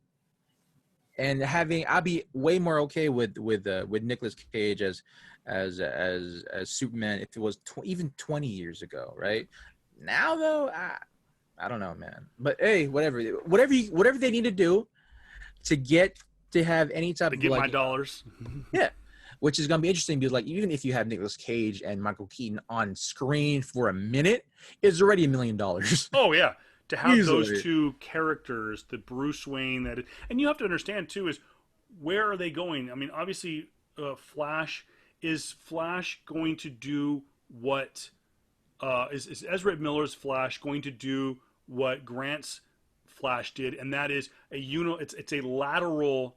B: and I'd be way more okay with Nicolas Cage as Superman if it was even 20 years ago, right? Now though, I don't know, man. But hey, whatever they need to do to have any type of
A: my dollars.
B: Yeah, which is gonna be interesting because even if you have Nicolas Cage and Michael Keaton on screen for a minute, it's already $1 million.
A: Oh yeah. To have those two characters, the Bruce Wayne, and you have to understand too, is where are they going? I mean, obviously, is Flash going to do what? Is Ezra Miller's Flash going to do what Grant's Flash did, and that is it's a lateral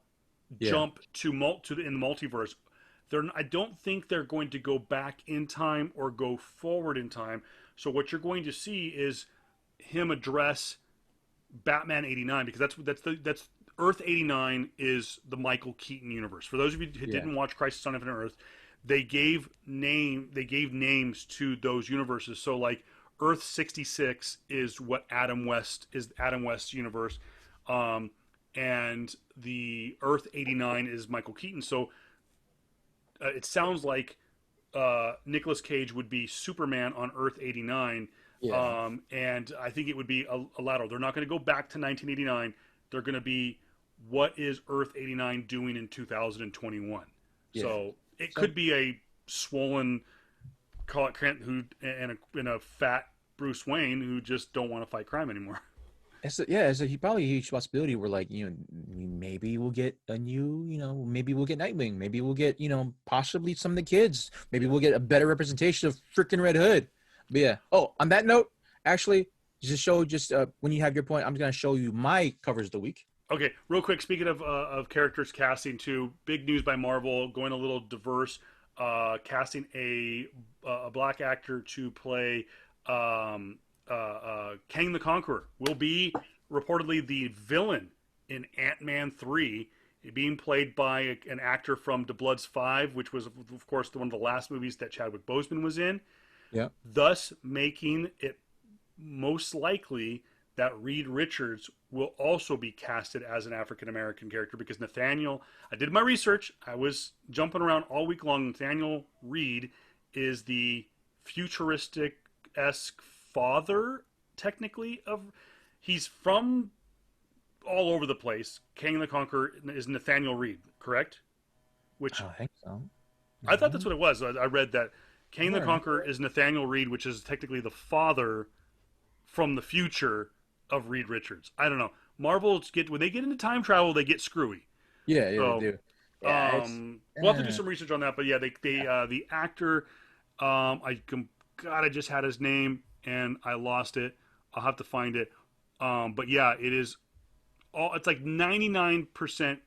A: jump in the multiverse. I don't think they're going to go back in time or go forward in time. So what you're going to see is him address Batman 89, because that's Earth 89 is the Michael Keaton universe. For those of you who
B: Yeah.
A: didn't watch Crisis on Infinite Earth, they gave names to those universes. So like Earth 66 is what Adam West's universe, and the Earth 89 is Michael Keaton. So it sounds like Nicolas Cage would be Superman on Earth 89,
B: Yeah.
A: and I think it would be a lateral. They're not going to go back to 1989. They're going to be what is Earth 89 doing in 2021.
B: Yeah.
A: So it
B: So
A: could be a swollen Clark Kent and a fat Bruce Wayne who just don't want to fight crime anymore.
B: it's probably a huge possibility where like, maybe we'll get a new, maybe we'll get Nightwing, maybe we'll get, possibly some of the kids, maybe we'll get a better representation of freaking Red Hood. But yeah. Oh, on that note, actually, when you have your point, I'm gonna show you my covers of the week.
A: Okay, real quick. Speaking of characters casting, too, big news by Marvel, going a little diverse, casting a black actor to play Kang the Conqueror. Will be reportedly the villain in Ant-Man 3, being played by an actor from The Bloods 5, which was, of course, one of the last movies that Chadwick Boseman was in.
B: Yeah.
A: Thus making it most likely that Reed Richards will also be casted as an African American character, because Nathaniel, I did my research, I was jumping around all week long. Nathaniel Reed is the futuristic-esque father, technically, he's from all over the place. King the Conqueror is Nathaniel Reed, correct? Which
B: I think so.
A: I thought that's what it was. I read that King the
B: Sure.
A: Conqueror is Nathaniel Reed, which is technically the father from the future of Reed Richards. I don't know. Marvels when they get into time travel, they get screwy.
B: Yeah, they
A: So
B: do. Yeah,
A: we'll have to do some research on that. But yeah, the actor, God, I just had his name and I lost it. I'll have to find it. But yeah, it is all. It's like 99%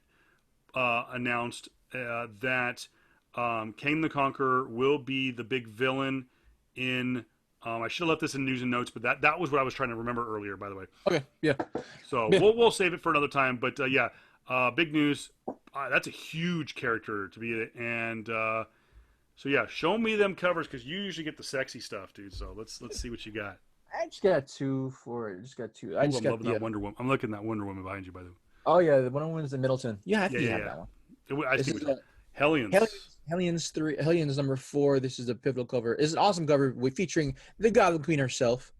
A: announced that Kang the Conqueror will be the big villain in. I should have left this in news and notes, but that was what I was trying to remember earlier, by the way.
B: okay. Yeah.
A: So
B: Yeah.
A: we'll save it for another time. But yeah, big news. That's a huge character to be in it, and so yeah, show me them covers, because you usually get the sexy stuff, dude. So let's see what you got.
B: I just got two for it. Just got two. I
A: Ooh,
B: just
A: I'm
B: got
A: loving
B: the.
A: that Wonder Woman. I'm looking at that Wonder Woman behind you, by the way.
B: Oh yeah, the one was in Middleton. Yeah, I think you have that one.
A: I
B: This
A: see
B: is
A: what Hellions.
B: Hellions number 4. This is a pivotal cover. It's an awesome cover. We're featuring the Goblin Queen herself,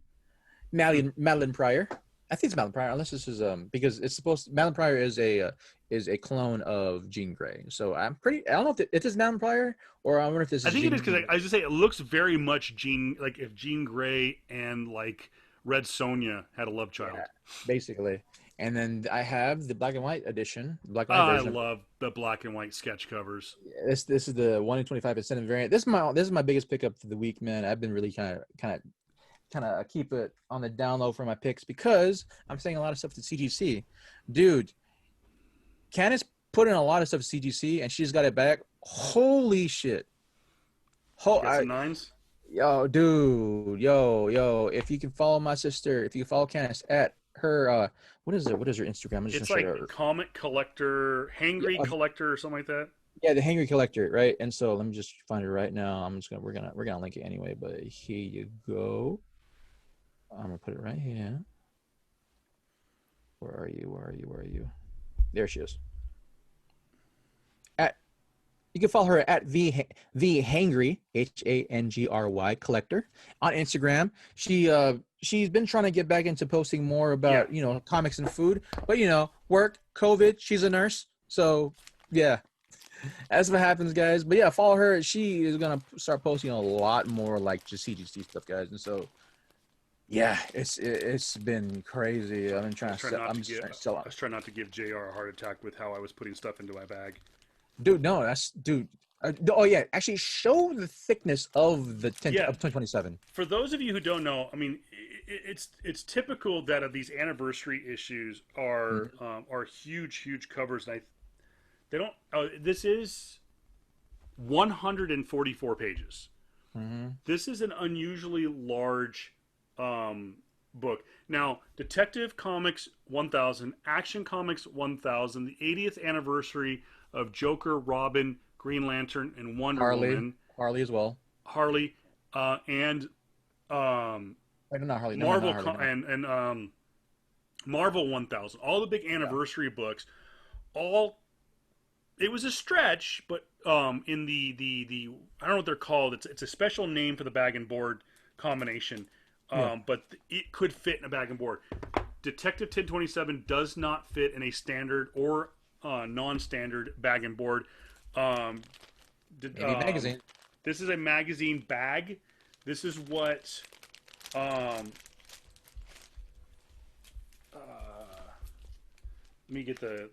B: Madeline Pryor. I think it's Madeline Pryor, unless this is because it's supposed to, Madeline Pryor is a clone of Jean Grey. So I don't know if it is Madeline Pryor, or I wonder if this is.
A: I think
B: Jean
A: it is, because I was just say it looks very much like if Jean Grey and like Red Sonja had a love child.
B: Yeah, basically. And then I have the black and white edition,
A: I
B: version.
A: love the black and white sketch covers.
B: This is the 1 in 25 extended variant. This is my biggest pickup for the week, man. I've been really kind of keep it on the down low for my picks, because I'm saying a lot of stuff to CGC. Dude, Candace put in a lot of stuff to CGC, and she's got it back. Holy shit.
A: Got some nines?
B: Yo, dude, yo, if you can follow my sister, if you can follow Candace at her, what is her Instagram? I'm just
A: It's
B: gonna
A: like
B: show her.
A: comic collector, hangry collector, or something like that.
B: Yeah, the Hangry Collector, right? And so let me just find it right now. We're gonna link it anyway, but here you go. I'm gonna put it right here. Where are you? There she is. You can follow her at the Hangry, Hangry collector on Instagram. She's been trying to get back into posting more about comics and food, but work, COVID. She's a nurse, so yeah, that's what happens, guys. But yeah, follow her. She is gonna start posting a lot more like just CGC stuff, guys, and so. Yeah, it's been crazy. I've been trying to sell.
A: I was trying not to give JR a heart attack with how I was putting stuff into my bag.
B: Dude, no, dude. Oh yeah, actually, show the thickness of the tint of 2027.
A: For those of you who don't know, I mean, it's typical that these anniversary issues are huge covers, and they don't. This is 144 pages.
B: Mm-hmm.
A: This is an unusually large book. Now, Detective Comics 1000, Action Comics 1000, the 80th anniversary of Joker, Robin, Green Lantern, and Wonder Woman.
B: Harley as well.
A: Harley, and
B: Wait, no, not Harley. Never mind,
A: Marvel
B: not Harley. No.
A: and Marvel 1000. All the big anniversary books. All it was a stretch, but in the I don't know what they're called. It's a special name for the bag and board combination.
B: Yeah.
A: But it could fit in a bag and board. Detective 1027 does not fit in a standard or non-standard bag and board.
B: Maybe magazine.
A: This is a magazine bag. This is what. Let me get the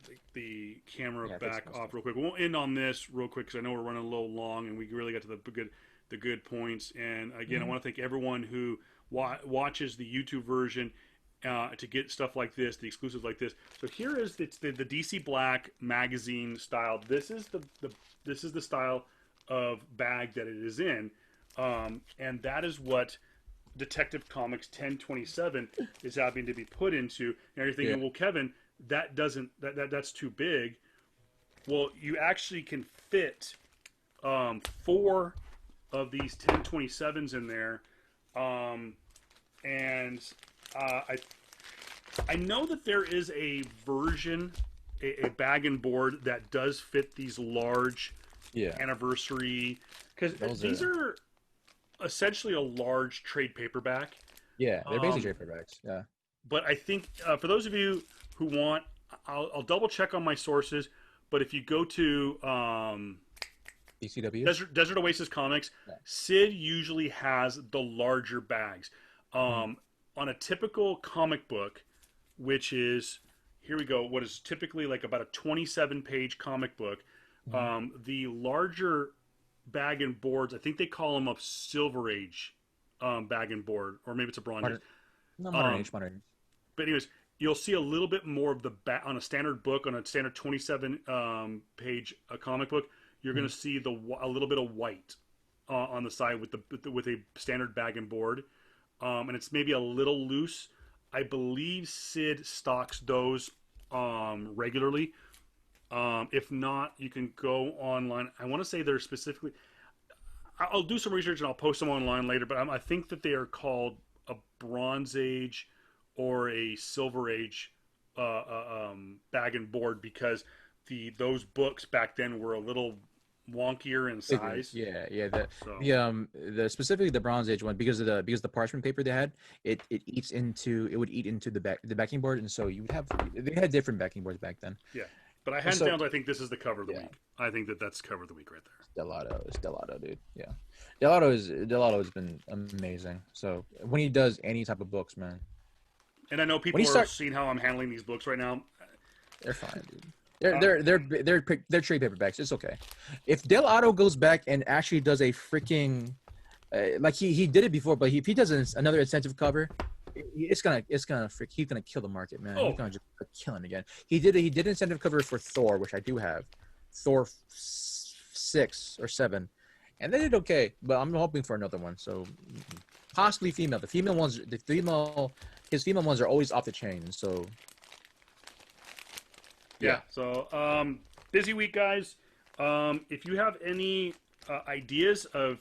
A: camera back off real quick. We won't end on this real quick because I know we're running a little long, and we really got to the good points. And again, I want to thank everyone who watches the YouTube version to get stuff like this, the exclusives like this. So here is the DC Black magazine style. This is the style of bag that it is in, and that is what Detective Comics 1027 is having to be put into. And you're thinking, well, Kevin, that's too big. Well, you actually can fit 4 of these 1027s in there, and I know that there is a version, a bag and board that does fit these large anniversary, because these are essentially a large trade paperback.
B: Yeah, they're basically trade paperbacks. Yeah.
A: But I think for those of you who want, I'll double check on my sources. But if you go to
B: ECW?
A: Desert Oasis Comics, Sid usually has the larger bags. On a typical comic book, which is, here we go, what is typically like about a 27-page comic book, the larger bag and boards, I think they call them a Silver Age bag and board, or maybe it's a Bronze Age.
B: Modern Age.
A: But anyways, you'll see a little bit more of the on a standard book, on a standard 27 page comic book. You're going to see a little bit of white on the side with a standard bag and board, and it's maybe a little loose. I believe Sid stocks those regularly. If not, you can go online. I want to say they're specifically. I'll do some research and I'll post them online later. But I think that they are called a Bronze Age or a Silver Age bag and board, because those books back then were a little wonkier in size.
B: The specifically the Bronze Age one, because the parchment paper they had, it would eat into the backing board, and so they had different backing boards back then.
A: Yeah, but I hands down, I think this is the cover of the week. I think that's cover of the week right there.
B: Stellato, dude. Yeah, Stellato has been amazing. So when he does any type of books, man.
A: And I know people are seeing how I'm handling these books right now.
B: They're fine, dude. They're trade paperbacks. It's okay. If Del Auto goes back and actually does a freaking like he did it before, but if he does another incentive cover, he's gonna kill the market, man. He's gonna just kill it again. He did an incentive cover for Thor, which I do have, Thor 6 or 7, and they did okay. But I'm hoping for another one. So possibly female. His female ones are always off the chain. So.
A: Yeah. So busy week, guys. If you have any ideas of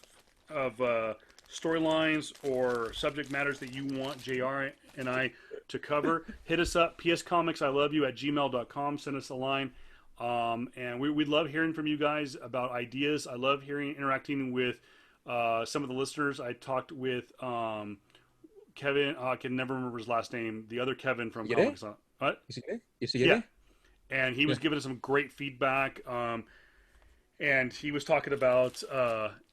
A: storylines or subject matters that you want JR and I to cover, hit us up, pscomicsiloveyou@gmail.com. Send us a line. And we'd love hearing from you guys about ideas. I love interacting with some of the listeners. I talked with Kevin. I can never remember his last name. The other Kevin from Comics. What?
B: Is he? Yeah.
A: And he was giving us some great feedback. And he was talking about,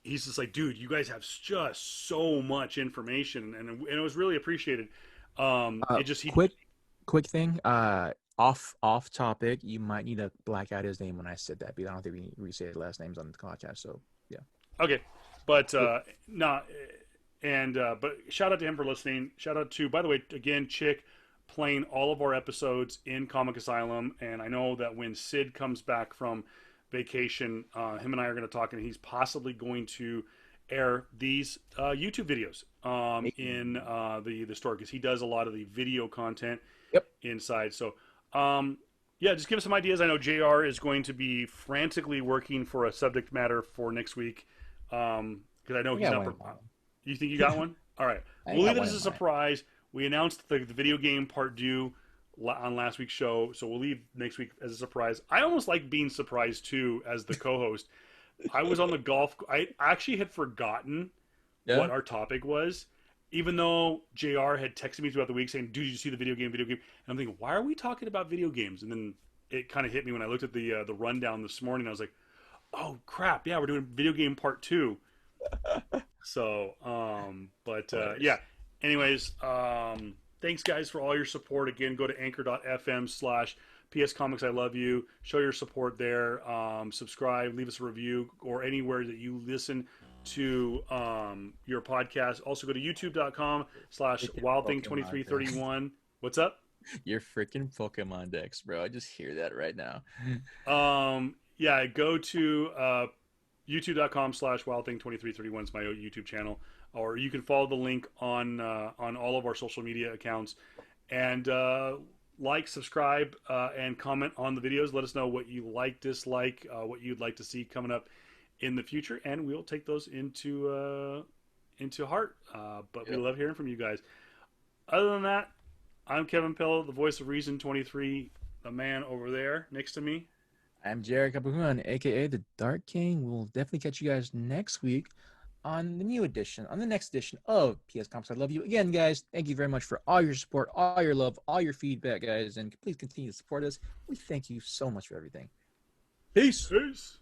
A: he's just like, dude, you guys have just so much information. And it was really appreciated.
B: Quick thing. Off topic. You might need to black out his name when I said that, because I don't think we say his last names on the podcast. So, yeah.
A: Okay. But, but shout out to him for listening. Shout out to, by the way, again, Chick, playing all of our episodes in Comic Asylum, and I know that when Sid comes back from vacation, him and I are going to talk, and he's possibly going to air these YouTube videos in the store because he does a lot of the video content
B: Yep.
A: inside. So, yeah, just give us some ideas. I know JR is going to be frantically working for a subject matter for next week because I know
B: I
A: he's
B: got
A: not.
B: one in mind.
A: You think you got one? All right.
B: I
A: We'll
B: got
A: leave it
B: one
A: as a
B: in mind.
A: surprise. We announced the video game part due on last week's show, so we'll leave next week as a surprise. I almost like being surprised too as the co-host. I was on the golf. I actually had forgotten
B: Yeah.
A: what our topic was, even though JR had texted me throughout the week saying, "Dude, did you see the video game? Video game?" And I'm thinking, why are we talking about video games? And then it kind of hit me when I looked at the rundown this morning. I was like, "Oh crap! Yeah, we're doing video game part two." So, yeah.
B: Hilarious.
A: Anyways, thanks guys for all your support. Again, go to anchor.fm/pscomicsiloveyou. Show your support there. Subscribe, leave us a review, or anywhere that you listen to your podcast. Also, go to
B: Freaking Pokemon decks.
A: youtube.com/wildthing2331. What's up?
B: Your freaking Pokemon decks, bro. I just hear that right now.
A: Yeah, go to youtube.com/wildthing2331 is my YouTube channel, or you can follow the link on all of our social media accounts, and like, subscribe, and comment on the videos. Let us know what you like, dislike, what you'd like to see coming up in the future, and we'll take those into heart. But we love hearing from you guys. Other than that, I'm Kevin Pillow, the voice of Reason 23, the man over there next to me.
B: I'm Jared Capuhan, aka the Dark King. We'll definitely catch you guys next week on the next edition of PS Comics I Love You. Again, guys, thank you very much for all your support, all your love, all your feedback, guys, and please continue to support us. We thank you so much for everything. Peace.
A: Peace.